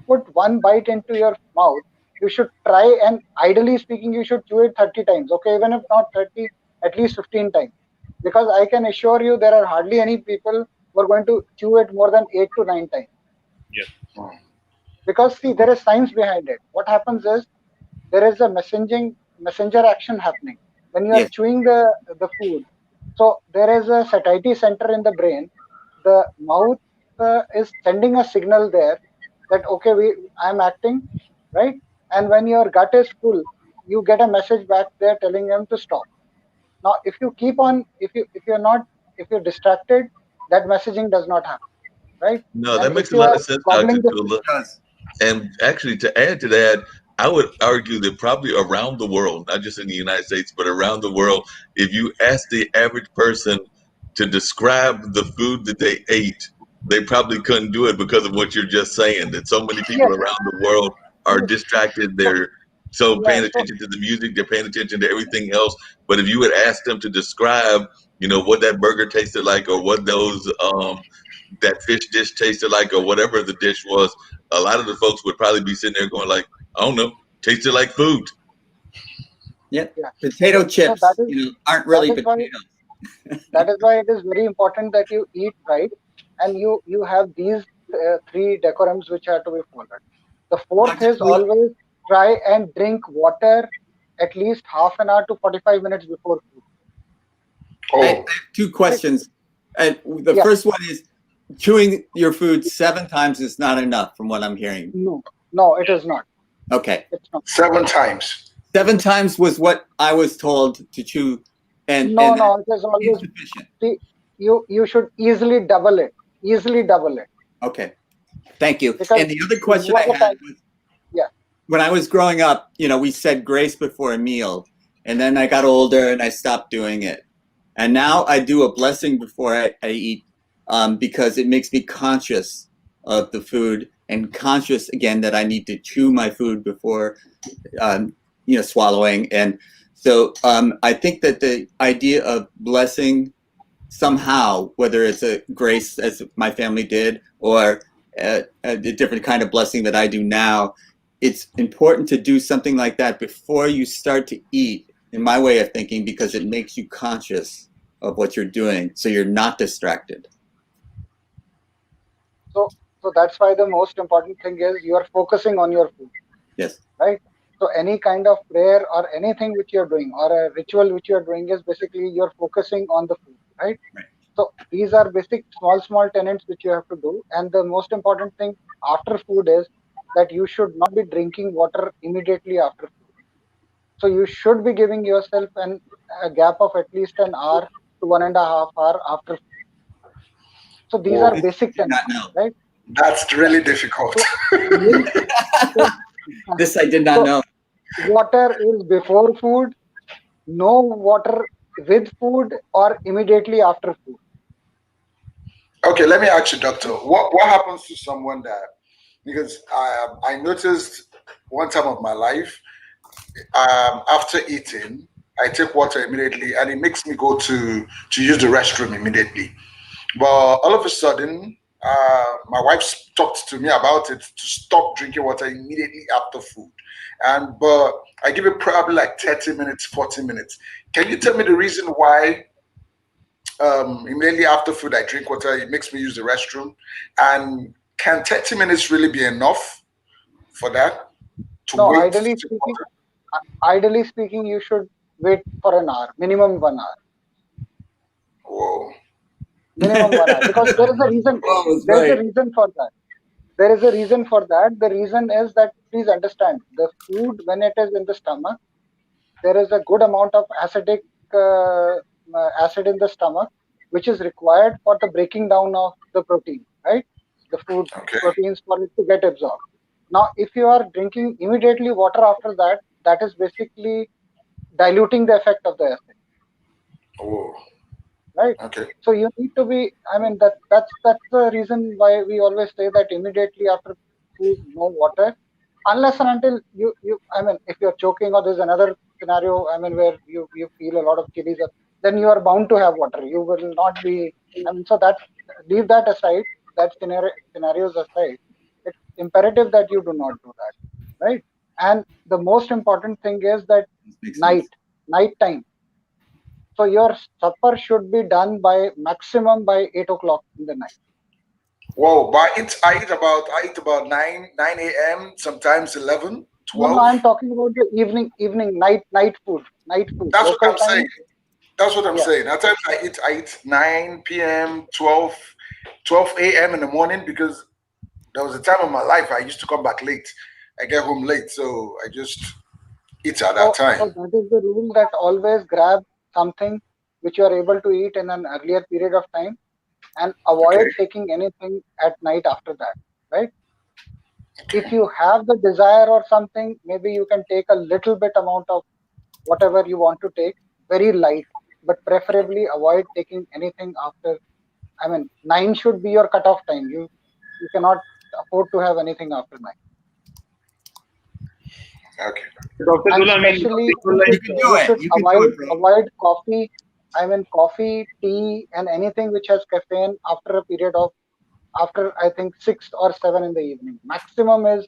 put one bite into your mouth, you should try, and ideally speaking, you should chew it 30 times. Okay, even if not 30, at least 15 times. Because I can assure you there are hardly any people who are going to chew it more than 8 to 9 times. Yeah. Because see, there is science behind it. What happens is there is a messenger action happening when you are Yes. chewing the food. So there is a satiety center in the brain. The mouth is sending a signal there that okay, I'm acting, right? And when your gut is full, you get a message back there telling them to stop. Now, if you keep on, if you're distracted, that messaging does not happen, right? No, And that if makes a you lot are of sense, Dr. gobbling the food, Tula. It does. And actually, to add to that, I would argue that probably around the world, not just in the United States, but around the world, if you ask the average person to describe the food that they ate, they probably couldn't do it because of what you're just saying. That so many people yes, around the world are distracted. They're so Yeah, paying attention to the music, they're paying attention to everything else. But if you would ask them to describe, what that burger tasted like, or what those that fish dish tasted like, or whatever the dish was, a lot of the folks would probably be sitting there going like, I don't know, tasted like food. Yeah. yeah. Potato So chips, that is aren't really that is why potatoes. that is why it is very important that you eat right, and you have these three decorums which are to be followed. The fourth is always try and drink water at least half an hour to 45 minutes before food. I have two questions. And the first one is, chewing your food 7 times is not enough, from what I'm hearing. No, it is not. Okay. It's not. 7 times. 7 times was what I was told to chew, and no, it is always insufficient. See, you should easily double it. Okay, thank you. Because and the other question I had was, when I was growing up, we said grace before a meal, and then I got older and I stopped doing it. And now I do a blessing before I eat, because it makes me conscious of the food, and conscious again that I need to chew my food before, swallowing. And so I think that the idea of blessing somehow, whether it's a grace as my family did, or a different kind of blessing that I do now, it's important to do something like that before you start to eat, in my way of thinking, because it makes you conscious of what you're doing, so you're not distracted. So that's why the most important thing is you are focusing on your food. Yes. Right? So any kind of prayer or anything which you're doing, or a ritual which you're doing, is basically you're focusing on the food, right? So these are basic small tenets which you have to do. And the most important thing after food is that you should not be drinking water immediately after food. So you should be giving yourself a gap of at least an hour to 1.5 hours after food. So these are basic tenets, right? That's really difficult. This I did not know. Water is before food, no water with food, or immediately after food. Okay, let me ask you, doctor, what happens to someone that, because I noticed one time of my life, after eating, I take water immediately, and it makes me go to use the restroom immediately. But all of a sudden, my wife talked to me about it, to stop drinking water immediately after food. But I give it probably like 30 minutes, 40 minutes. Can you tell me the reason why immediately after food I drink water? It makes me use the restroom. And can 30 minutes really be enough for that? No, ideally speaking, you should wait for an hour, minimum 1 hour. Whoa. Minimum 1 hour, because there is a reason. There is a reason for that. There is a reason for that. The reason is that, please understand, the food, when it is in the stomach, there is a good amount of acidic acid in the stomach, which is required for the breaking down of the protein, right? The food proteins for it to get absorbed. Now, if you are drinking immediately water after that, that is basically diluting the effect of the acid. Oh. Right. Okay. So you need to be. I mean, that's the reason why we always say that immediately after food, no water, unless and until you. I mean, if you're choking, or there's another scenario, I mean, where you feel a lot of chilies, then you are bound to have water. You will not be. I mean, so that, leave that aside. That scenarios aside, it's imperative that you do not do that, right? And the most important thing is that night time. So your supper should be done by maximum by 8 o'clock in the night. Whoa, but I eat about 9 a.m., sometimes 11, 12. No, I'm talking about the evening, night food. That's what I'm saying. That's what I'm saying. At times I eat 9 p.m., 12 a.m. in the morning, because there was a time in my life I used to come back late. I get home late, so I just eat at that time. So that is the rule, that always grab something which you are able to eat in an earlier period of time, and avoid taking anything at night after that, right? If you have the desire or something, maybe you can take a little bit amount of whatever you want to take, very light, but preferably avoid taking anything after. I mean, 9 should be your cutoff time. You cannot afford to have anything after 9. Okay. Dr. And Dula, I mean, especially people you like You can do it. should You can do it, bro. avoid coffee. I mean, coffee, tea, and anything which has caffeine after a period of after I think 6 or 7 in the evening. Maximum is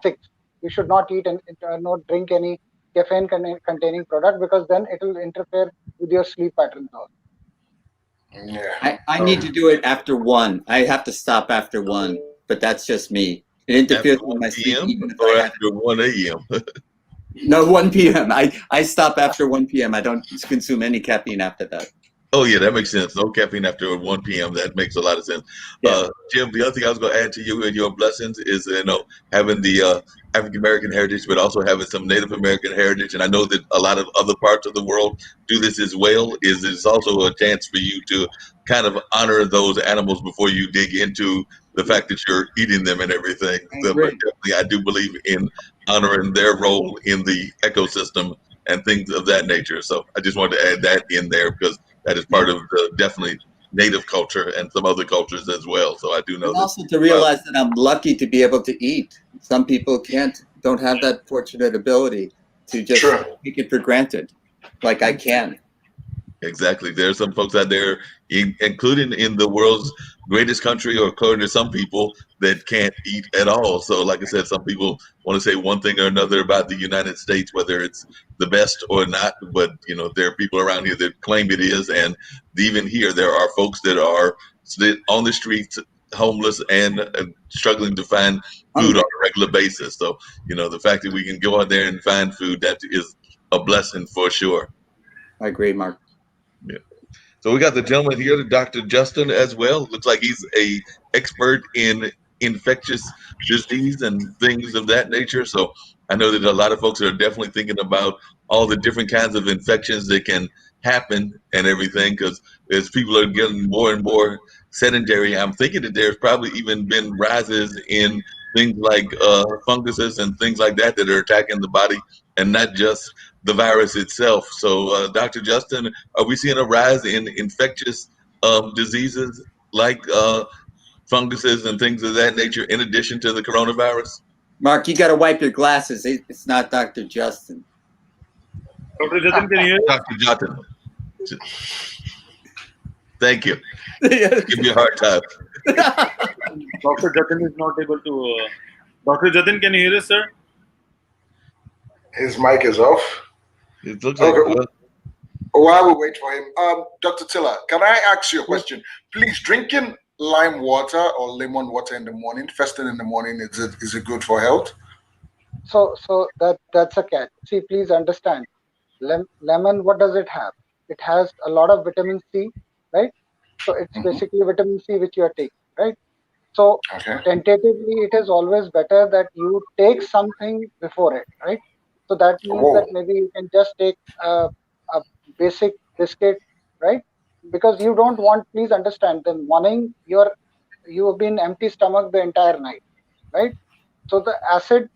6. You should not eat and not drink any caffeine containing product, because then it will interfere with your sleep patterns also. Yeah. I need to do it after 1. I have to stop after 1, but that's just me. It After interferes with 1 my sleep p.m. even if or I have after 1 a.m. no 1 p.m. I stop after 1 p.m. I don't consume any caffeine after that. Oh yeah, that makes sense. No caffeine after 1 p.m. That makes a lot of sense. Yeah. Jim, the other thing I was going to add to you and your blessings is having the African American heritage, but also having some Native American heritage. And I know that a lot of other parts of the world do this as well. Is it's also a chance for you to kind of honor those animals before you dig into the fact that you're eating them and everything. I So, but agree. definitely, I do believe in honoring their role in the ecosystem and things of that nature. So I just wanted to add that in there because that is part Yeah. of the definitely native culture and some other cultures as well. So I do know And that. also to realize that I'm lucky to be able to eat. Some people don't have that fortunate ability to just True. take it for granted, like I can. Exactly. There are some folks out there, including in the world's greatest country, or according to some people, that can't eat at all. So, like I said, some people want to say one thing or another about the United States, whether it's the best or not. But there are people around here that claim it is, and even here, there are folks that are on the streets, homeless, and struggling to find food on Hungry. a regular basis. So, the fact that we can go out there and find food, that is a blessing for sure. I agree, Mark. Yeah. So we got the gentleman here, Dr. Justin, as well. Looks like he's a expert in infectious disease and things of that nature. So I know that a lot of folks are definitely thinking about all the different kinds of infections that can happen and everything. Because as people are getting more and more sedentary, I'm thinking that there's probably even been rises in things like funguses and things like that that are attacking the body, and not just the virus itself. So, Dr. Justin, are we seeing a rise in infectious diseases like funguses and things of that nature in addition to the coronavirus? Mark, you got to wipe your glasses. It's not Dr. Justin. Dr. Jatin, can you hear us? Dr. Justin. Thank you. Give me a hard time. Dr. Jatin is not able to. Dr. Jatin, can you hear us, sir? His mic is off. It looks like. Okay. While we wait for him, Dr. Tiller, can I ask you a question? Please, drinking lime water or lemon water in the morning, first thing in the morning, is it good for health? So that's a catch. See, please understand. Lemon, what does it have? It has a lot of vitamin C, right? So it's basically vitamin C which you are taking, right? So Okay. tentatively, it is always better that you take something before it, right? So that means that maybe you can just take a basic biscuit, right? Because you don't want, please understand, the morning you have been empty stomach the entire night, right? So the acid,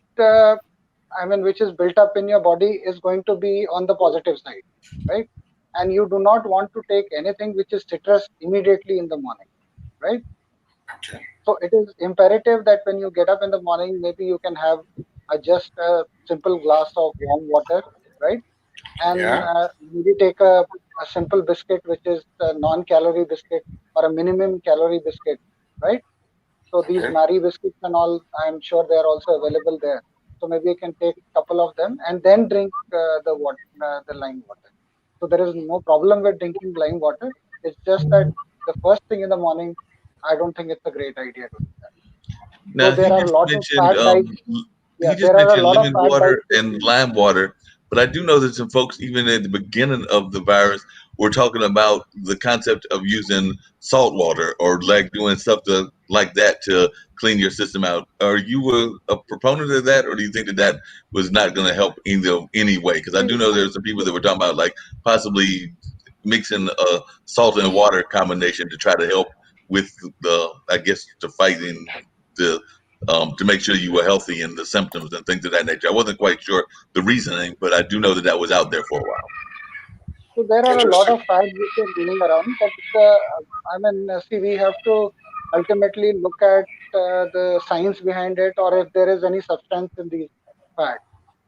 which is built up in your body is going to be on the positive side, right? And you do not want to take anything which is citrus immediately in the morning, right? Okay. So it is imperative that when you get up in the morning, maybe you can have just a simple glass of warm water, right? And Yeah. maybe take a simple biscuit, which is a non-calorie biscuit or a minimum calorie biscuit, right? So these Okay. Marie biscuits and all, I'm sure they are also available there. So maybe you can take a couple of them and then drink the lime water. So there is no problem with drinking lime water. It's just that the first thing in the morning, I don't think it's a great idea to do that. Now Though there are a lot of fad diets. he Yeah, just there are a mentioned lot of lemon fad water diets. and lime water, but I do know that some folks, even at the beginning of the virus, were talking about the concept of using salt water or like doing stuff like that to clean your system out. Are you a proponent of that, or do you think that that was not going to help either anyway? Because I do know there's some people that were talking about like possibly mixing a salt and water combination to try to help with I guess, to fighting the to make sure you were healthy and the symptoms and things of that nature. I wasn't quite sure the reasoning, but I do know that that was out there for a while. So there are a lot Interesting. of fads which are running around, but see, we have to ultimately look at the science behind it, or if there is any substance in these fads.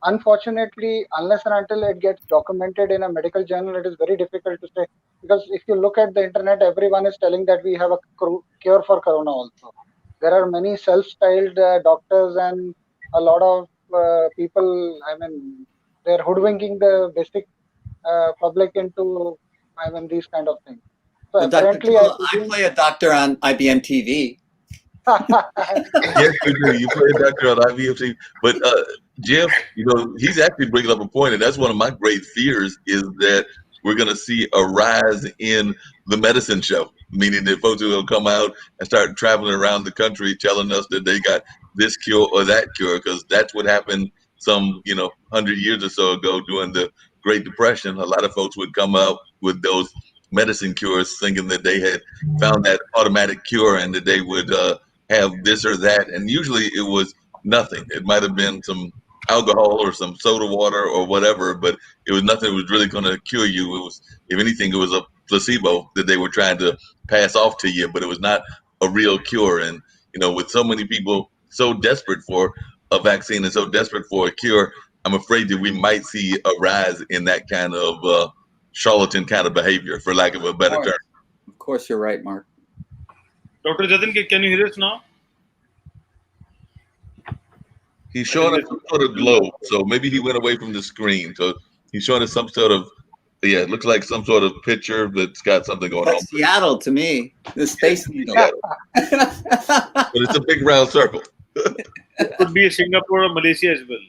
unfortunately, unless and until it gets documented in a medical journal, it is very difficult to say. Because if you look at the internet, everyone is telling that we have a cure for corona also. There are many self-styled doctors and a lot of people, I mean, they're hoodwinking the basic public into, I mean, these kind of things. So Well, Dr. apparently, I Tula, I presume. play a doctor on IBM TV. Yes, you do. You play a doctor on IVFC. But Jim, he's actually bringing up a point, and that's one of my great fears is that we're going to see a rise in the medicine show, meaning that folks are going to come out and start traveling around the country telling us that they got this cure or that cure, because that's what happened some, 100 years or so ago during the Great Depression. A lot of folks would come out with those medicine cures thinking that they had found that automatic cure and that they would have this or that, and usually it was nothing. It might have been some alcohol or some soda water or whatever, but it was nothing that was really going to cure you. It was, if anything, it was a placebo that they were trying to pass off to you, but it was not a real cure. And with so many people so desperate for a vaccine and so desperate for a cure, I'm afraid that we might see a rise in that kind of charlatan kind of behavior, for lack of a better term. Of course, you're right, Mark. Dr. Jatin, can you hear us now? He's showing us some sort of globe, so maybe he went away from the screen. So he's showing us some sort of, it looks like some sort of picture that's got something going on. That's Seattle to me, the Space Needle. But it's a big round circle. It could be Singapore or Malaysia as well.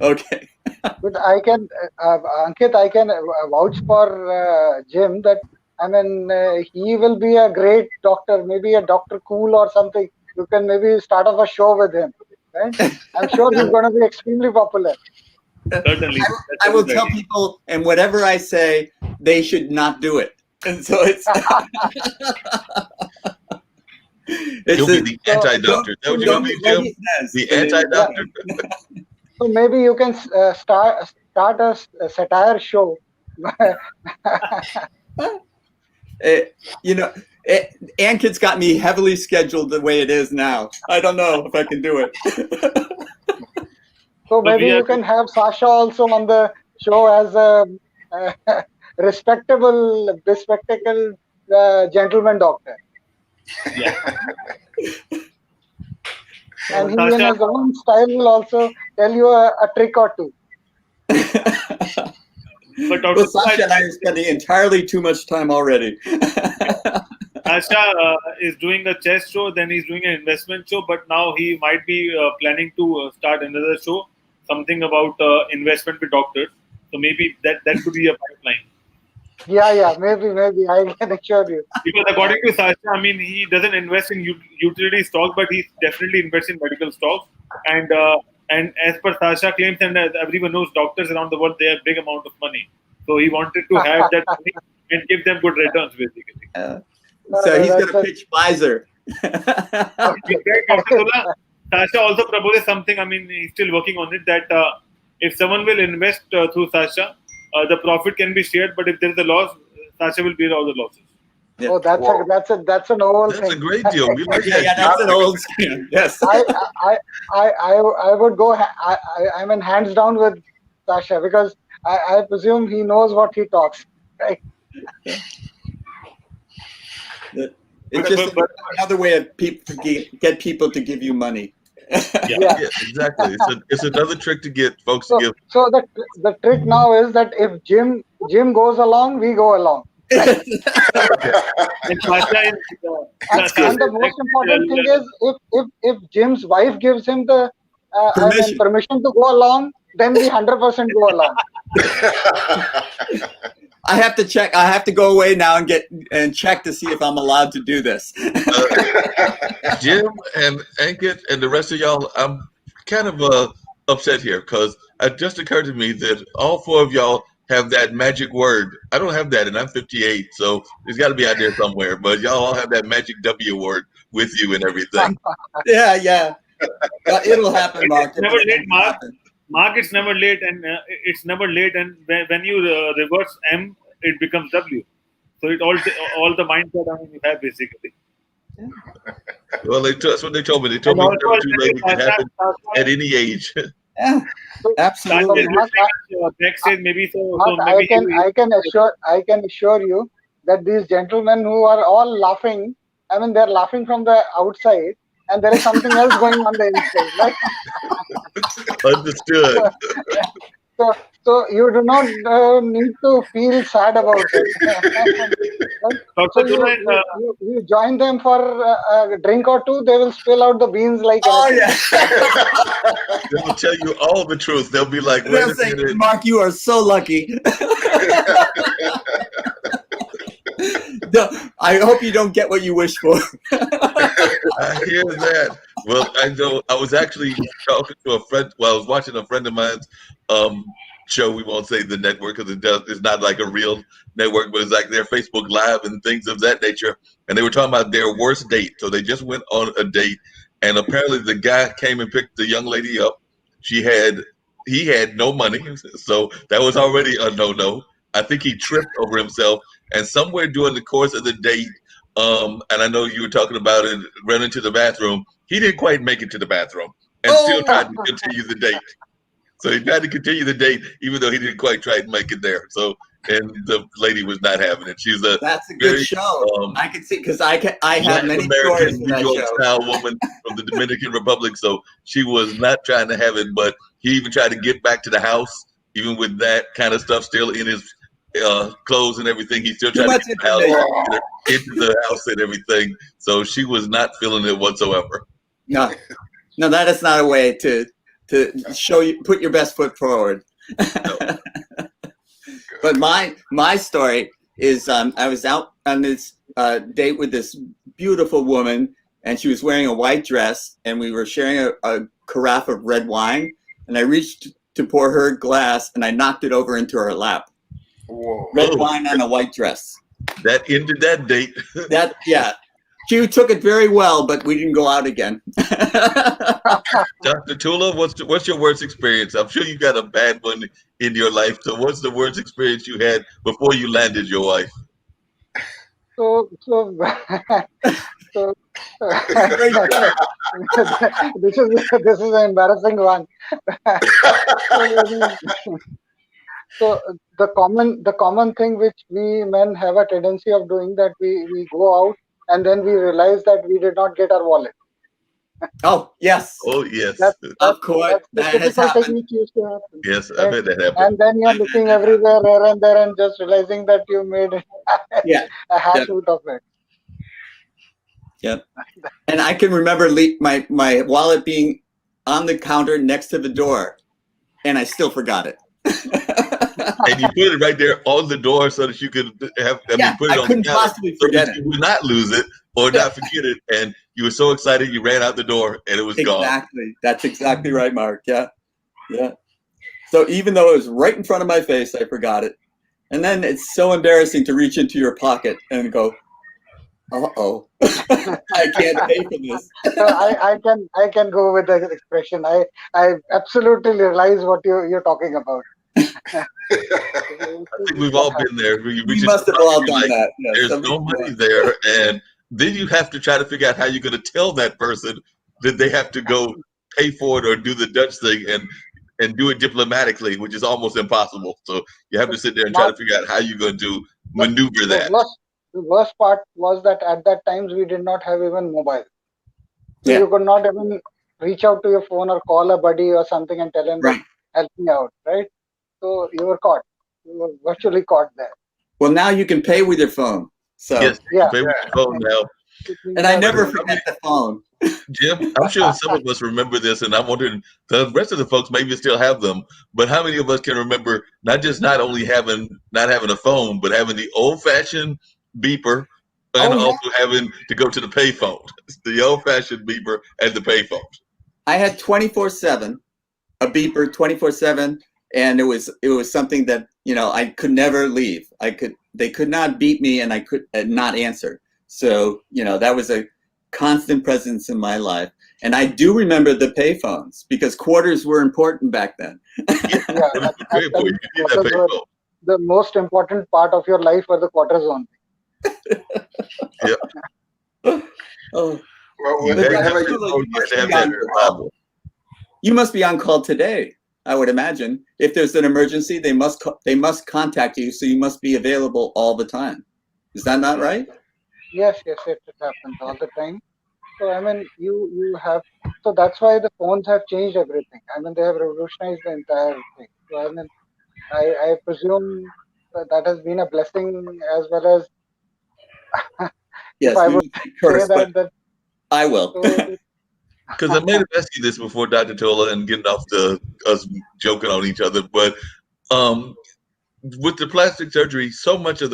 Okay. But I can, Ankit, I can vouch for Jim that, I mean, he will be a great doctor, maybe a Dr. Cool or something. You can maybe start off a show with him, right? I'm sure he's going to be extremely popular. Certainly. I will tell people, and whatever I say, they should not do it. And so it's... He'll be the anti-doctor. That what you're going to be, Jim? The anti-doctor. So maybe you can start a satire show. Ankit's got me heavily scheduled the way it is now. I don't know if I can do it. So maybe you can have Sasha also on the show as a respectable, bespectacled gentleman doctor. Yeah. And he in his own style will also tell you a trick or two. But well, Sasha and I are spending entirely too much time already. Sasha is doing a chess show, then he's doing an investment show, but now he might be planning to start another show, something about investment with doctors. So maybe that could be a pipeline. Yeah, maybe I can assure you. Because according to Sasha, I mean, he doesn't invest in utility stocks, but he definitely invests in medical stocks. And as per Sasha claims, and as everyone knows, doctors around the world, they have big amount of money. So he wanted to have that money and give them good returns, basically. So he's going to pitch Pfizer. Sasha also proposes something. I mean, he's still working on it. That if someone will invest through Sasha, the profit can be shared. But if there is a loss, Sasha will bear all the losses. Yeah. Oh, that's an old thing. That's a great deal. We like that. Yeah, that's an old scheme. Yes. I would go. I'm in hands down with Sasha because I presume he knows what he talks. Right. It's just another way of get people to give you money. Yeah, exactly. It's another trick to get folks to give. So the trick now is that if Jim goes along, we go along. Right? And the most important thing is if Jim's wife gives him the permission to go along, then we 100% go along. I have to check. I have to go away now and check to see if I'm allowed to do this. Jim and Ankit and the rest of y'all, I'm kind of upset here because it just occurred to me that all four of y'all have that magic word. I don't have that, and I'm 58, so it's got to be out there somewhere. But y'all all have that magic W word with you and everything. Yeah. It'll happen, Mark. It's never late, Mark. Mark, it's never late, and it's never late. And when you reverse M, it becomes W. So it all the mindset you have basically. Well, that's what they told me. They told me too late. It can happen at any age. Yeah, absolutely. Backstage, maybe so. Mark, Maybe I can assure you that these gentlemen who are all laughing, I mean, they're laughing from the outside, and there is something else going on the inside, right? Understood. So you do not need to feel sad about it. Right? So you join them for a drink or two, they will spill out the beans like anything. Yeah. They'll tell you all the truth. They'll be like, They'll say, Mark, you are so lucky. I hope you don't get what you wish for. I hear that. Well, I know I was actually talking to a friend. Well, I was watching a friend of mine's show. We won't say the network because it's not like a real network, but it's like their Facebook Live and things of that nature. And they were talking about their worst date. So they just went on a date, and apparently the guy came and picked the young lady up. He had no money, so that was already a no-no. I think he tripped over himself, and somewhere during the course of the date, and I know you were talking about it, running to the bathroom. He didn't quite make it to the bathroom, and still tried to continue the date. So he tried to continue the date, even though he didn't quite try to make it there. So, and the lady was not having it. She's that's a good show. I can see because I have many stories American in that New York show. style woman from the Dominican Republic. So she was not trying to have it, but he even tried to get back to the house, even with that kind of stuff still in his clothes and everything. He still tried to get into the house and everything. So she was not feeling it whatsoever. No, that is not a way to show you, put your best foot forward. But my story is I was out on this date with this beautiful woman, and she was wearing a white dress, and we were sharing a carafe of red wine, and I reached to pour her a glass, and I knocked it over into her lap. Whoa. Red wine on a white dress. That ended that date. Yeah. She took it very well, but we didn't go out again. Dr. Tula, what's your worst experience? I'm sure you got a bad one in your life. So what's the worst experience you had before you landed your wife? So this is an embarrassing one. So the common thing which we men have a tendency of doing, that we go out and then we realize that we did not get our wallet. Oh yes. Oh yes. Of course. That's the typical technique used to happen. Yes, I've had that happen. And then you're looking everywhere, here and there, and just realizing that you made a hash out of it. Yep. And I can remember my wallet being on the counter next to the door, and I still forgot it. And you put it right there on the door so that you could have. Put it on couldn't the counter possibly forget it. You would not lose it or not forget it. And you were so excited you ran out the door and it was gone. Exactly. That's exactly right, Mark. Yeah. So even though it was right in front of my face, I forgot it. And then it's so embarrassing to reach into your pocket and go, "Uh-oh, I can't pay for this." So I can go with the expression. I absolutely realize what you're talking about. I think we've all been there. We must have all done that. Yes, there's no money there, and then you have to try to figure out how you're going to tell that person that they have to go pay for it or do the Dutch thing and do it diplomatically, which is almost impossible. So you have to sit there and try to figure out how you're going to maneuver that. The worst part was that at that times we did not have even mobile. So Yeah. you could not even reach out to your phone or call a buddy or something and tell him, help me out, right? So you were caught. You were virtually caught there. Well, now you can pay with your phone. So yes, you can pay with your phone now. And I never forget the phone. Jim, I'm sure some of us remember this, and I'm wondering, the rest of the folks maybe still have them, but how many of us can remember not only having a phone, but having the old-fashioned beeper and also having to go to the payphone? The old-fashioned beeper and the payphone. I had 24/7, a beeper 24/7, and it was something that I could never leave. They could not beat me, and I could not answer. So that was a constant presence in my life. And I do remember the payphones because quarters were important back then. The most important part of your life were the quarters only. Well, whenever you You must be on call today, I would imagine. If there's an emergency, they must contact you, so you must be available all the time. Is that not right? Yes, yes, it happens all the time. So I mean, you have, so that's why the phones have changed everything. I mean, they have revolutionized the entire thing. So I mean, I presume that has been a blessing as well as if Yes, I we would would say say curse, but that I will. so Because I may have asked you this before, Dr. Tola, and getting off the us joking on each other, but um, with the plastic surgery, so much of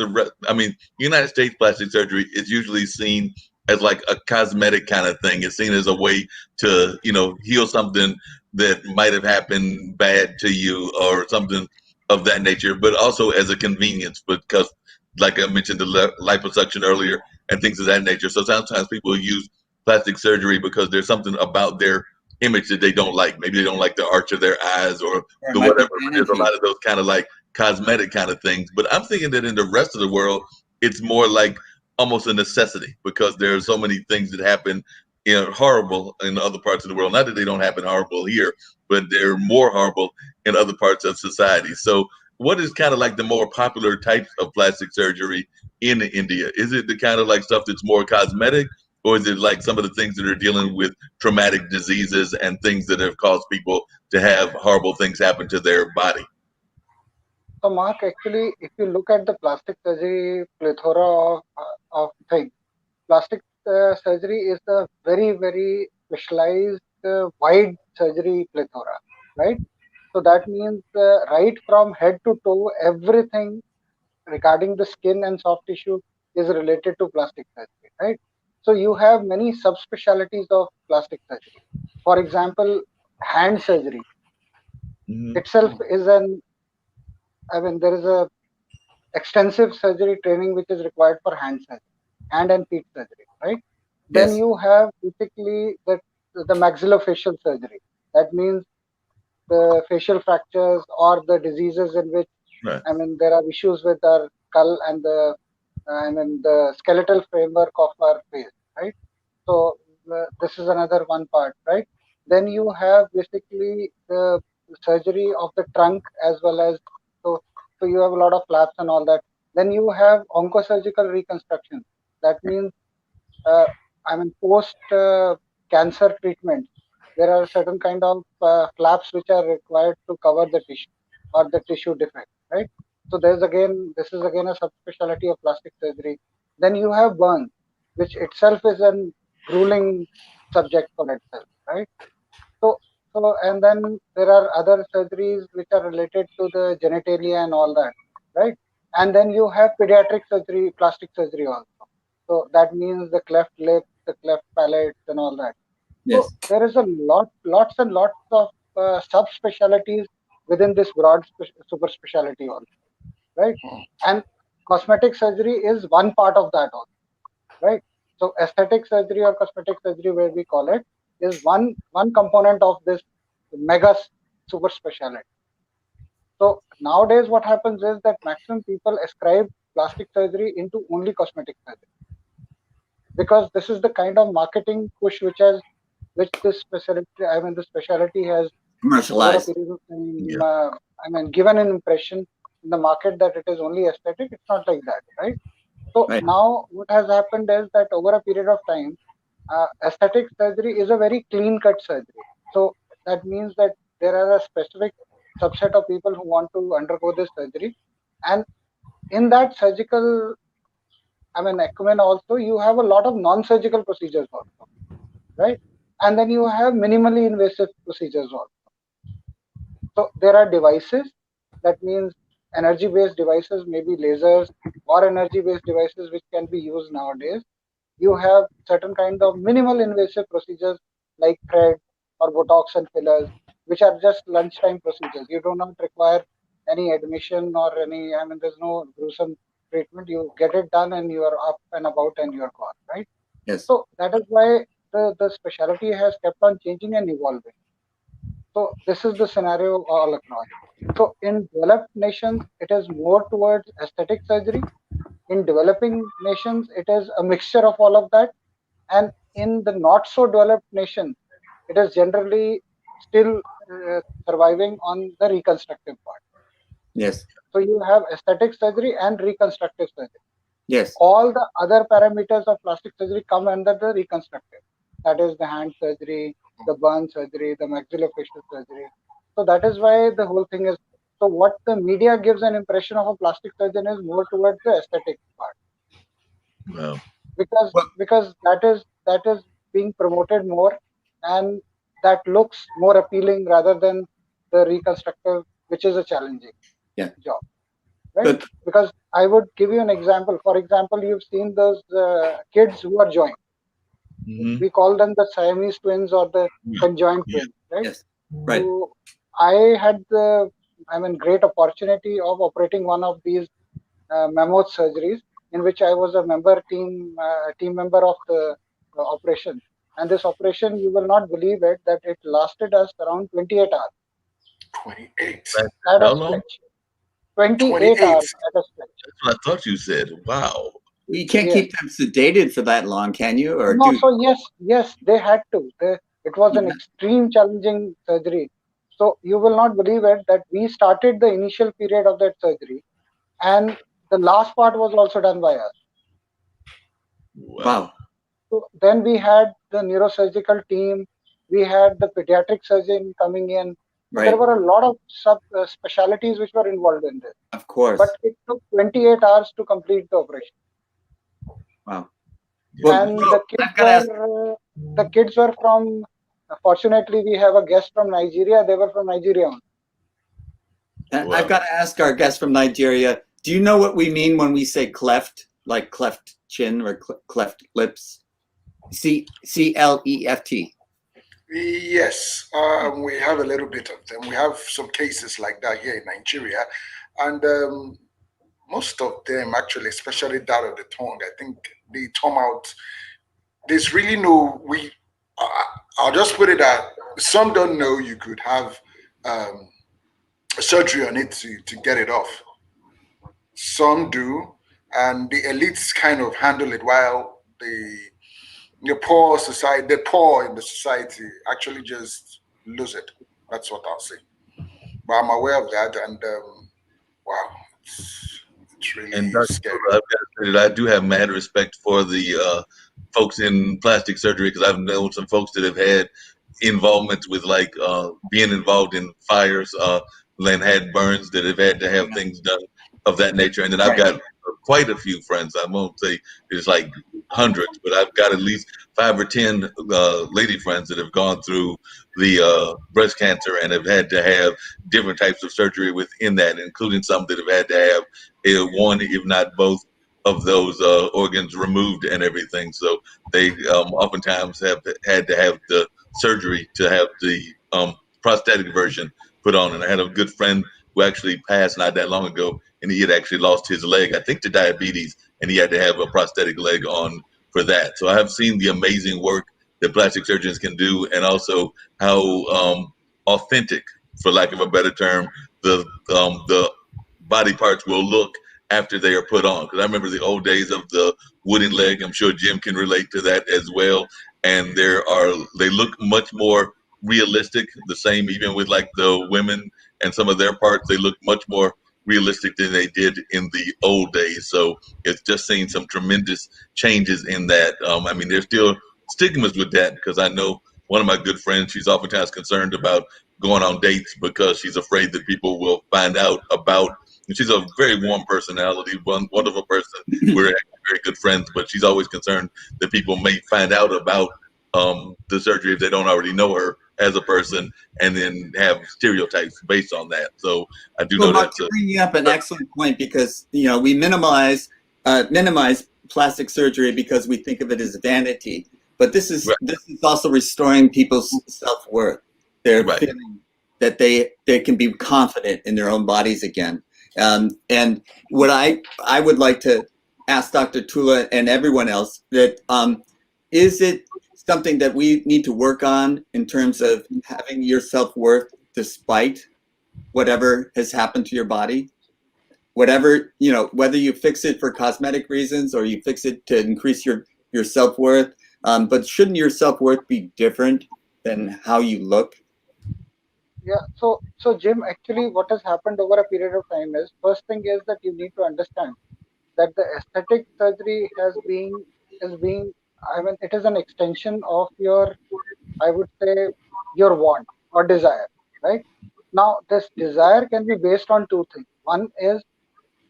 United States plastic surgery is usually seen as like a cosmetic kind of thing. It's seen as a way to, heal something that might have happened bad to you or something of that nature, but also as a convenience because, like I mentioned, the liposuction earlier and things of that nature. So sometimes people use plastic surgery because there's something about their image that they don't like. Maybe they don't like the arch of their eyes or Or it the might be whatever. But there's a vanity. lot of those kind of like cosmetic kind of things. But I'm thinking that in the rest of the world, it's more like almost a necessity because there are so many things that happen horrible in other parts of the world. Not that they don't happen horrible here, but they're more horrible in other parts of society. So what is kind of like the more popular types of plastic surgery in India? Is it the kind of like stuff that's more cosmetic, or is it like some of the things that are dealing with traumatic diseases and things that have caused people to have horrible things happen to their body? so Mark, actually, if you look at the plastic surgery plethora of things, plastic surgery is a very, very specialized, wide surgery plethora, right? So that means right from head to toe, everything regarding the skin and soft tissue is related to plastic surgery, right? So you have many subspecialties of plastic surgery. For example, hand surgery itself is I mean, there is a extensive surgery training which is required for hand surgery, hand and feet surgery, right? Then Yes. you have basically the maxillofacial surgery. That means the facial fractures or the diseases in which Right. I mean there are issues with our skull and the skeletal framework of our face, right? So this is another one part, right? Then you have basically the surgery of the trunk as well as so so you have a lot of flaps and all that. Then you have oncosurgical reconstruction. That means uh, I mean post cancer treatment. There are certain kind of flaps which are required to cover the tissue or the tissue defect, right? So this is again a subspecialty of plastic surgery. Then you have burns, which itself is an grueling subject for itself, right? So, so and then there are other surgeries which are related to the genitalia and all that, right? And then you have pediatric surgery, plastic surgery also. So that means the cleft lip, the cleft palate, and all that. So Yes. there is a lots and lots of subspecialties within this broad super specialty also, right? And cosmetic surgery is one part of that also, right? So aesthetic surgery or cosmetic surgery, where we call it, is one component of this mega super specialty. So nowadays, what happens is that maximum people ascribe plastic surgery into only cosmetic surgery because this is the kind of marketing push which this specialty, I mean, the specialty has over a Commercialized. period of time, Yeah. I mean, given an impression in the market that it is only aesthetic. It's not like that, right? So Right. now what has happened is that over a period of time, aesthetic surgery is a very clean cut surgery. So that means that there are a specific subset of people who want to undergo this surgery. And in that surgical, I mean, acumen also, you have a lot of non surgical procedures also, right? And then you have minimally invasive procedures also. So there are devices, that means energy based devices, maybe lasers or energy based devices which can be used nowadays. You have certain kind of minimal invasive procedures like thread or Botox and fillers, which are just lunchtime procedures. You do not require any admission or any, I mean, there's no gruesome treatment. You get it done and you are up and about and you're gone, right? Yes. So that is why the specialty has kept on changing and evolving. So this is the scenario all across. So in developed nations, it is more towards aesthetic surgery. In developing nations, it is a mixture of all of that. And in the not so developed nations, it is generally still surviving on the reconstructive part. Yes. So you have aesthetic surgery and reconstructive surgery. Yes. All the other parameters of plastic surgery come under the reconstructive. That is the hand surgery, the burn surgery, the maxillofacial surgery. So that is why the whole thing is. So what the media gives an impression of a plastic surgeon is more towards the aesthetic part. Wow. Because that is being promoted more, and that looks more appealing rather than the reconstructive, which is a challenging job, right? Because I would give you an example. For example, you've seen those kids who are joined. Mm-hmm. We call them the Siamese twins or the conjoined twins, right? Yes. Right. So I had the, great opportunity of operating one of these mammoth surgeries, in which I was a team member of the operation. And this operation, you will not believe it, that it lasted us around 28 hours. 28. At How a long? stretch. 28 hours at a stretch. That's what I thought you said. Wow. You can't keep them sedated for that long, can you? Or no, so yes, they had to. It was an extreme challenging surgery. So you will not believe it that we started the initial period of that surgery, and the last part was also done by us. Wow. So then we had the neurosurgical team, we had the pediatric surgeon coming in. Right. There were a lot of sub specialties which were involved in this. Of course. But it took 28 hours to complete the operation. Wow. And the kids were from. Fortunately, we have a guest from Nigeria. They were from Nigeria. I've got to ask our guest from Nigeria. Do you know what we mean when we say cleft, like cleft chin or cleft lips? CLEFT. Yes, we have a little bit of them. We have some cases like that here in Nigeria, and most of them actually, especially that of the tongue, I think they come out. There's really no I'll just put it that some don't know you could have surgery on it to get it off. Some do, and the elites kind of handle it, while the poor in the society actually just lose it. That's what I'll say. But I'm aware of that, and wow, it's really scary. I've got to say that I do have mad respect for the folks in plastic surgery, because I've known some folks that have had involvement with being involved in fires, and had burns, that have had to have things done of that nature. And then I've got quite a few friends. I won't say it's like hundreds, but I've got at least 5 or 10 lady friends that have gone through the breast cancer and have had to have different types of surgery within that, including some that have had to have one, if not both, of those organs removed and everything. So they oftentimes have had to have the surgery to have the prosthetic version put on. And I had a good friend who actually passed not that long ago, and he had actually lost his leg, I think, to diabetes, and he had to have a prosthetic leg on for that. So I have seen the amazing work that plastic surgeons can do, and also how authentic, for lack of a better term, the body parts will look after they are put on. Because I remember the old days of the wooden leg. I'm sure Jim can relate to that as well. And they look much more realistic. The same even with like the women and some of their parts, they look much more realistic than they did in the old days. So it's just seen some tremendous changes in that. I mean, there's still stigmas with that, because I know one of my good friends, she's oftentimes concerned about going on dates because she's afraid that people will find out about. And she's a very warm personality, wonderful person. We're actually very good friends, but she's always concerned that people may find out about the surgery if they don't already know her as a person, and then have stereotypes based on that. So I do know Mark, you're bringing up an excellent point, because we minimize plastic surgery because we think of it as vanity. But this is also restoring people's self-worth. They're feeling that they can be confident in their own bodies again. And what I would like to ask Dr. Tula and everyone else, that is it something that we need to work on in terms of having your self-worth despite whatever has happened to your body? Whatever, whether you fix it for cosmetic reasons or you fix it to increase your self-worth, but shouldn't your self-worth be different than how you look? Yeah. So Jim, actually, what has happened over a period of time is, first thing is that you need to understand that the aesthetic surgery is being, I mean, it is an extension of your, I would say, your want or desire, right? Now, this desire can be based on two things. One is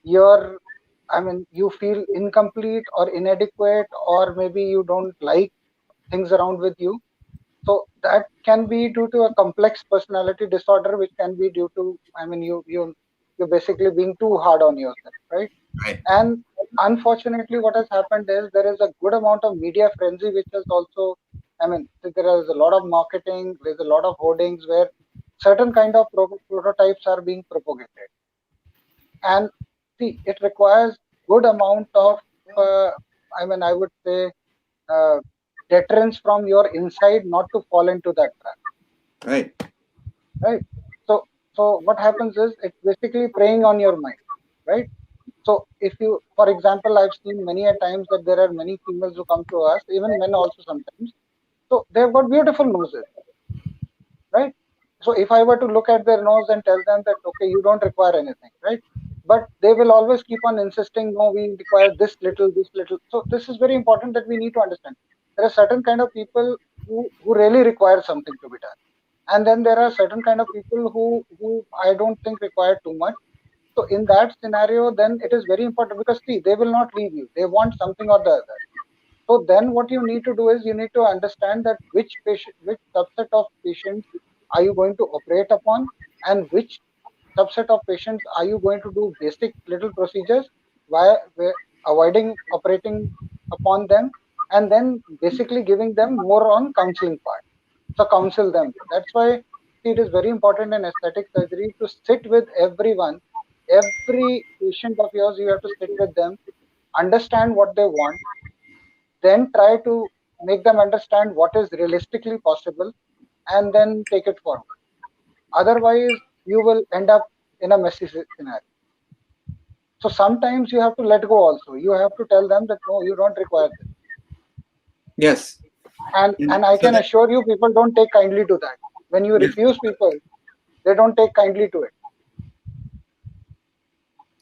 your, I mean, you feel incomplete or inadequate, or maybe you don't like things around with you. So that can be due to a complex personality disorder, which can be due to, I mean, you're basically being too hard on yourself, right? Right. And unfortunately, what has happened is there is a good amount of media frenzy, which is also, I mean, there is a lot of marketing, there's a lot of hoardings where certain kind of prototypes are being propagated. And see, it requires good amount of, uh, I mean, I would say, uh, deterrence from your inside not to fall into that trap, Right. right? So what happens is it's basically preying on your mind, right? So if you, for example, I've seen many a times that there are many females who come to us, even men also sometimes. So they've got beautiful noses, right? So if I were to look at their nose and tell them that, okay, you don't require anything, right? But they will always keep on insisting, no, we require this little, this little. So this is very important that we need to understand. There are certain kind of people who really require something to be done. And then there are certain kind of people who I don't think require too much. So in that scenario, then it is very important because see, they will not leave you. They want something or the other. So then what you need to do is you need to understand that which patient, which subset of patients are you going to operate upon, and which subset of patients are you going to do basic little procedures while avoiding operating upon them, and then basically giving them more on counseling part. So counsel them. That's why it is very important in aesthetic surgery to sit with everyone. Every patient of yours, you have to sit with them, understand what they want, then try to make them understand what is realistically possible, and then take it forward. Otherwise, you will end up in a messy scenario. So sometimes you have to let go also. You have to tell them that no, you don't require this. Yes. And I So can that, assure you, people don't take kindly to that. When you yes. refuse people, they don't take kindly to it.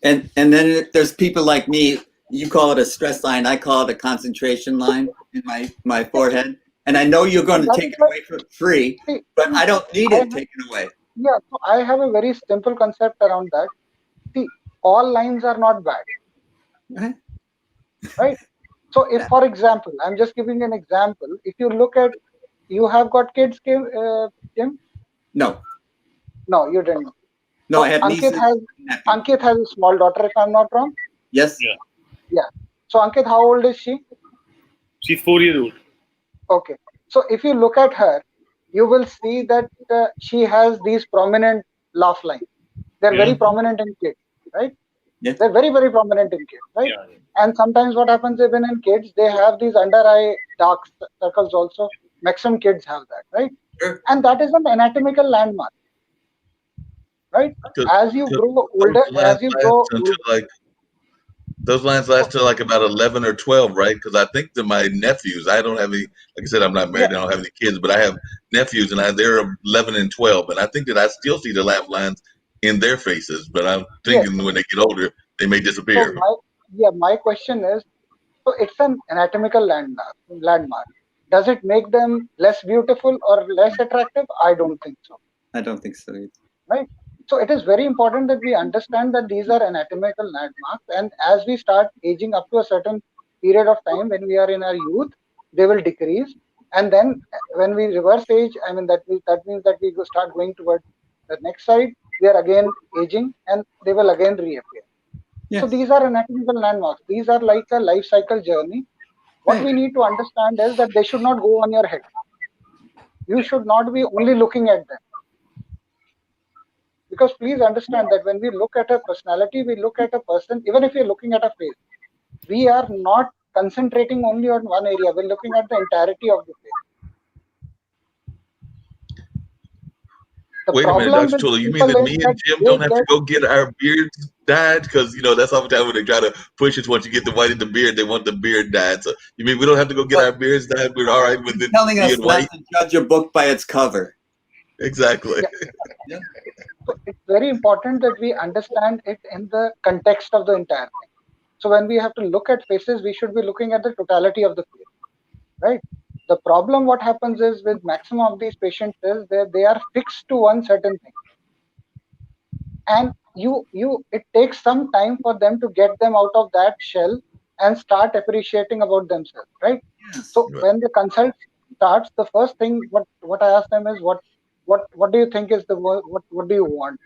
And then there's people like me. You call it a stress line. I call it a concentration line in my forehead. And I know you're going And to that take is it why, away for free, see, but I don't need I it have, taken away. yeah, so I have a very simple concept around that. See, all lines are not bad, Right? right? So if, Yeah. for example, I'm just giving an example. If you look at, you have got kids, Jim? No. No, you didn't know. No, I So have nieces and nephews. Ankit has a small daughter, if I'm not wrong. Yes. Yeah. Yeah. So Ankit, how old is she? She's 4 years old. Okay. So if you look at her, you will see that she has these prominent laugh lines. They're Yeah. very prominent in kids, right? Yes. They're very, very prominent in kids, right? Yeah. And sometimes what happens even in kids, they have these under eye dark circles also. Maximum kids have that, right? Sure. And that is an anatomical landmark, right? As you Because grow those older, lines as you last grow until older, like those lines last till like about 11 or 12, right? Because I think that my nephews, I don't have any, like I said, I'm not yeah, married, I don't have any kids, but I have nephews and they're 11 and 12. And I think that I still see the laugh lines in their faces, but I'm yes. thinking when they get older, they may So disappear. my question is, so it's an anatomical landmark. Does it make them less beautiful or less attractive? I don't think so, I don't think so either. right? So it is very important that we understand that these are anatomical landmarks, and as we start aging up to a certain period of time, when we are in our youth, they will decrease, and then when we reverse age, I mean that means that we start going towards the next side. We are again aging, and they will again reappear. So Yes. these are anatomical landmarks. These are like a life cycle journey. What Right. we need to understand is that they should not go on your head. You should not be only looking at them. Because please understand that when we look at a personality, we look at a person, even if you're looking at a face, we are not concentrating only on one area. We're looking at the entirety of the face. The Wait a minute, problem Dr. with Tula, you mean people that is me that and Jim they don't have to get, go get our beards dyed? Because, that's oftentimes when they try to push us, once you get the white in the beard, they want the beard dyed. So you mean we don't have to go get Well, our beards dyed? We're all right with you're it telling us being not white? to judge a book by its cover. Exactly. Yeah. So it's very important that we understand it in the context of the entire thing. So when we have to look at faces, we should be looking at the totality of the face, right? The problem, what happens is with maximum of these patients is that they are fixed to one certain thing, and it takes some time for them to get them out of that shell and start appreciating about themselves, right? Yes. So Right. when the consult starts, the first thing what I ask them is what do you think is what do you want?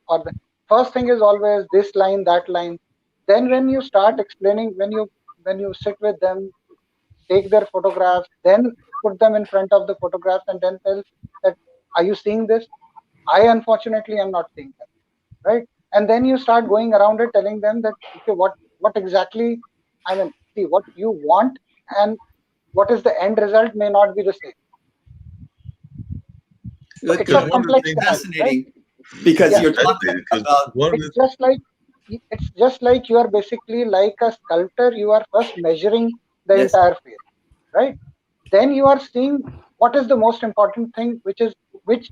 Or the first thing is always this line, that line. Then when you start explaining, when you sit with them, take their photographs, then put them in front of the photographs, and then tell that, are you seeing this? I unfortunately am not seeing that, right? And then you start going around it, telling them that, okay, what exactly, I mean, see, what you want and what is the end result may not be the same. So Look, it's Because a one of the complex things scenario, right? fascinating because Yeah. is you're So talking fascinating. Because about one of it's the just like you are basically like a sculptor. You are first measuring the yes. entire face, right? Then you are seeing what is the most important thing, which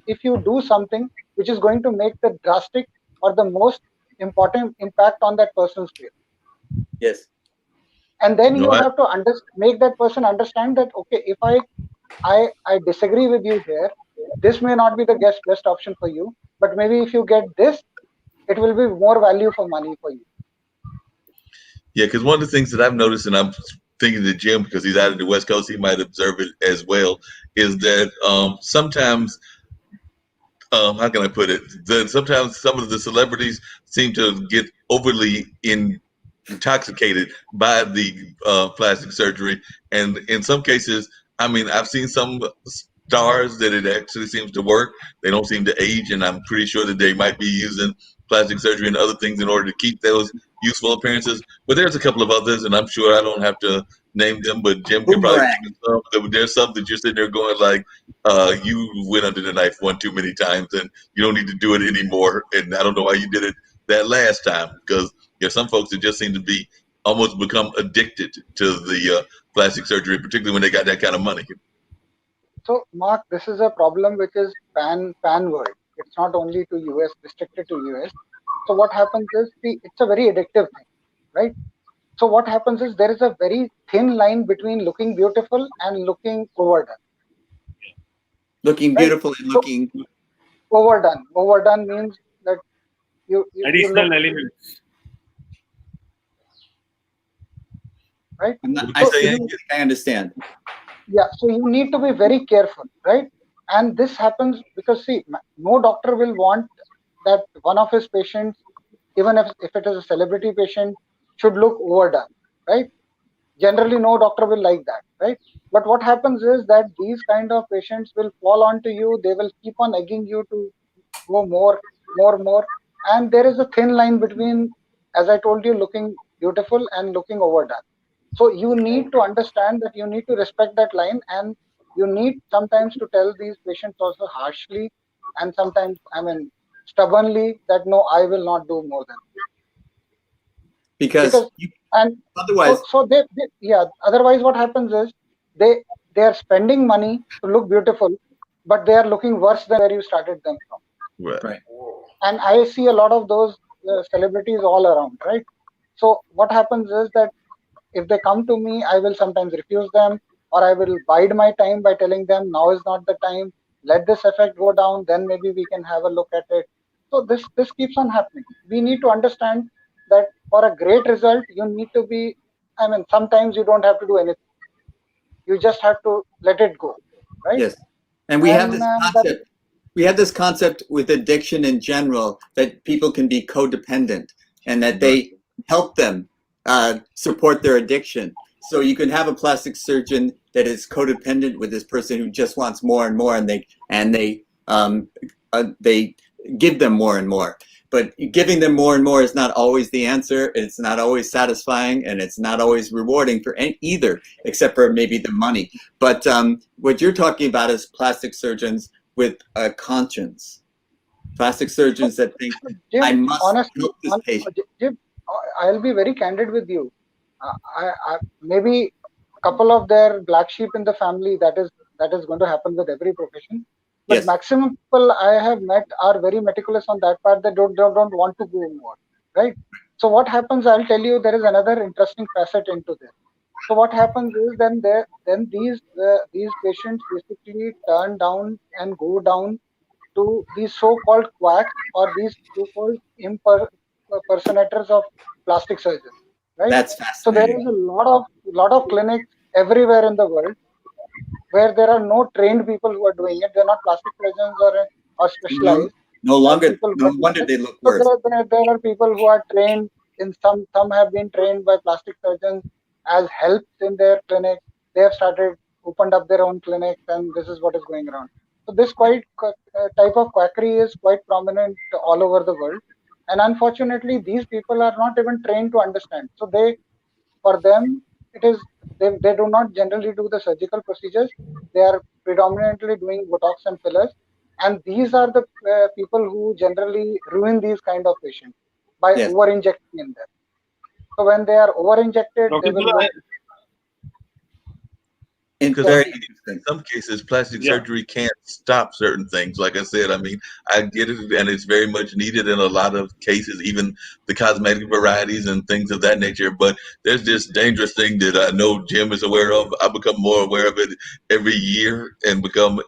if you do something which is going to make the drastic or the most important impact on that person's face. Yes. And then no, you have to make that person understand that, okay, if I disagree with you here, this may not be the best option for you, but maybe if you get this, it will be more value for money for you. yeah, because one of the things that I've noticed, and I'm thinking to Jim because he's out of the West Coast, he might observe it as well, is that sometimes, how can I put it? That sometimes some of the celebrities seem to get overly intoxicated by the plastic surgery, and in some cases, I mean, I've seen some stars that it actually seems to work. They don't seem to age, and I'm pretty sure that they might be using plastic surgery and other things in order to keep those youthful appearances. But there's a couple of others, and I'm sure I don't have to name them, but Jim can probably Boomerang. think of some. There's some that you're sitting there going like, you went under the knife one too many times, and you don't need to do it anymore. And I don't know why you did it that last time, because there's some folks that just seem to be almost become addicted to the plastic surgery, particularly when they got that kind of money. So, Mark, this is a problem which is pan world. It's not only to US, restricted to US. So what happens is, see, it's a very addictive thing, right? So what happens is there is a very thin line between looking beautiful and looking overdone, Looking right? beautiful and So looking. overdone means that you look Additional elements. right. What would I you So say, think you Angus? I understand. yeah, so you need to be very careful, right? And this happens because, see, no doctor will want that one of his patients, even if it is a celebrity patient, should look overdone, right? Generally no doctor will like that, right? But what happens is that these kind of patients will fall onto you. They will keep on egging you to go more, and there is a thin line between, as I told you, looking beautiful and looking overdone. So you need to understand that you need to respect that line, and you need sometimes to tell these patients also harshly, and sometimes, I mean, stubbornly, that no, I will not do more than Because because and otherwise, so they yeah, otherwise what happens is they they are spending money to look beautiful, but they are looking worse than where you started them from. Right. right. And I see a lot of those celebrities all around, right? So what happens is that if they come to me, I will sometimes refuse them, or I will bide my time by telling them now is not the time. Let this effect go down, then maybe we can have a look at it. So this keeps on happening. We need to understand that for a great result, you need to be. I mean, sometimes you don't have to do anything. You just have to let it go, right? Yes. And we have And this that is concept. We have this concept with addiction in general that people can be codependent and that they help them support their addiction. So you can have a plastic surgeon that is codependent with this person who just wants more and more, and they give them more and more. But giving them more and more is not always the answer. It's not always satisfying, and it's not always rewarding for either, except for maybe the money. But what you're talking about is plastic surgeons with a conscience. Plastic so, surgeons that think, I Jim. must Honestly, help this patient. Jim, I'll be very candid with you. Maybe a couple of their black sheep in the family, that is going to happen with every profession. But Yes. maximum people I have met are very meticulous on that part. They don't want to go more, right? So what happens? I'll tell you. There is another interesting facet into this. So what happens is then these patients basically turn down and go down to these so-called quacks or these so-called impersonators of plastic surgeons, right? That's So there fascinating. is a lot of clinics everywhere in the world where there are no trained people who are doing it. They're not plastic surgeons or No, specialized no longer. people who No are doing wonder it. they look So worse. there are people who are trained in some have been trained by plastic surgeons as helps in their clinic. They have opened up their own clinics, and this is what is going around. So this type of quackery is quite prominent all over the world, and unfortunately, these people are not even trained to understand. So for them, it is they do not generally do the surgical procedures. They are predominantly doing Botox and fillers, and these are the people who generally ruin these kind of patients by Yes. over injecting in them. So when they are over injected, they Dr. will Tula, look. Because Yeah, Very please. in some cases, plastic yeah. surgery can't stop certain things. Like I said, I mean, I get it, and it's very much needed in a lot of cases, even the cosmetic varieties and things of that nature. But there's this dangerous thing that I know Jim is aware of. I become more aware of it every year and become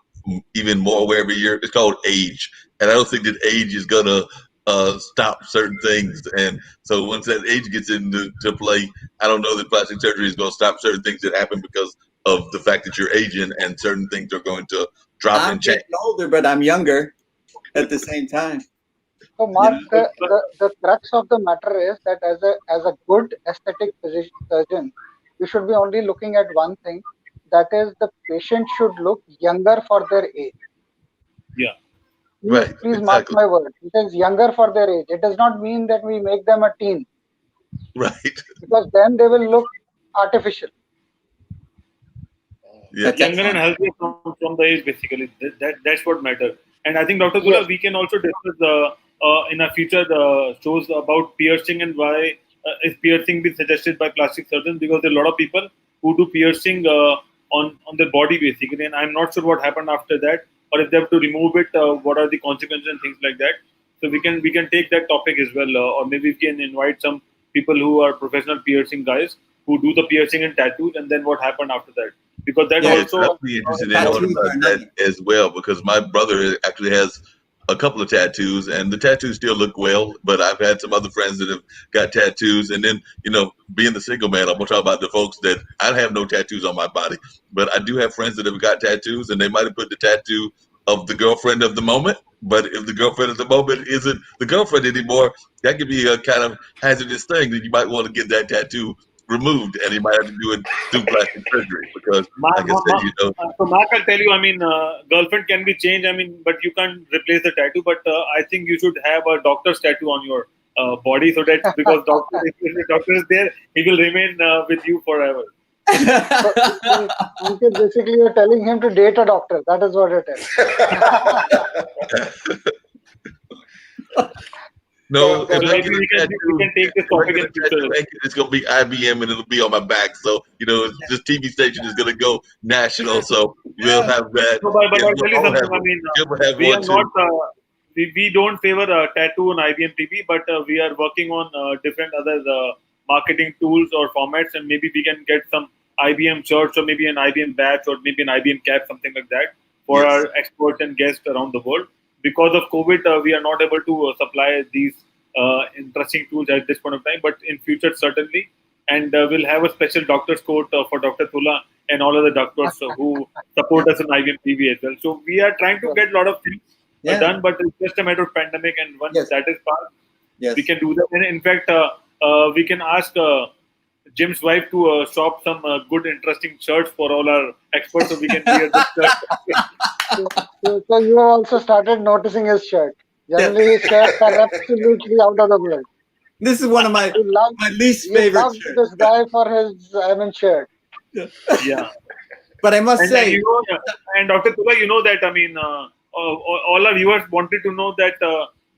even more aware every year. It's called age, and I don't think that age is gonna stop certain things. And so once that age gets into play, I don't know that plastic surgery is going to stop certain things that happen because of the fact that you're aging, and certain things are going to drop I'm and change. getting older, but I'm younger at the same time. So You Mark, know. the crux of the matter is that as a good aesthetic surgeon, you should be only looking at one thing. That is, the patient should look younger for their age. Yeah. Please, Right, please mark exactly. my word. It is younger for their age. It does not mean that we make them a teen, Right. because then they will look artificial. Yeah. That's Younger and excellent. healthier from the age, basically. That's what matters. And I think, Dr. Gula, Yes. we can also discuss in our future shows about piercing and why is piercing been suggested by plastic surgeons, because there are a lot of people who do piercing on their body, basically. And I'm not sure what happened after that, or if they have to remove it, what are the consequences and things like that. So we can take that topic as well, or maybe we can invite some people who are professional piercing guys who do the piercing and tattoos, and then what happened after that, because that Yes. Yes, also I'd be interested in knowing Tattoos about are that another. as well, because my brother actually has a couple of tattoos, and the tattoos still look well. But I've had some other friends that have got tattoos, and then being the single man, I'm gonna talk about the folks that I have no tattoos on my body, but I do have friends that have got tattoos, and they might have put the tattoo of the girlfriend of the moment. But if the girlfriend of the moment isn't the girlfriend anymore, that could be a kind of hazardous thing that you might want to get that tattoo removed, and you might have to do it through plastic surgery because, like I said, So Mark, I'll tell you. I mean, girlfriend can be changed. I mean, but you can't replace the tattoo. But I think you should have a doctor's tattoo on your body, so that because if the doctor is there, he will remain with you forever. So, Ankit, basically, you're telling him to date a doctor. That is what it is. no, Get if So I that. get maybe a we tattoo, can take this if I topic get in a future. tattoo, it's gonna be IBM and it'll be on my back. So this TV station is gonna go national. So we'll have that, No, but and I'll we'll tell you all something. have I one. mean, Jim will have we one are not. too. We don't favor a tattoo on IBM TV, but we are working on different other marketing tools or formats, and maybe we can get some IBM shirts or maybe an IBM badge or maybe an IBM cap, something like that, for Yes. our experts and guests around the world. Because of COVID, we are not able to supply these interesting tools at this point of time, but in future certainly. And we'll have a special doctor's coat for Dr. Tula and all other doctors who support us in IBM TV as well. So we are trying to get a lot of things Yeah. done, but it's just a matter of pandemic. And once Yes. that is passed, we Yes. can do that. And in fact, we can ask Jim's wife to shop some good, interesting shirts for all our experts, so we can wear the shirt. So you have also started noticing his shirt. Yeah. Generally, his shirts are absolutely out of the world. This is one of my least You favorite love shirts. this guy for his shirt. Yeah. But I must And say, and Dr. Tula, you know that, I mean, all our viewers wanted to know that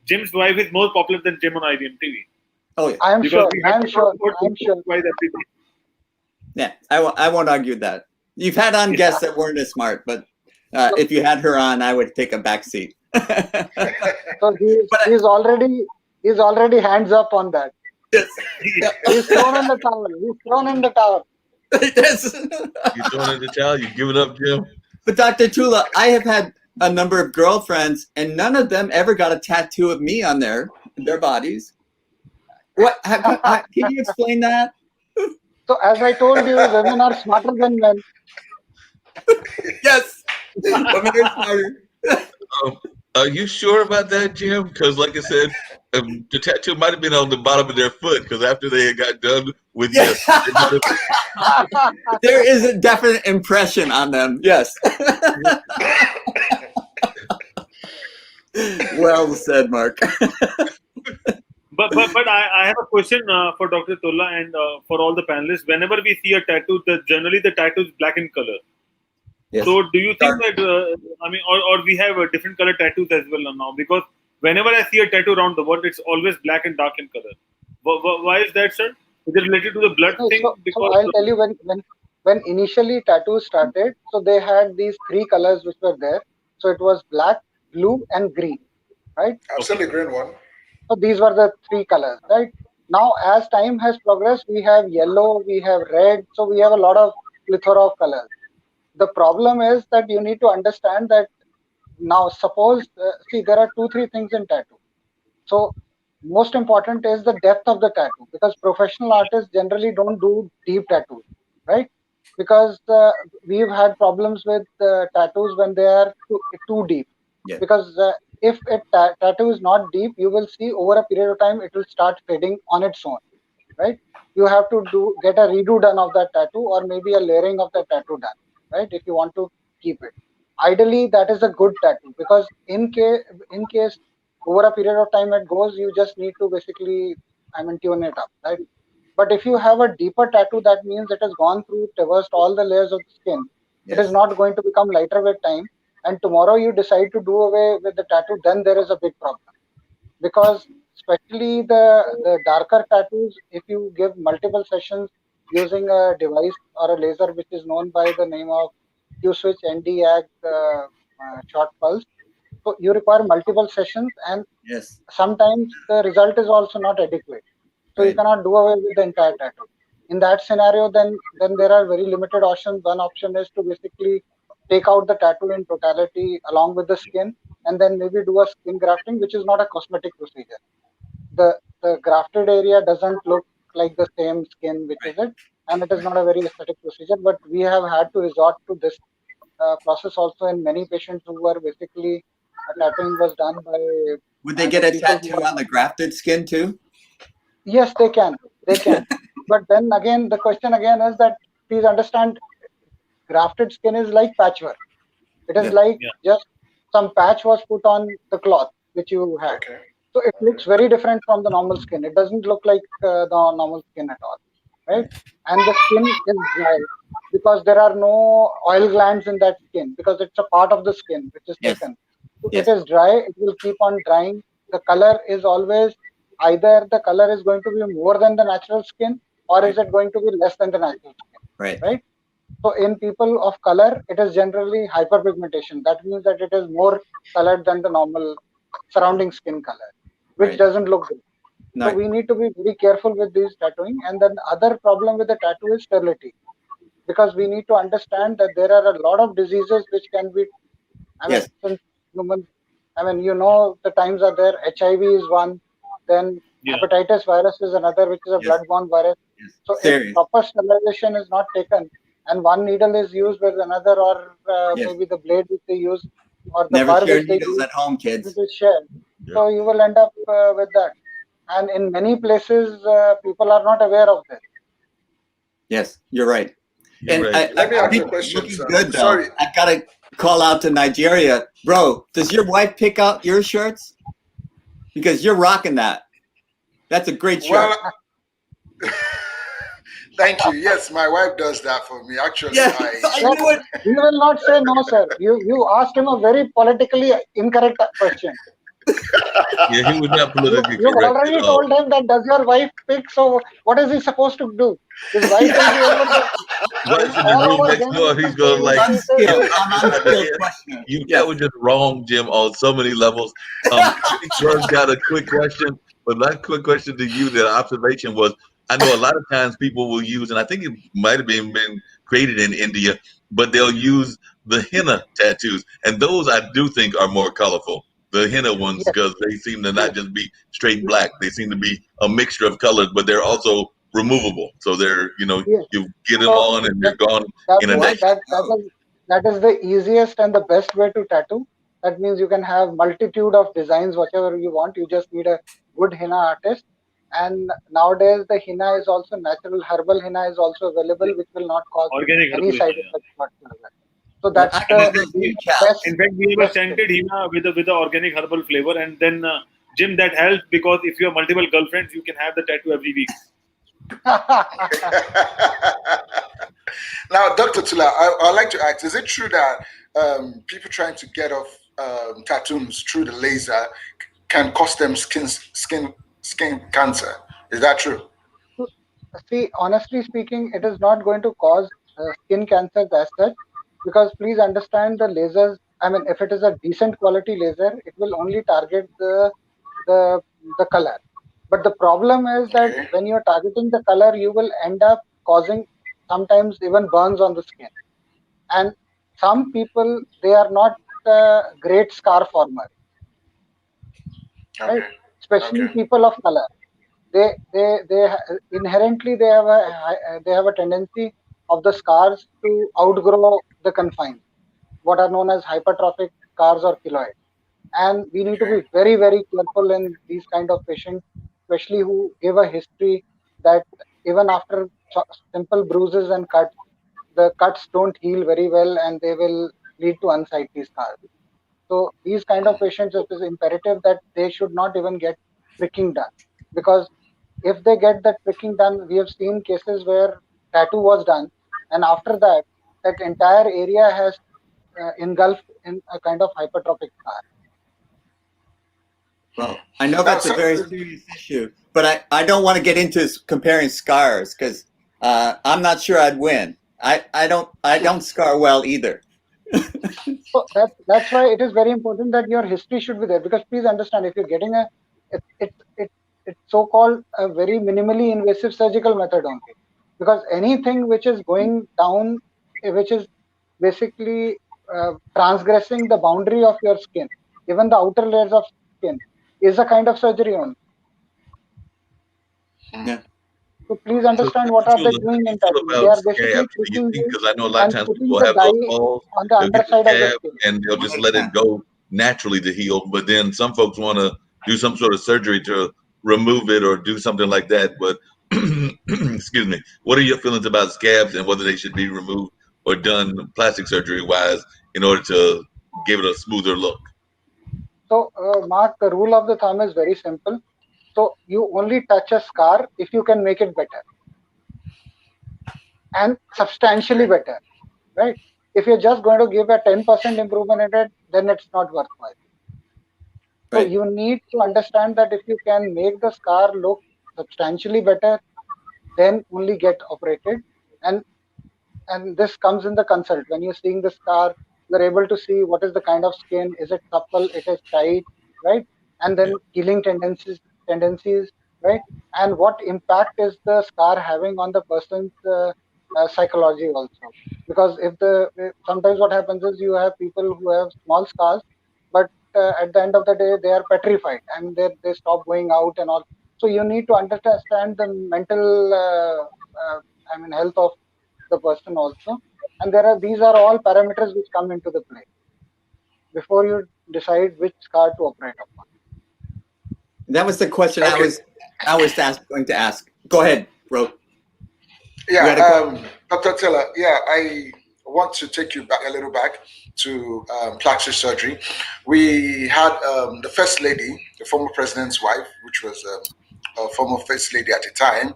Jim's wife is more popular than Jim on IBM TV. oh yeah, I'm Because sure. we have I'm to sure. talk about I'm sure. why every day. yeah, I won't argue that. You've had on guests that weren't as smart, but If you had her on, I would take a back seat. So he's already hands up on that. Yes. He's thrown in the towel. He's thrown in the towel. Yes. You throwing in the towel? You give it up, Jim? But Dr. Tula, I have had a number of girlfriends, and none of them ever got a tattoo of me on their bodies. What? Can you explain that? So as I told you, women are smarter than men. Yes. Women are smarter. Are you sure about that, Jim? Because, like I said, the tattoo might have been on the bottom of their foot. Because after they had got done with you, there is a definite impression on them. Yes. Well said, Mark. But I have a question for Dr. Tola and for all the panelists. Whenever we see a tattoo, generally the tattoo is black in color. Yes. So do you think that, or we have different color tattoos as well now? Because whenever I see a tattoo around the world, it's always black and dark in color. Why is that, sir? Is it related to the blood thing? So I'll tell you, when initially tattoos started, so they had these three colors which were there. So it was black, blue, and green, right? Absolutely green one. So these were the three colors, right? Now, as time has progressed, we have yellow, we have red, so we have a lot of plethora of colors. The problem is that you need to understand that now, suppose, see, there are 2-3 things in tattoo. So most important is the depth of the tattoo, because professional artists generally don't do deep tattoos, right? Because we've had problems with tattoos when they are too deep. Yeah. Because if a tattoo is not deep, you will see over a period of time it will start fading on its own, right? You have to get a redo done of that tattoo, or maybe a layering of the tattoo done, right? If you want to keep it. Ideally, that is a good tattoo, because in case over a period of time it goes, you just need to basically, tune it up, right? But if you have a deeper tattoo, that means it has gone through, traversed all the layers of the skin. It is not going to become lighter with time. And tomorrow you decide to do away with the tattoo, then there is a big problem. Because especially the darker tattoos, if you give multiple sessions using a device or a laser which is known by the name of Q-switch ND-AG short pulse, so you require multiple sessions, and sometimes the result is also not adequate. So you cannot do away with the entire tattoo. In that scenario, then there are very limited options. One option is to basically take out the tattoo in totality along with the skin, and then maybe do a skin grafting, which is not a cosmetic procedure. The grafted area doesn't look like the same skin, which is it, and it is not a very aesthetic procedure. But we have had to resort to this process also in many patients who were basically tattooing was done by. Would they get a tattoo on the grafted skin too? Yes, they can. But then again, the question again is that please understand, grafted skin is like patchwork. It is like just some patch was put on the cloth which you had. Okay. So it looks very different from the normal skin. It doesn't look like the normal skin at all, right? And the skin is dry because there are no oil glands in that skin, because it's a part of the skin which is taken. So it is dry. It will keep on drying. The color is always either the color is going to be more than the natural skin, or is it going to be less than the natural skin, right? So in people of color, it is generally hyperpigmentation. That means that it is more colored than the normal surrounding skin color, which doesn't look good. So we need to be very careful with these tattooing. And then other problem with the tattoo is sterility, because we need to understand that there are a lot of diseases which can be, since humans, the times are there. HIV is one, then hepatitis virus is another, which is a blood-borne virus. So if proper sterilization is not taken, and one needle is used with another, or maybe the blade which they use, or the Never bar share which they needles use, at home, kids. it is shared. So you will end up with that. And in many places, people are not aware of this. Yes, you're right. Let me ask you a question. Good, though. I gotta call out to Nigeria, bro. Does your wife pick out your shirts? Because you're rocking that. That's a great shirt. Well, thank you. Yes, my wife does that for me. Actually, I knew it. You will not say no, sir. You asked him a very politically incorrect question. Yeah, he was not politically You've correct already at all. told him that does your wife pick, so what is he supposed to do? His wife will be able to, Wife's in the all room our next games door. He's gonna like, will Jim, Unskilled. be I'm unskilled questioner. you that Yes. was just wrong, Jim, on so many levels. Bird got a quick question, but my quick question to you, the observation was, I know a lot of times people will use, and I think it might have been created in India, but they'll use the henna tattoos, and those I do think are more colorful. The henna ones, yes, because they seem to not yes, just be straight black; they seem to be a mixture of colors, but they're also removable. So they're, yes. you get them So on and that you're gone that in a is day. What? that is the easiest and the best way to tattoo. That means you can have multitude of designs, whatever you want. You just need a good henna artist. And nowadays the henna is also natural. Herbal henna is also available, which will not cause Organic any herbal side henna. effects whatsoever. So that's Actually, In the fact, that's a we, huge help. best in fact, we have a best thing. scented henna with a organic herbal flavor, and then Jim, that helps because if you have multiple girlfriends, you can have the tattoo every week. Now, Dr. Tula, I'd like to ask, is it true that people trying to get off tattoos through the laser can cause them skin cancer? Is that true? See, honestly speaking, it is not going to cause skin cancers as such, because please understand the lasers. I mean, if it is a decent quality laser, it will only target the the color. But the problem is that Okay. when you're targeting the color, you will end up causing sometimes even burns on the skin. And some people, they are not great scar formers, right? Okay. Especially Okay. people of color. Inherently they have a tendency of the scars to outgrow the confines, what are known as hypertrophic scars or keloids. And we need to Okay. be very, very careful in these kind of patients, especially who give a history that even after simple bruises and cuts, the cuts don't heal very well and they will lead to unsightly scars. So these kind of patients, it is imperative that they should not even get pricking done, because if they get that pricking done, we have seen cases where tattoo was done, and after that, that entire area has engulfed in a kind of hypertrophic scar. Well, I know Now, that's a so, very serious issue, but I don't want to get into comparing scars because I'm not sure I'd win. I don't scar well either. So that's why it is very important that your history should be there. Because please understand, if you're getting it, it, it it's so-called a very minimally invasive surgical method only. Because anything which is going down, which is basically transgressing the boundary of your skin, even the outer layers of skin, is a kind of surgery only. Yeah. So please So, understand what Dr. are they Chula, how do doing you in feel tattoo. They about are basically scabs? Do you pricking think, you because I know a lot of and times putting people the have those dye balls, on the they'll get the underside of the scab skin. and they'll just let it go naturally to heal. But then some folks want to do some sort of surgery to remove it or do something like that. But excuse me, what are your feelings about scabs and whether they should be removed or done plastic surgery wise in order to give it a smoother look? So, Mark, the rule of the thumb is very simple. So, you only touch a scar if you can make it better and substantially okay. better, right? If you're just going to give a 10% improvement in it, then it's not worthwhile. So, Right. you need to understand that if you can make the scar look substantially better, then only get operated. And this comes in the consult. When you're seeing the scar, you're able to see what is the kind of skin. Is it supple? It is tight, right? And Yeah. then healing tendencies, right? And what impact is the scar having on the person's psychology also? Because sometimes what happens is you have people who have small scars, but at the end of the day they are petrified and they stop going out and all. So you need to understand the mental, I mean, health of the person also. And these are all parameters which come into the play before you decide which scar to operate upon. That was the question I Okay. was going to ask. Go ahead, bro. You Yeah, had a question. Dr. Taylor, yeah, I want to take you back a little back to plastic surgery. We had the first lady, the former president's wife, which was a former first lady at the time,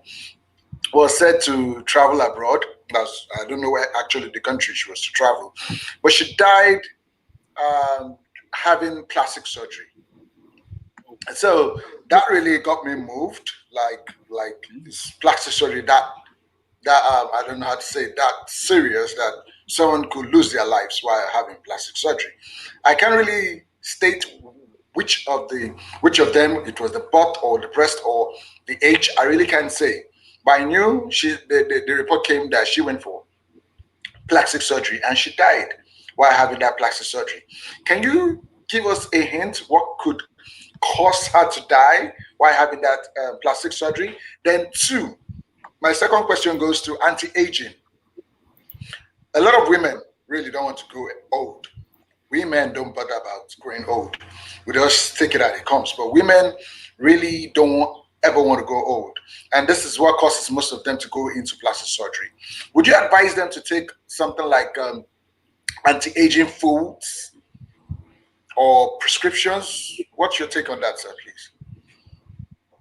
was said to travel abroad. I don't know where actually the country she was to travel, but she died having plastic surgery. So that really got me moved. Like this plastic surgery that I don't know how to say it, that serious that someone could lose their lives while having plastic surgery. I can't really state which of them it was, the butt or the breast or the age. I really can't say. But I knew the report came that she went for plastic surgery and she died while having that plastic surgery. Can you give us a hint what could cause her to die while having that plastic surgery? Then two, my second question goes to anti-aging. A lot of women really don't want to grow old. We men don't bother about growing old. We just take it as it comes. But women really ever want to grow old. And this is what causes most of them to go into plastic surgery. Would you advise them to take something like anti-aging foods or prescriptions? What's your take on that, sir, please?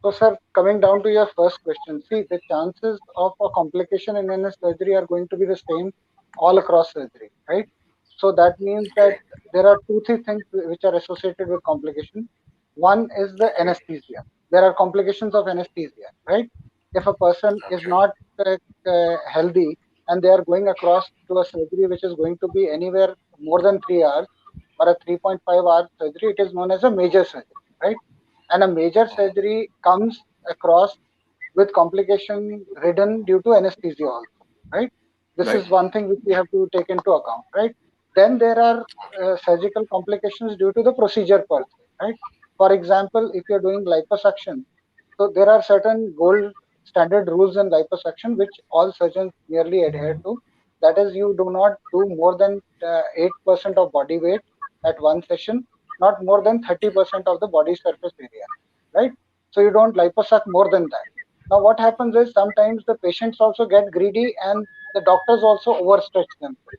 So, sir, coming down to your first question, see, the chances of a complication in any surgery are going to be the same all across surgery, right? So that means that Okay. there are two, three things which are associated with complication. One is the anesthesia. There are complications of anesthesia, right? If a person is Okay. not healthy and they are going across to a surgery which is going to be anywhere more than 3 hours or a 3.5 hour surgery, it is known as a major surgery, right? And a major surgery comes across with complication ridden due to anesthesia also, right? This Right. is one thing which we have to take into account, right? Then there are surgical complications due to the procedure per se, right? For example, if you're doing liposuction, so there are certain gold standard rules in liposuction which all surgeons nearly adhere to. That is, you do not do more than 8% of body weight at one session, not more than 30% of the body surface area, right? So you don't liposuck more than that. Now, what happens is sometimes the patients also get greedy and the doctors also overstretch themselves,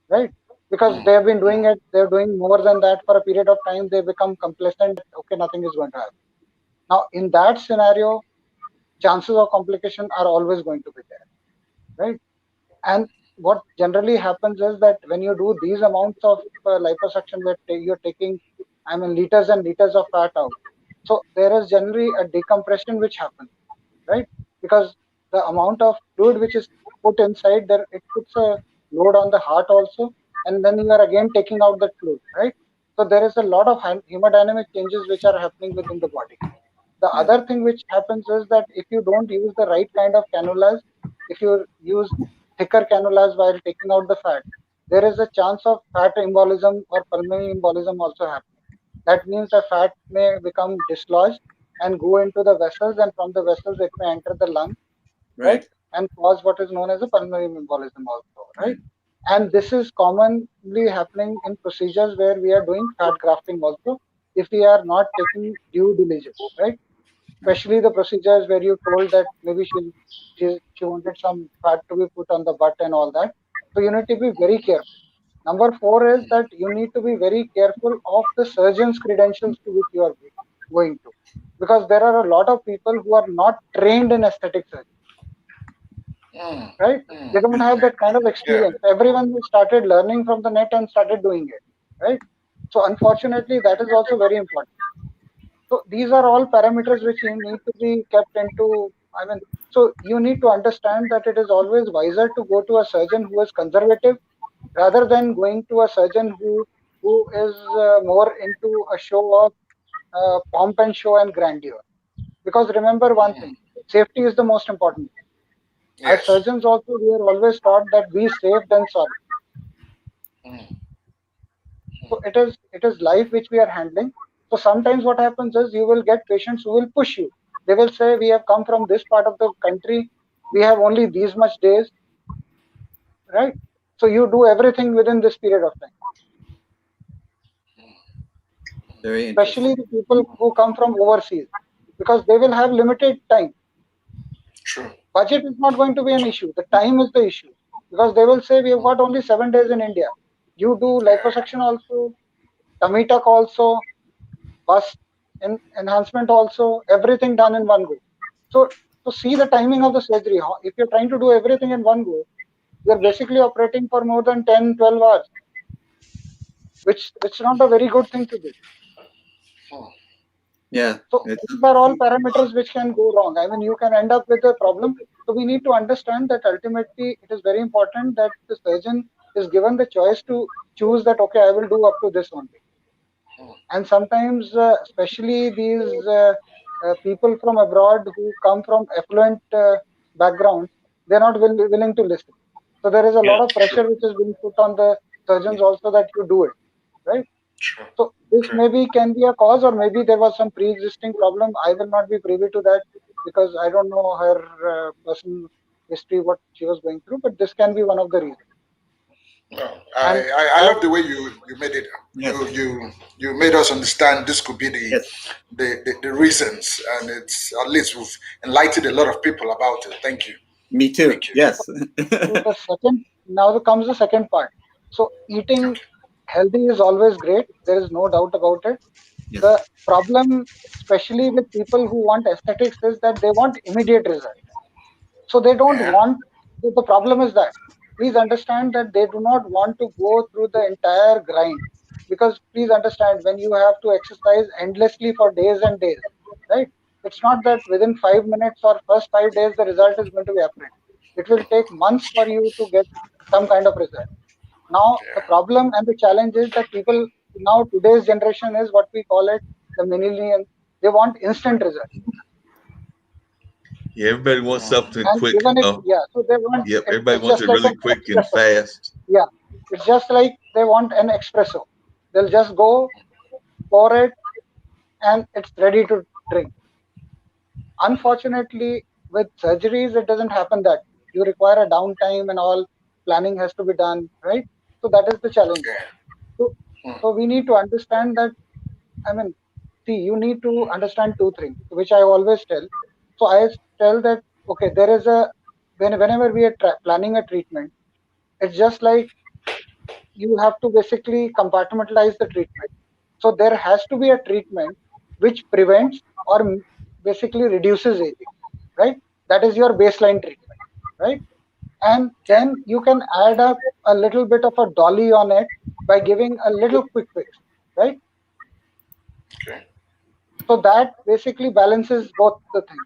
right? Because they have been doing it, they're doing more than that for a period of time, they become complacent, okay, nothing is going to happen. Now, in that scenario, chances of complication are always going to be there, right? And what generally happens is that when you do these amounts of liposuction, where you're taking, I mean, liters and liters of fat out, so there is generally a decompression which happens, right? Because the amount of fluid which is put inside there, it puts a load on the heart also, and then you are again taking out that fluid, right? So there is a lot of hemodynamic changes which are happening within the body. The Yeah. other thing which happens is that if you don't use the right kind of cannulas, if you use thicker cannulas while taking out the fat, there is a chance of fat embolism or pulmonary embolism also happening. That means the fat may become dislodged and go into the vessels, and from the vessels it may enter the lung, right? Right. And cause what is known as a pulmonary embolism also, right? Right. And this is commonly happening in procedures where we are doing fat grafting also, if we are not taking due diligence, right? Especially the procedures where you told that maybe she wanted some fat to be put on the butt and all that. So you need to be very careful. Number four is that you need to be very careful of the surgeon's credentials to which you are going to, because there are a lot of people who are not trained in aesthetic surgery, Mm, right? They don't have that kind of yeah. experience. Everyone who started learning from the net and started doing it, right? So unfortunately, that is also very important. So these are all parameters which you need to be kept into. I mean, so you need to understand that it is always wiser to go to a surgeon who is conservative rather than going to a surgeon who is more into a show of pomp and show and grandeur. Because remember one thing, safety is the most important thing. As Yes. surgeons also, we are always taught that be safe than sorry. Mm, So it is life which we are handling. So sometimes what happens is you will get patients who will push you. They will say, we have come from this part of the country, we have only these much days, right? So you do everything within this period of time. Very Especially interesting. the people who come from overseas, because they will have limited time. true. Budget is not going to be an issue. The time is the issue, because they will say we have got only 7 days in India. You do liposuction also, tummy tuck also, bust enhancement also, everything done in one go. So to see the timing of the surgery, if you're trying to do everything in one go, you're basically operating for more than 10, 12 hours, which is not a very good thing to do. Hmm. Yeah. So these are all parameters which can go wrong. I mean, you can end up with a problem. So we need to understand that ultimately it is very important that the surgeon is given the choice to choose that, okay, I will do up to this only. And sometimes, especially these people from abroad who come from affluent backgrounds, they're not willing to listen. So there is a lot of pressure which is being put on the surgeons also that you do it, right? True. So this True. maybe can be a cause, or maybe there was some pre-existing problem. I will not be privy to that because I don't know her personal history, what she was going through. But this can be one of the reasons. Well, And I love the way you made it. Yes. You made us understand this could be Yes. the reasons, and it's at least we've enlightened a lot of people about it. Thank you. Me too. Thank you. Yes. so the second, now comes the second part. So eating Okay. healthy is always great. There is no doubt about it. Yes. The problem, especially with people who want aesthetics, is that they want immediate results. So they don't Yeah. want, the problem is that, please understand that they do not want to go through the entire grind. Because please understand, when you have to exercise endlessly for days and days, right? It's not that within 5 minutes or first 5 days the result is going to be apparent. It will take months for you to get some kind of result. Now, the Yeah. problem and the challenge is that people now, today's generation is what we call it the millennial. They want instant result. Yeah, everybody wants something And quick. even if, yeah, so they want, Yep, everybody it's wants just it like really an quick and espresso. fast. Yeah, it's just like they want an espresso. They'll just go, pour it, and it's ready to drink. Unfortunately, with surgeries, it doesn't happen that way. You require a downtime and all planning has to be done, right? So that is the challenge there. So, Hmm. so we need to understand that. I mean, see, you need to understand two things, which I always tell. So I tell that, okay, there is a, whenever we are planning a treatment, it's just like you have to basically compartmentalize the treatment. So there has to be a treatment which prevents or basically reduces aging, right? That is your baseline treatment, right? And then you can add up a little bit of a dolly on it by giving a little quick fix, right? Okay. So that basically balances both the things.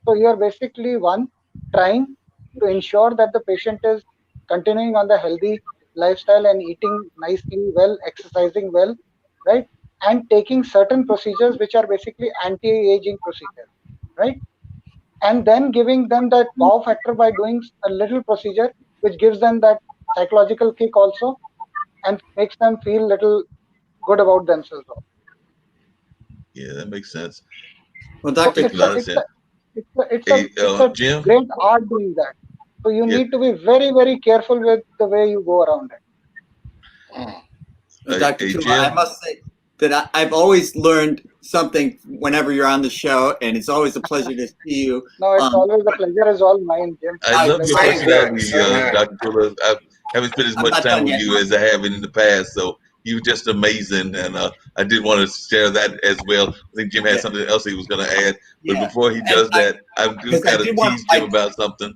So you are basically one trying to ensure that the patient is continuing on the healthy lifestyle and eating nicely well, exercising well, right? And taking certain procedures which are basically anti-aging procedures, right? And then giving them that wow factor by doing a little procedure which gives them that psychological kick also and makes them feel little good about themselves. Yeah, that makes sense. Well, So Dr. Makes a lot of sense. Hey, it's a Jim. great art doing that. So you Yeah, need to be very, very careful with the way you go around it. Dr. hey, Kumar, I Jim. must say that I've always learned something whenever you're on the show, and it's always a pleasure to see you. No, it's always the pleasure is all mine, Jim. I love your Pleasure is Same all here. mine. personality, Same here. Dr. Tula. I haven't spent as I'm much not time done with yet. you as I have in the past, so you're just amazing, and I did want to share that as well. I think Jim had Yeah, something else he was going to add, but yeah. before he And does that, I do because I got to did want, tease Jim about something.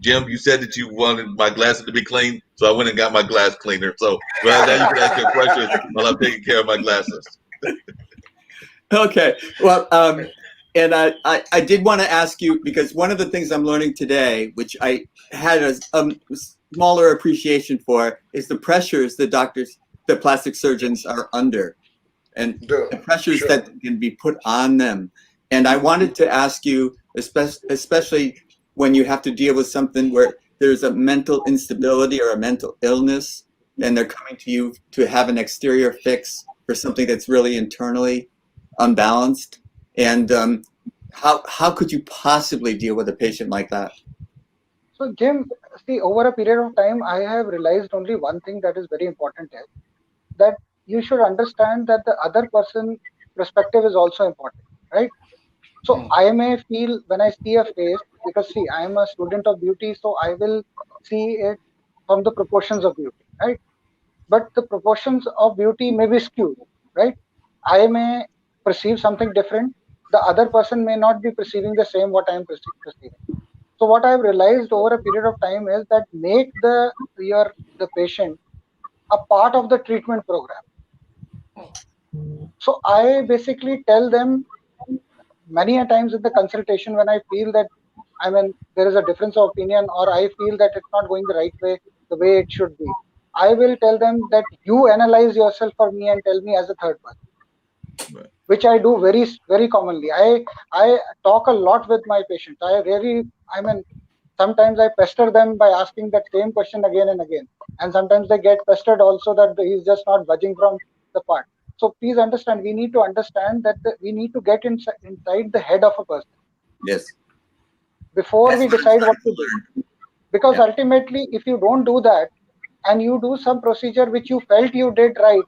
Jim, you said that you wanted my glasses to be clean, so I went and got my glass cleaner. So, well, now you can ask your question while I'm taking care of my glasses. okay. Well, and I did want to ask you, because one of the things I'm learning today, which I had a smaller appreciation for, is the pressures the plastic surgeons are under, and Do. the pressures Sure. that can be put on them. And I wanted to ask you, especially when you have to deal with something where there's a mental instability or a mental illness, and they're coming to you to have an exterior fix for something that's really internally unbalanced. And how could you possibly deal with a patient like that? So, Jim, see, over a period of time, I have realized only one thing that is very important is that you should understand that the other person perspective is also important, right? So I may feel when I see a face, because see, I am a student of beauty, so I will see it from the proportions of beauty, right? But the proportions of beauty may be skewed, right? I may perceive something different. The other person may not be perceiving the same what I am perceiving. So what I've realized over a period of time is that make the patient a part of the treatment program. So I basically tell them many a times in the consultation when I feel that there is a difference of opinion or I feel that it's not going the right way, the way it should be. I will tell them that you analyze yourself for me and tell me as a third person, Right. which I do very, very commonly. I talk a lot with my patients. Sometimes I pester them by asking that same question again and again. And sometimes they get pestered also that he's just not budging from the part. So please understand, we need to understand that we need to get inside the head of a person Yes. before That's we what I'm decide what starting to to do. learn. Because Yeah. ultimately, if you don't do that and you do some procedure which you felt you did right,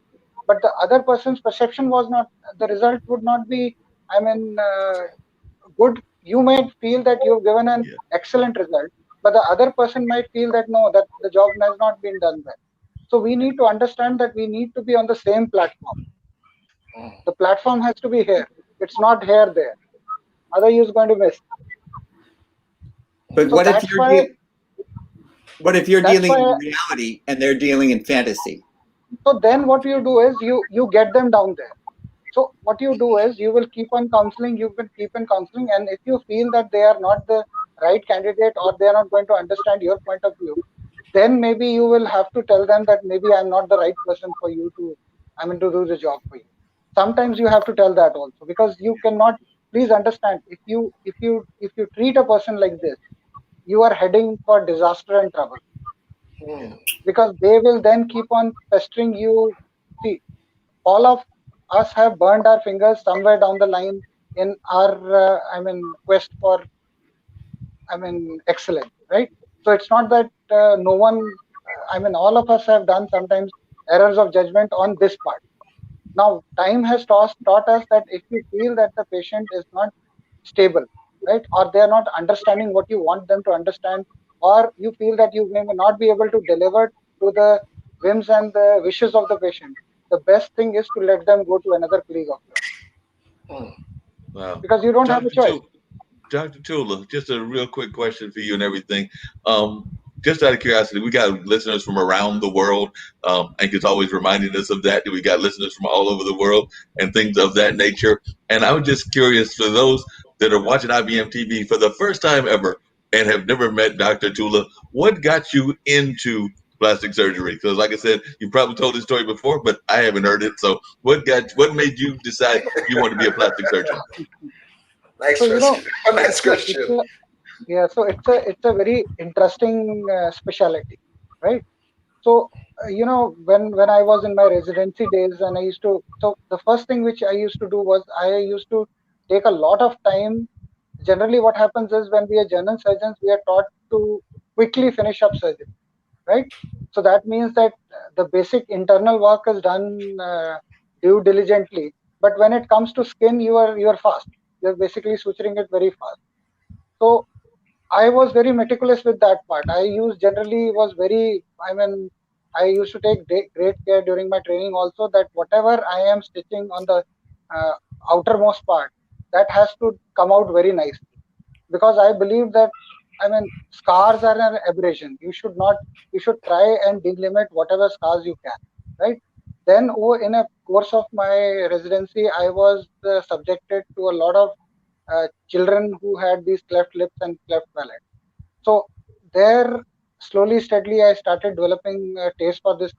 but the other person's perception was not, the result would not be, good. You might feel that you've given an Yeah. excellent result, but the other person might feel that no, that the job has not been done well. So we need to understand that we need to be on the same platform. The platform has to be here. It's not here there. Otherwise, you're going to miss. But So that's why. what if you're That's dealing why. in reality and they're dealing in fantasy? So then, what you do is you get them down there. So what you do is you will keep on counseling, you will keep on counseling, and if you feel that they are not the right candidate or they are not going to understand your point of view, then maybe you will have to tell them that maybe I'm not the right person for you to, to do the job for you. Sometimes you have to tell that also because you cannot. Please understand, if you treat a person like this, you are heading for disaster and trouble because they will then keep on pestering you. See, all of us have burned our fingers somewhere down the line in our quest for excellence, right? So it's not that no one, all of us have done sometimes errors of judgment on this part. Now time has taught us that if you feel that the patient is not stable, right, or they are not understanding what you want them to understand, or you feel that you may not be able to deliver to the whims and the wishes of the patient, the best thing is to let them go to another colleague of yours Wow. because you don't have a choice. Dr. Tula, just a real quick question for you and everything. Just out of curiosity, we got listeners from around the world. Ank is always reminding us of that we got listeners from all over the world and things of that nature. And I was just curious for those that are watching IBM TV for the first time ever and have never met Dr. Tula, what got you into plastic surgery? Because like I said, you probably told this story before, but I haven't heard it. So what made you decide you want to be a plastic surgeon? Nice So question. Nice question. it's a very interesting specialty, right? So when I was in my residency days and I used to, so the first thing which I used to do was I used to take a lot of time. Generally what happens is when we are general surgeons we are taught to quickly finish up surgery, right? So that means that the basic internal work is done due diligently, but when it comes to skin you are fast, you're basically suturing it very fast. So I was very meticulous with that part. I used generally was very, I used to take great care during my training also that whatever I am stitching on the uh, outermost part, that has to come out very nicely. Because I believe that, scars are an aberration. You should try and delimit whatever scars you can, right? Then in a course of my residency, I was subjected to a lot of children who had these cleft lips and cleft palate. So there, slowly, steadily, I started developing a taste for this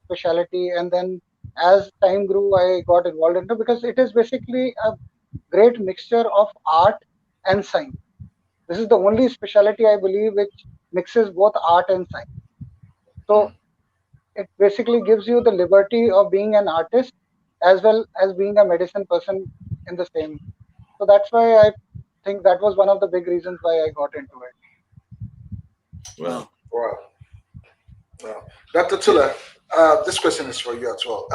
specialty, and then as time grew, I got involved into because it is basically a great mixture of art and science. This is the only specialty I believe which mixes both art and science. So it basically gives you the liberty of being an artist as well as being a medicine person in the same. So that's why I think that was one of the big reasons why I got into it. Well, Wow. Wow. Dr. Tula, this question is for you as well.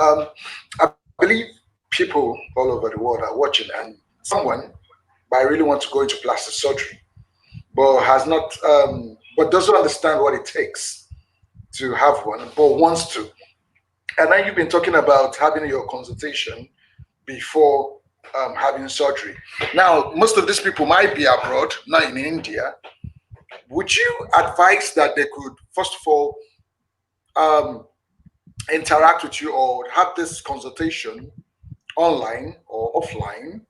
I believe people all over the world are watching, and someone might really want to go into plastic surgery, but has not, but doesn't understand what it takes to have one, but wants to. And now you've been talking about having your consultation before having surgery. Now, most of these people might be abroad, not in India. Would you advise that they could, first of all, um, interact with you or have this consultation online or offline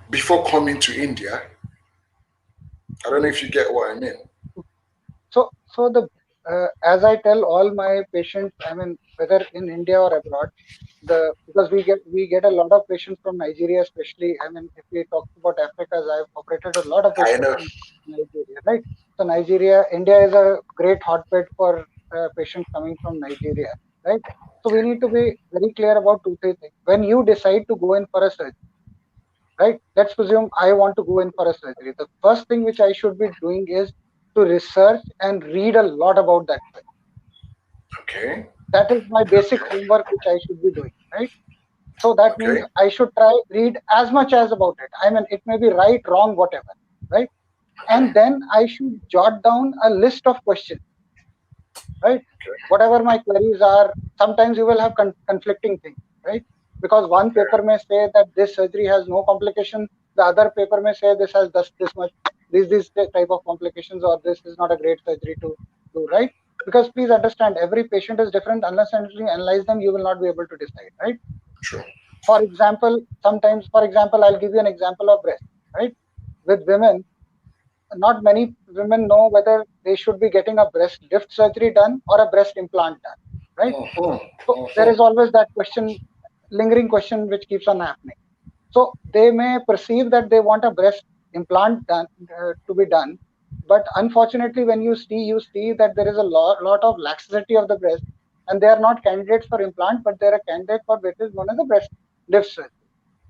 before coming to India? I don't know if you get what I mean. So the as I tell all my patients, I mean whether in India or abroad, because we get a lot of patients from Nigeria, especially. I mean, if we talk about Africa, as I've operated a lot of I patients know. from Nigeria, right? So Nigeria, India is a great hotbed for patients coming from Nigeria, right? So we need to be very clear about two, three things. When you decide to go in for a surgery, right? Let's presume I want to go in for a surgery. The first thing which I should be doing is to research and read a lot about that surgery. Okay. That is my basic homework which I should be doing, right? So that means Okay. I should try read as much as about it. I mean, it may be right, wrong, whatever, right? And then I should jot down a list of questions, right? Whatever my queries are, sometimes you will have conflicting things, right? Because one paper may say that this surgery has no complication, the other paper may say this has this much, this type of complications, or this is not a great surgery to do, right? Because please understand, every patient is different. Unless and until you analyze them, you will not be able to decide, right? Sure. For example, I'll give you an example of breast, right? With women, not many women know whether they should be getting a breast lift surgery done or a breast implant done, right? So there is always that question, lingering question, which keeps on happening. So they may perceive that they want a breast implant done to be done, but unfortunately, when you see that there is a lot of laxity of the breast, and they are not candidates for implant, but they are a candidate for what is known as a breast lift surgery,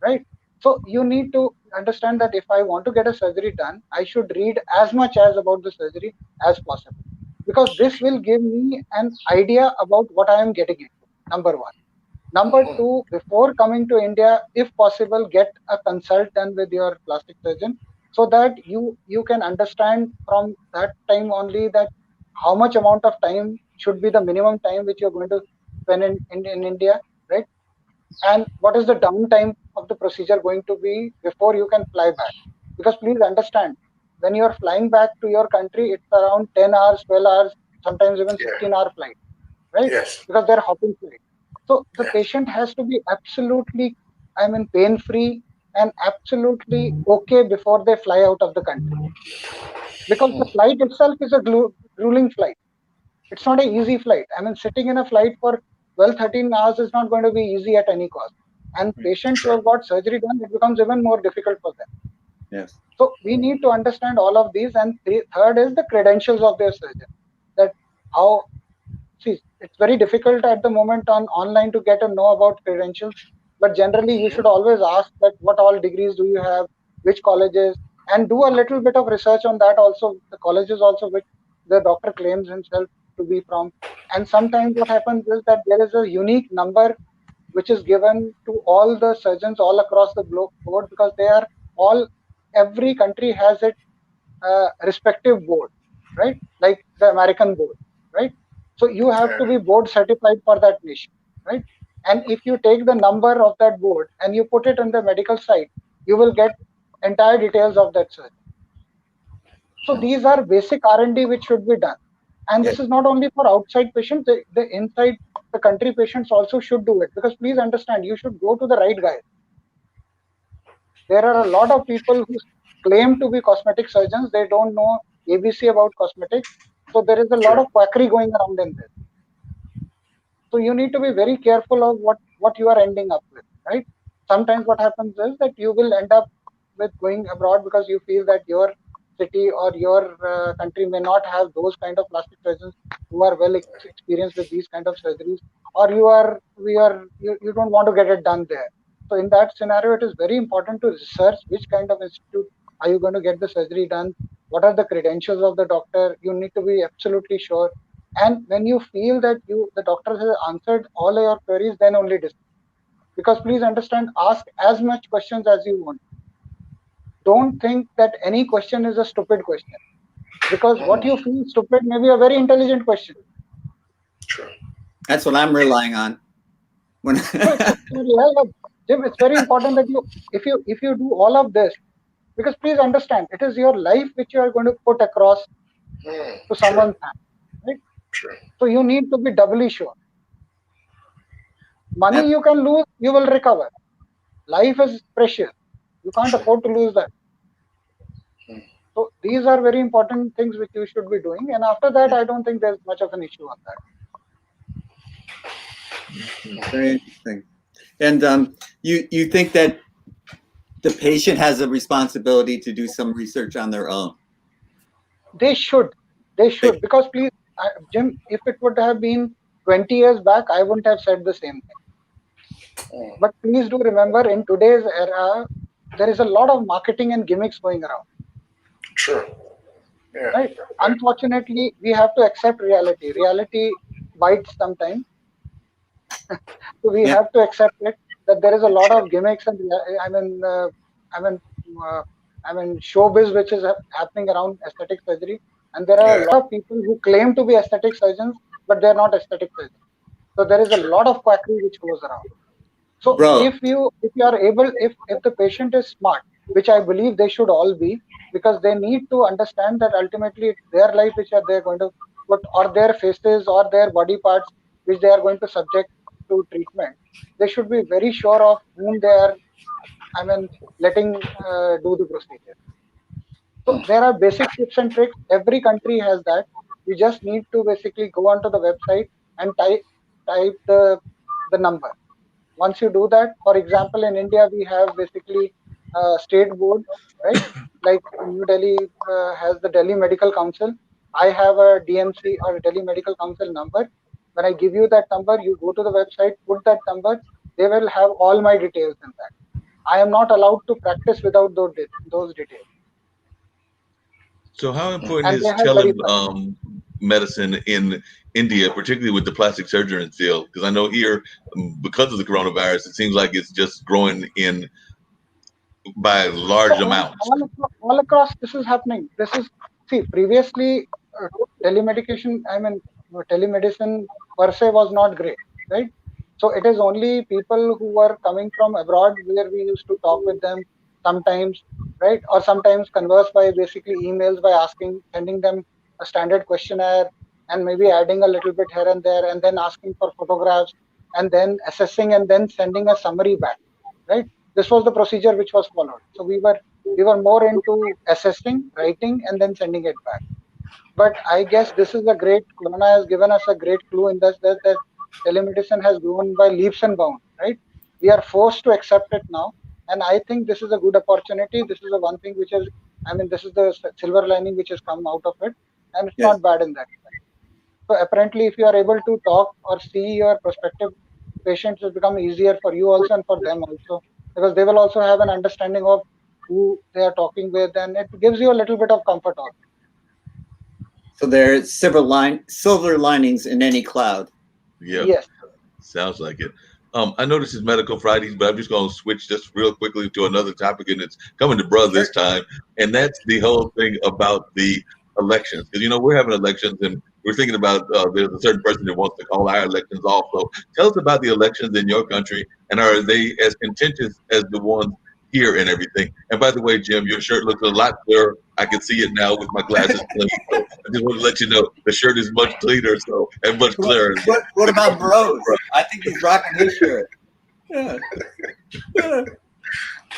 right? So you need to understand that if I want to get a surgery done, I should read as much as about the surgery as possible, because this will give me an idea about what I am getting into. Number one. Number two, before coming to India, if possible, get a consult done with your plastic surgeon, so that you can understand from that time only that how much amount of time should be the minimum time which you're going to spend in India, right? And what is the downtime of the procedure going to be before you can fly back? Because please understand, when you're flying back to your country, it's around 10 hours, 12 hours, sometimes even Yeah. 16-hour flight, right? Yes. Because they're hopping flight. So the Yes. patient has to be absolutely, I mean, pain-free and absolutely okay before they fly out of the country. Because the flight itself is a grueling flight. It's not an easy flight. I mean, sitting in a flight for 12, 13 hours is not going to be easy at any cost. And patients who Sure. have got surgery done, it becomes even more difficult for them. Yes. So we need to understand all of these. And third is the credentials of their surgeon. That how, see, it's very difficult at the moment on online to get to know about credentials. But generally, you should always ask that what all degrees do you have, which colleges, and do a little bit of research on that also, the colleges also which the doctor claims himself to be from. And sometimes what happens is that there is a unique number which is given to all the surgeons all across the board, because they are all, every country has its respective board, right? Like the American board, right? So you have to be board certified for that nation, right? And if you take the number of that board and you put it on the medical site, you will get entire details of that surgery. So these are basic R&D which should be done. And this is not only for outside patients, the inside the country patients also should do it. Because please understand, you should go to the right guy. There are a lot of people who claim to be cosmetic surgeons. They don't know ABC about cosmetics. So there is a lot of quackery going around in this. So you need to be very careful of what you are ending up with, right? Sometimes what happens is that you will end up with going abroad because you feel that your city or your country may not have those kind of plastic surgeons who are well experienced with these kind of surgeries, or you don't want to get it done there. So in that scenario, it is very important to research which kind of institute are you going to get the surgery done, what are the credentials of the doctor. You need to be absolutely sure, and when you feel that the doctor has answered all your queries, then only decide. Because please understand, ask as much questions as you want. Don't think that any question is a stupid question, because what you feel stupid may be a very intelligent question. Sure. That's what I'm relying on. When Jim, it's very important that if you do all of this, because please understand, it is your life which you are going to put across to someone's hand, right? Sure. So you need to be doubly sure. Money you can lose, you will recover. Life is precious. You can't afford to lose that. So these are very important things which you should be doing. And after that, I don't think there's much of an issue on that. Very interesting. And you think that the patient has a responsibility to do some research on their own? They should. Because please, Jim, if it would have been 20 years back, I wouldn't have said the same thing. But please do remember, in today's era, there is a lot of marketing and gimmicks going around. Sure. Yeah. Right? Unfortunately, we have to accept reality. Reality bites sometimes. So we have to accept it, that there is a lot of gimmicks and I mean, I mean, uh, showbiz which is happening around aesthetic surgery, and there are a lot of people who claim to be aesthetic surgeons, but they are not aesthetic surgeons. So there is a lot of quackery which goes around. So if you are able, if the patient is smart, which I believe they should all be, because they need to understand that ultimately it's their life which are they're going to put, or their faces or their body parts which they are going to subject to treatment. They should be very sure of whom they are, letting do the procedure. So there are basic tips and tricks. Every country has that. You just need to basically go onto the website and type the number. Once you do that, for example, in India, we have basically state boards, right? Like New Delhi has the Delhi Medical Council. I have a DMC or Delhi Medical Council number. When I give you that number, you go to the website, put that number. They will have all my details in that. I am not allowed to practice without those details. So how important And they is have very medicine in India, particularly with the plastic surgery field? Because I know here, because of the coronavirus, it seems like it's just growing in by large amounts. All across this is happening. Previously telemedication, telemedicine per se was not great, right? So it is only people who were coming from abroad where we used to talk with them sometimes, right? Or sometimes converse by basically emails, by sending them a standard questionnaire and maybe adding a little bit here and there, and then asking for photographs, and then assessing, and then sending a summary back, right? This was the procedure which was followed. So we were more into assessing, writing, and then sending it back. But I guess this is Corona has given us a great clue in that telemedicine has grown by leaps and bounds, right? We are forced to accept it now. And I think this is a good opportunity. This is the one thing which is, this is the silver lining which has come out of it. And it's not bad in that. So apparently, if you are able to talk or see your prospective patients, it will become easier for you also and for them also, because they will also have an understanding of who they are talking with, and it gives you a little bit of comfort also. So there are silver linings in any cloud. Yeah. Yes. Sounds like it. I know this is Medical Fridays, but I'm just going to switch just real quickly to another topic, and it's coming to Bruh this time, and that's the whole thing about the elections. Because, we're having elections, and we're thinking about there's a certain person that wants to call our elections off. So tell us about the elections in your country, and are they as contentious as the ones here and everything? And by the way, Jim, your shirt looks a lot clearer. I can see it now with my glasses clean. So I just want to let you know the shirt is much cleaner, and much clearer. What about Bros? I think he's rocking his shirt. Yeah.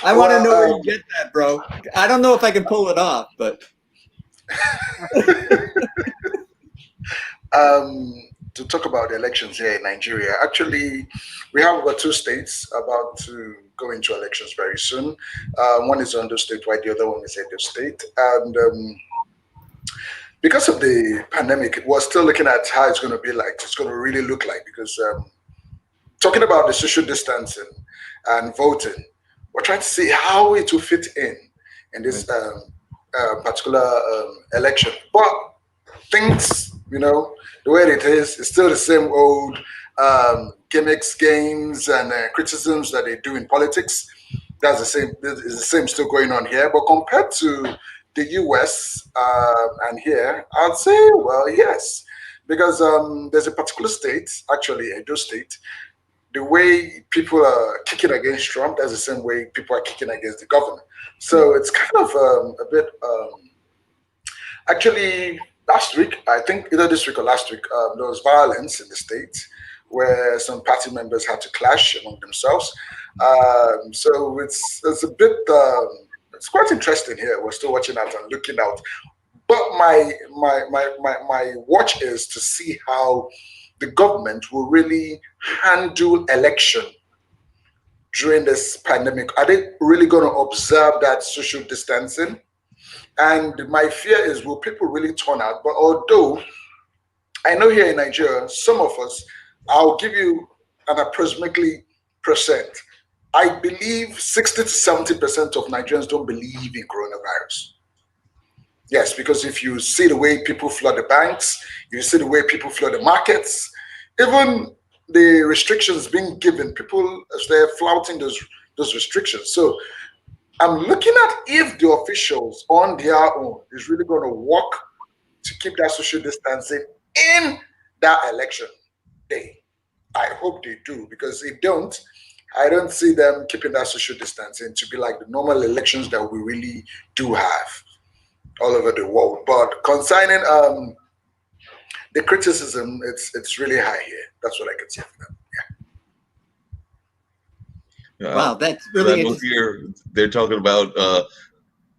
I want to know where you get that, bro. I don't know if I can pull it off, but to talk about the elections here in Nigeria, actually, we have about 2 states about to go into elections very soon. One is Ondo State, while the other one is Edo State. And because of the pandemic, we're still looking at how it's going to be like. It's going to really look like, because talking about the social distancing and voting, we're trying to see how it will fit in this particular election. But things, the way it is, it's still the same old gimmicks, games, and criticisms that they do in politics. That's the same. Is the same still going on here. But compared to the US and here, I'd say, well, yes, because there's a particular state, actually Edo State. The way people are kicking against Trump, that's the same way people are kicking against the government. So it's kind of a bit. Actually, last week, I think either this week or last week, there was violence in the state where some party members had to clash among themselves. So it's a bit it's quite interesting here. We're still watching out and looking out. But my watch is to see how the government will really handle election during this pandemic. Are they really going to observe that social distancing? And my fear is, will people really turn out? But although I know here in Nigeria, some of us, I'll give you an approximately percent. I believe 60 to 70% of Nigerians don't believe in coronavirus. Yes, because if you see the way people flood the banks, you see the way people flood the markets, even the restrictions being given, people they're flouting those restrictions. So I'm looking at if the officials on their own is really going to work to keep that social distancing in that election day. I hope they do, because if don't, I don't see them keeping that social distancing to be like the normal elections that we really do have all over the world. But concerning the criticism, it's really high here. That's what I can say for them. Wow, that's really interesting. Here they're talking about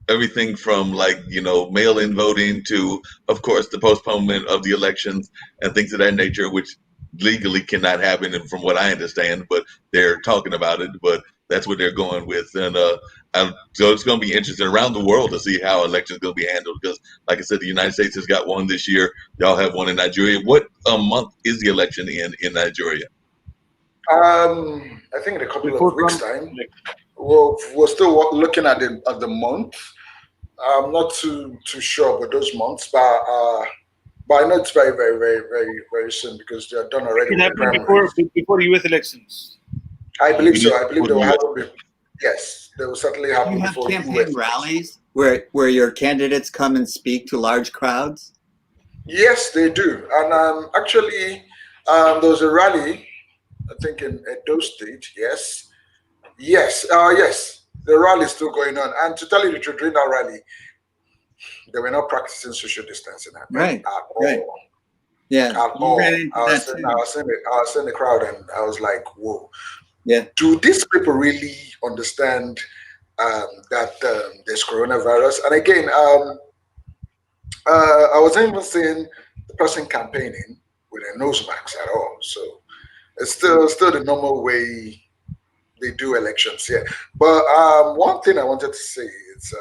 everything from mail-in voting to, of course, the postponement of the elections and things of that nature, which legally cannot happen, and from what I understand, but they're talking about it. But that's what they're going with, and so it's going to be interesting around the world to see how elections going to be handled. Because, like I said, the United States has got one this year. Y'all have one in Nigeria. What month is the election in Nigeria? I think in a couple of weeks' time. We're still looking at the month. I'm not too sure about those months, but I know it's very, very, very, very, very soon, because they're done already. It happened before US elections. I believe so. I believe they will happen. Yes, they will certainly happen. You have before campaign rallies where your candidates come and speak to large crowds? Yes, they do. And actually, there was a rally, I think in Edo State. Yes. Yes. The rally is still going on. And to tell you the truth, during that rally, they were not practicing social distancing at all. Right. Yeah. At all. I was in the crowd, and I was like, whoa. Yeah. Do these people really understand that there's coronavirus? And again, I wasn't even seeing the person campaigning with a nose mask at all. So it's still the normal way they do elections. Yeah. But one thing I wanted to say is,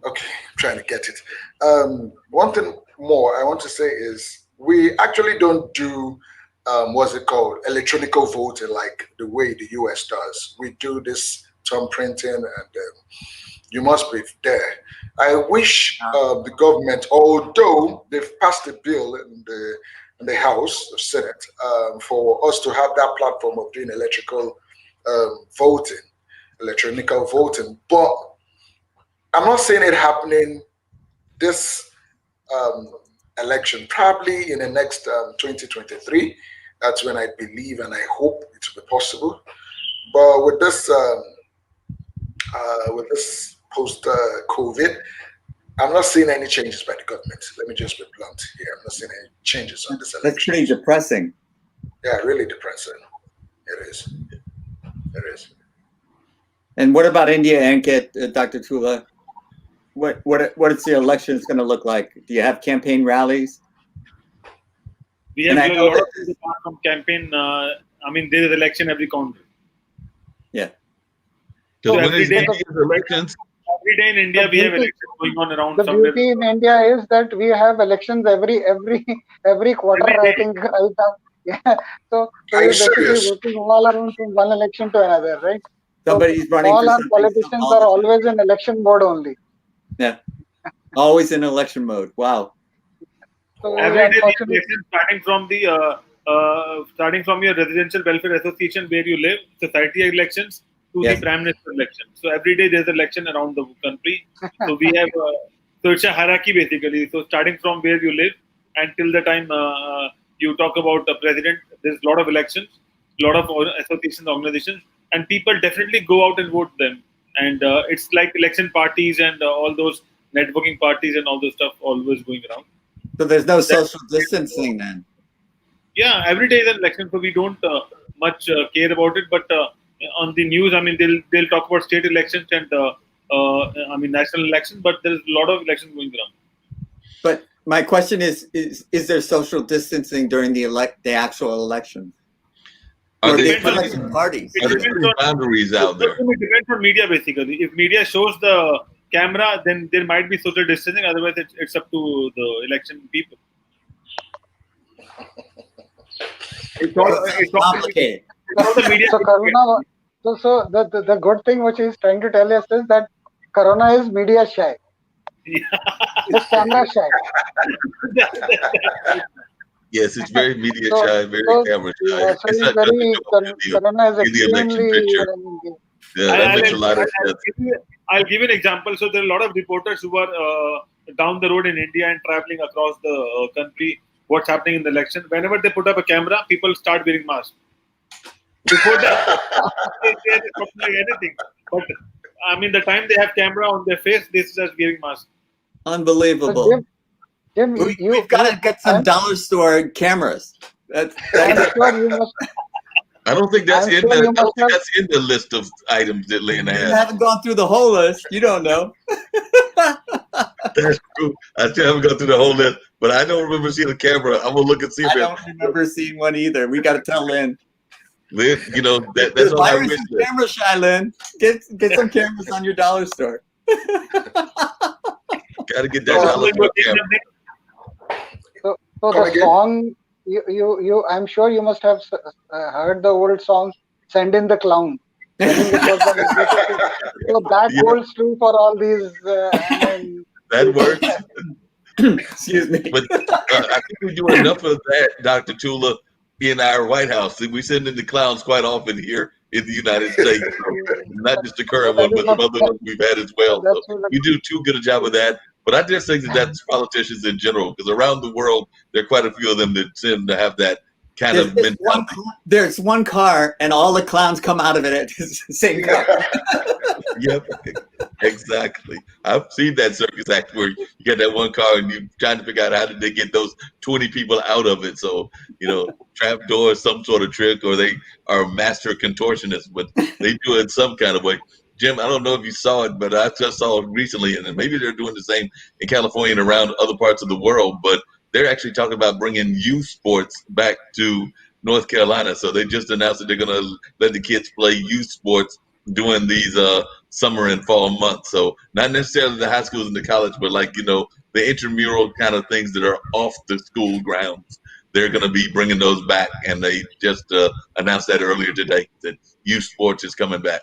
okay, I'm trying to get it. One thing more I want to say is, we actually don't do what's it called, electronic voting like the way the US does. We do this thumb printing, and you must be there. I wish the government, although they've passed a bill in the House of Senate, for us to have that platform of doing electronic voting, but I'm not seeing it happening this election. Probably in the next 2023. That's when I believe and I hope it will be possible. But with this post-COVID, I'm not seeing any changes by the government. Let me just be blunt here. I'm not seeing any changes on this election. That's pretty depressing. Yeah, really depressing. It is. It is. And what about India, Ankit, Dr. Tula? What is the elections going to look like? Do you have campaign rallies? We have a lot of things apart from campaign. There is election every county. Yeah. So every day in India, we have elections going on around the somewhere. The beauty in India is that we have elections every quarter, I think, right now. Yeah. So we're basically working all around from one election to another, right? Somebody's running all for our something. Politicians are always in election mode only. Yeah. Always in election mode. Wow. So every day, starting from your residential welfare association where you live, society elections, to the prime minister election. So every day there's election around the country. So we have, so it's a hierarchy basically. So starting from where you live until the time you talk about the president, there's a lot of elections, a lot of associations, organizations, and people definitely go out and vote them. And it's like election parties and all those networking parties and all those stuff always going around. So there's no social distancing then? Yeah, every day is an election, so we don't much care about it. But on the news, I mean, they'll talk about state elections and I mean national elections, but there's a lot of elections going around. But my question is there social distancing during the actual election? Are Or they the election parties? Are there putting boundaries out there? It depends on media basically. If media shows the camera, then there might be social distancing. Otherwise, it's up to the election people. It's all complicated. the media. So Corona, so the good thing which he's trying to tell us is that Corona is media shy. It's camera shy. Yes, it's very media So, shy, very so, camera shy. yeah, so It's he's not nothing very, to do with Corona is the election extremely, picture. Yeah, that makes a lot of sense. I'll give you an example. So there are a lot of reporters who are down the road in India and traveling across the country. What's happening in the election? Whenever they put up a camera, people start wearing masks. Before that, they're not like anything. But I mean, the time they have camera on their face, they start wearing masks. Unbelievable. So Jim, We've got to get some dollar store cameras. I'm sure you must. I don't think that's I'm in sure the. you I don't must think have. that's in the list of items that Lena You has. haven't gone through the whole list. You don't know. That's true. I still haven't gone through the whole list, but I don't remember seeing a camera. I'm gonna look and see if I don't remember seeing one either. We got to tell Lynn. Lynn, you know that's The on our virus wish is list. camera shy, Lynn. Get some cameras on your dollar store. Got to get that dollar store camera. So Come the again? song, you, I'm sure you must have heard the old song, "Send in the Clown." I think it was so that Yeah. holds true for all these. I mean, That works. Excuse me. But I think we do enough of that, Dr. Tula, in our White House. We send in the clowns quite often here in the United States. So not just the current one, but some other ones we've had as well. So we do too good a job of that. But I just think that that's politicians in general, because around the world, there are quite a few of them that seem to have that kind of mentality. There's one car, and all the clowns come out of it at the same car. Yep, exactly. I've seen that circus act where you get that one car and you're trying to figure out how did they get those 20 people out of it. So, trap door is some sort of trick, or they are master contortionists, but they do it in some kind of way. Jim, I don't know if you saw it, but I just saw it recently, and maybe they're doing the same in California and around other parts of the world, but they're actually talking about bringing youth sports back to North Carolina. So they just announced that they're going to let the kids play youth sports during these summer and fall months. So not necessarily the high schools and the college, but the intramural kind of things that are off the school grounds. They're going to be bringing those back, and they just announced that earlier today that youth sports is coming back.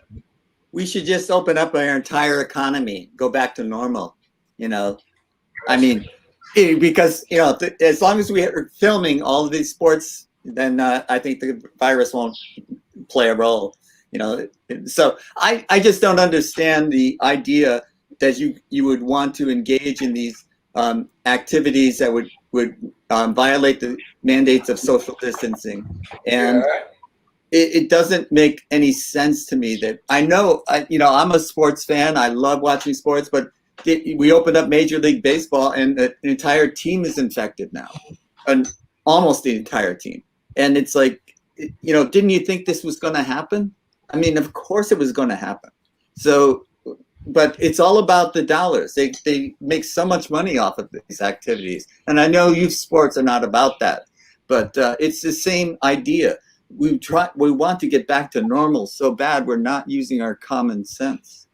We should just open up our entire economy, go back to normal. I mean, because as long as we are filming all of these sports, then I think the virus won't play a role. So I just don't understand the idea that you would want to engage in these activities that would violate the mandates of social distancing, and it doesn't make any sense to me. That I know, I'm a sports fan. I love watching sports, but we opened up Major League Baseball, and the entire team is infected now, and almost the entire team. And it's like, didn't you think this was going to happen? I mean, of course it was going to happen. So, but it's all about the dollars. They make so much money off of these activities. And I know youth sports are not about that, but it's the same idea. We want to get back to normal so bad we're not using our common sense.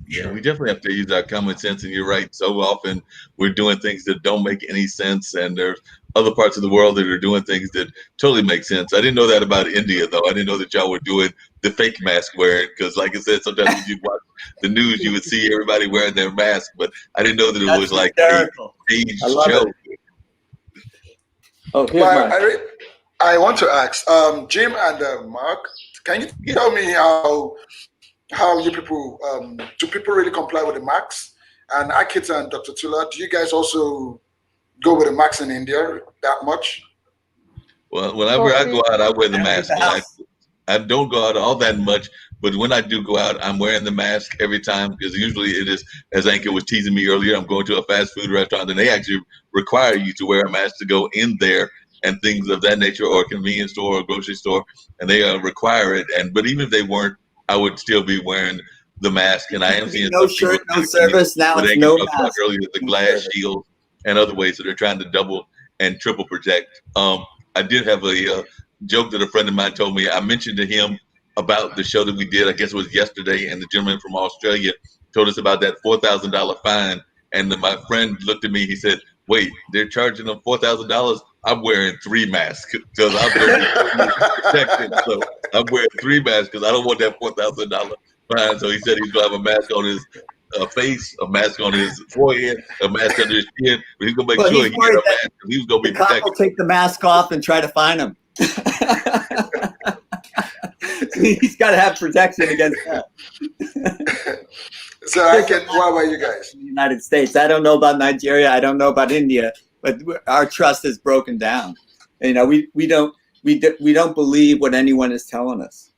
Yeah, we definitely have to use our common sense, and you're right. So often we're doing things that don't make any sense, and there's other parts of the world that are doing things that totally make sense. I didn't know that about India, though. I didn't know that y'all were doing the fake mask wearing, because like I said, sometimes when you watch the news, you would see everybody wearing their mask, but I didn't know that it was like a staged show. Oh, here's mine. I want to ask, Jim and Mark, can you tell me how you people do people really comply with the max? And Akita and Dr. Tula, do you guys also go with the max in India that much? Well, whenever I go out, I wear the mask. I don't go out all that much, but when I do go out, I'm wearing the mask every time, because usually it is, as Anka was teasing me earlier, I'm going to a fast food restaurant and they actually require you to wear a mask to go in there. and things of that nature, or a convenience store or a grocery store, and they require it. But even if they weren't, I would still be wearing the mask. And I am seeing no some shirt, people no service. Now where it's they no talked about mask. earlier, the no glass service. shields and other ways that they're trying to double and triple protect. I did have a joke that a friend of mine told me. I mentioned to him about the show that we did, I guess it was yesterday, and the gentleman from Australia told us about that $4,000 fine. And then my friend looked at me, he said, wait, they're charging them $4,000? I'm wearing 3 masks because I'm going to be totally protected. So I'm wearing 3 masks because I don't want that $4,000 fine. So he said he's going to have a mask on his face, a mask on his forehead, a mask under his chin, but he's going to make Well, sure he's he worried get a that mask because he was going to the be cop protected. will take the mask off and try to find him. He's got to have protection against that. So I can. What about you guys? In the United States, I don't know about Nigeria. I don't know about India, but our trust is broken down. You know, we don't believe what anyone is telling us,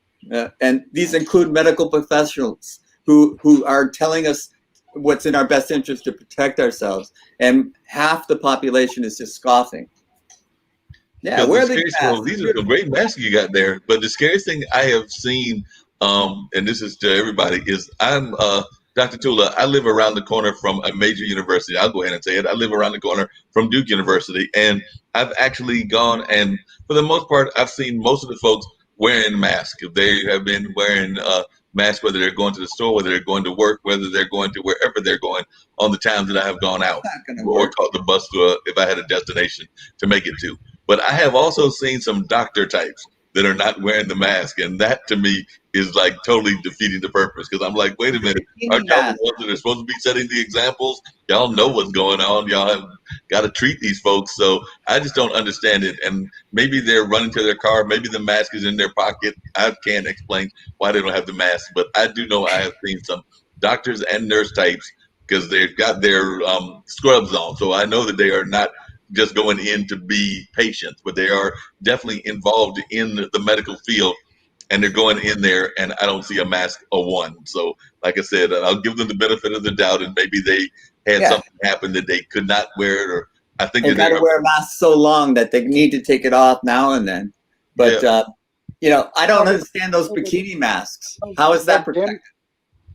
and these include medical professionals who are telling us what's in our best interest to protect ourselves, and half the population is just scoffing. Yeah, where These are some great masks you got there. But the scariest thing I have seen, and this is to everybody, is I'm Dr. Tula. I live around the corner from a major university. I'll go ahead and say it. I live around the corner from Duke University, and I've actually gone, and for the most part, I've seen most of the folks wearing masks. They have been wearing masks, whether they're going to the store, whether they're going to work, whether they're going to wherever they're going on the times that I have gone out or caught the bus to if I had a destination to make it to. But I have also seen some doctor types that are not wearing the mask, and that to me is like totally defeating the purpose. Because I'm like, wait a minute, aren't y'all the ones that are supposed to be setting the examples? Y'all know what's going on. Y'all have got to treat these folks. So I just don't understand it. And maybe they're running to their car. Maybe the mask is in their pocket. I can't explain why they don't have the mask, but I do know I have seen some doctors and nurse types because they've got their scrubs on. So I know that they are not just going in to be patients, but they are definitely involved in the medical field, and they're going in there, and I don't see a mask or one. So, like I said, I'll give them the benefit of the doubt, and maybe they had something happen that they could not wear it, or I think they've got to wear masks so long that they need to take it off now and then. But you know, I don't understand those bikini masks. How is that protected?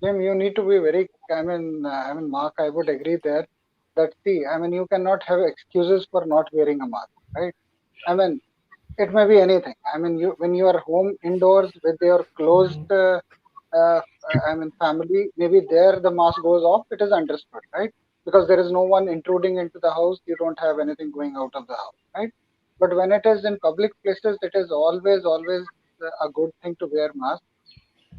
Jim, you need to be very. I mean, Mark, I would agree there. That see, I mean, you cannot have excuses for not wearing a mask, right? I mean, it may be anything. I mean, when you are home indoors with your closed, family, maybe there the mask goes off. It is understood, right? Because there is no one intruding into the house. You don't have anything going out of the house, right? But when it is in public places, it is always a good thing to wear mask.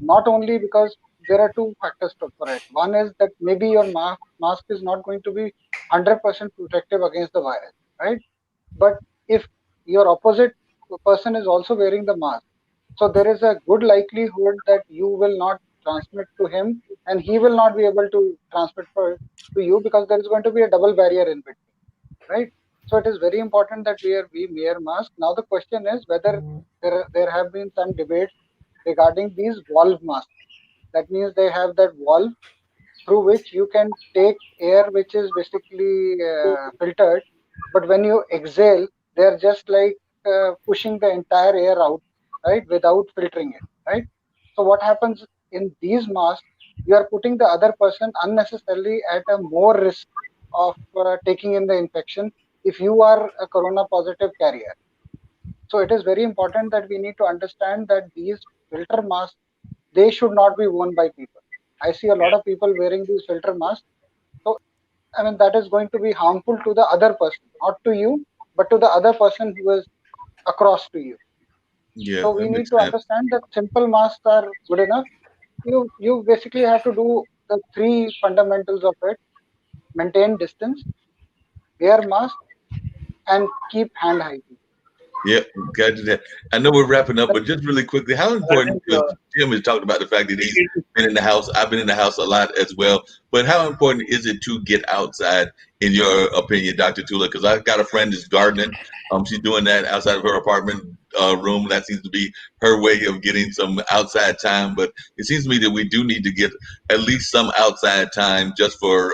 Not only because there are two factors for it. One is that maybe your mask is not going to be 100% protective against the virus, right? But if your opposite person is also wearing the mask, so there is a good likelihood that you will not transmit to him, and he will not be able to transmit to you, because there is going to be a double barrier in between, right? So it is very important that we wear masks. Now the question is whether there have been some debates regarding these valve masks. That means they have that valve through which you can take air which is basically filtered, but when you exhale, they're just like pushing the entire air out, right, without filtering it, right? So what happens in these masks, you are putting the other person unnecessarily at a more risk of taking in the infection if you are a corona positive carrier. So it is very important that we need to understand that these filter masks, they should not be worn by people. I see a lot of people wearing these filter masks. So, I mean, that is going to be harmful to the other person, not to you, but to the other person who is across to you. Yeah, So we need to understand that simple masks are good enough. You basically have to do the three fundamentals of it: maintain distance, wear mask, and keep hand hygiene. Yeah, got you that. I know we're wrapping up, but just really quickly, how important, because Jim has talked about the fact that he's been in the house. I've been in the house a lot as well. But how important is it to get outside, in your opinion, Dr. Tula? Because I've got a friend that's gardening. She's doing that outside of her apartment room. That seems to be her way of getting some outside time. But it seems to me that we do need to get at least some outside time just for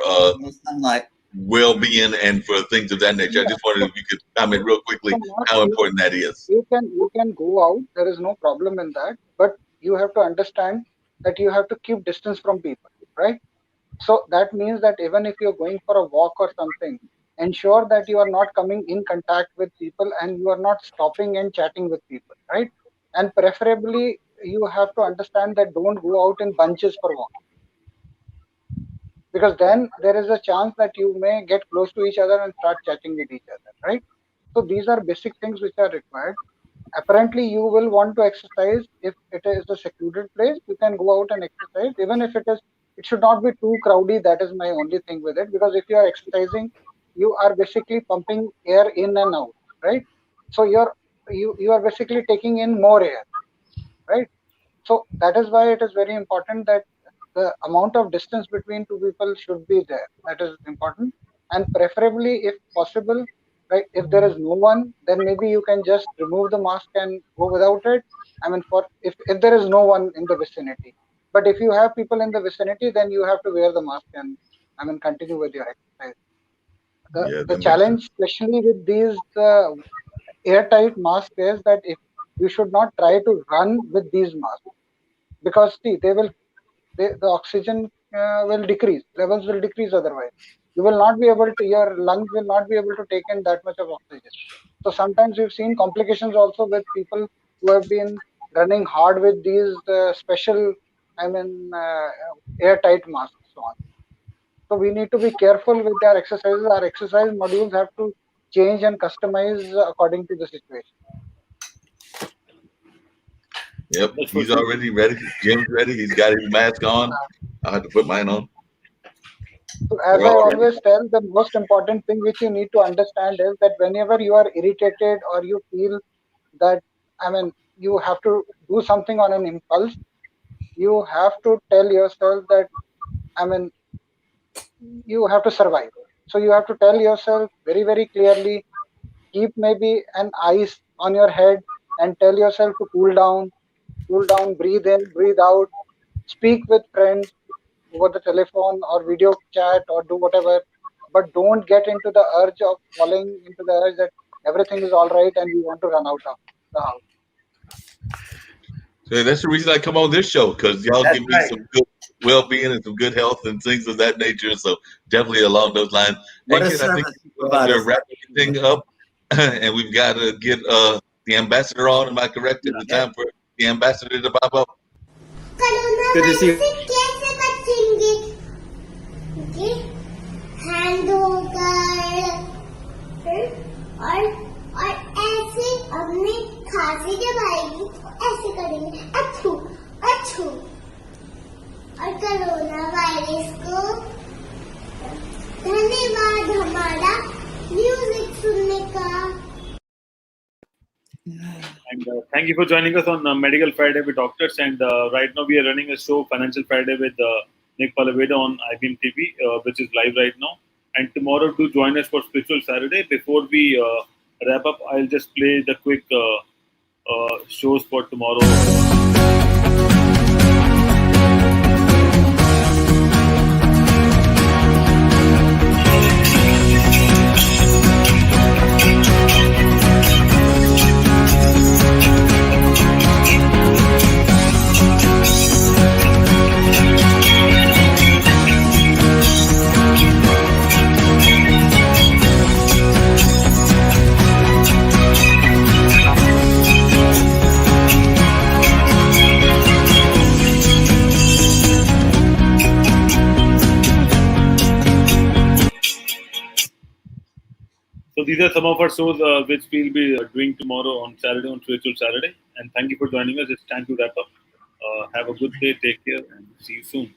sunlight. well-being and for things of that nature. I just wondered if you could comment real quickly how important that is. You can go out. There is no problem in that, but you have to understand that you have to keep distance from people, right? So that means that even if you're going for a walk or something, ensure that you are not coming in contact with people and you are not stopping and chatting with people, right? And preferably, you have to understand that don't go out in bunches for walk, because then there is a chance that you may get close to each other and start chatting with each other, right? So these are basic things which are required. Apparently, you will want to exercise. If it is a secluded place, you can go out and exercise. Even if it should not be too crowded. That is my only thing with it, because if you are exercising, you are basically pumping air in and out, right? So you are basically taking in more air, right? So that is why it is very important that the amount of distance between two people should be there. That is important. And preferably, if possible, right, if there is no one, then maybe you can just remove the mask and go without it. I mean, for if there is no one in the vicinity. But if you have people in the vicinity, then you have to wear the mask and, I mean, continue with your exercise. Yeah, The that makes challenge, sense. especially with these airtight masks, is that if you should not try to run with these masks, because see, the oxygen will decrease, levels will decrease. Otherwise, you will not be able to, your lungs will not be able to take in that much of oxygen. So sometimes we've seen complications also with people who have been running hard with these special, I mean, airtight masks on. So we need to be careful with our exercises. Our exercise modules have to change and customize according to the situation. Yep, That's for he's sure. already ready. Jim's ready. He's got his mask on. I have to put mine on. So as We're I all ready. always tell, the most important thing which you need to understand is that whenever you are irritated or you feel that, I mean, you have to do something on an impulse, you have to tell yourself that, I mean, you have to survive. So you have to tell yourself very, very clearly, keep maybe an ice on your head and tell yourself to cool down, breathe in, breathe out, speak with friends over the telephone or video chat or do whatever, but don't get into the urge of falling into the urge that everything is all right and you want to run out of the house. So that's the reason I come on this show, because y'all That's give me right. some good well-being and some good health and things of that nature. So definitely along those lines. What a Ankit, I think service you we need provide to us. wrap everything up, and we've got to get the ambassador on. Am I correct? Is it time for the ambassador to pop up? Good to see you. कैसे बचेंगे? Okay, hand होकर और ऐसे अपने खांसी जब आएगी तो ऐसे करेंगे अच्छू अच्छू और कोरोना वायरस को धन्यवाद हमारा म्यूजिक सुनने का. And thank you for joining us on Medical Friday with Doctors. And right now we are running a show, Financial Friday, with Nick Palaveda on IBM TV, which is live right now. And tomorrow, do join us for Spiritual Saturday. Before we wrap up, I'll just play the quick shows for tomorrow. So these are some of our shows which we'll be doing tomorrow on Saturday, on Spiritual Saturday. And thank you for joining us. It's time to wrap up. Have a good day. Take care and see you soon.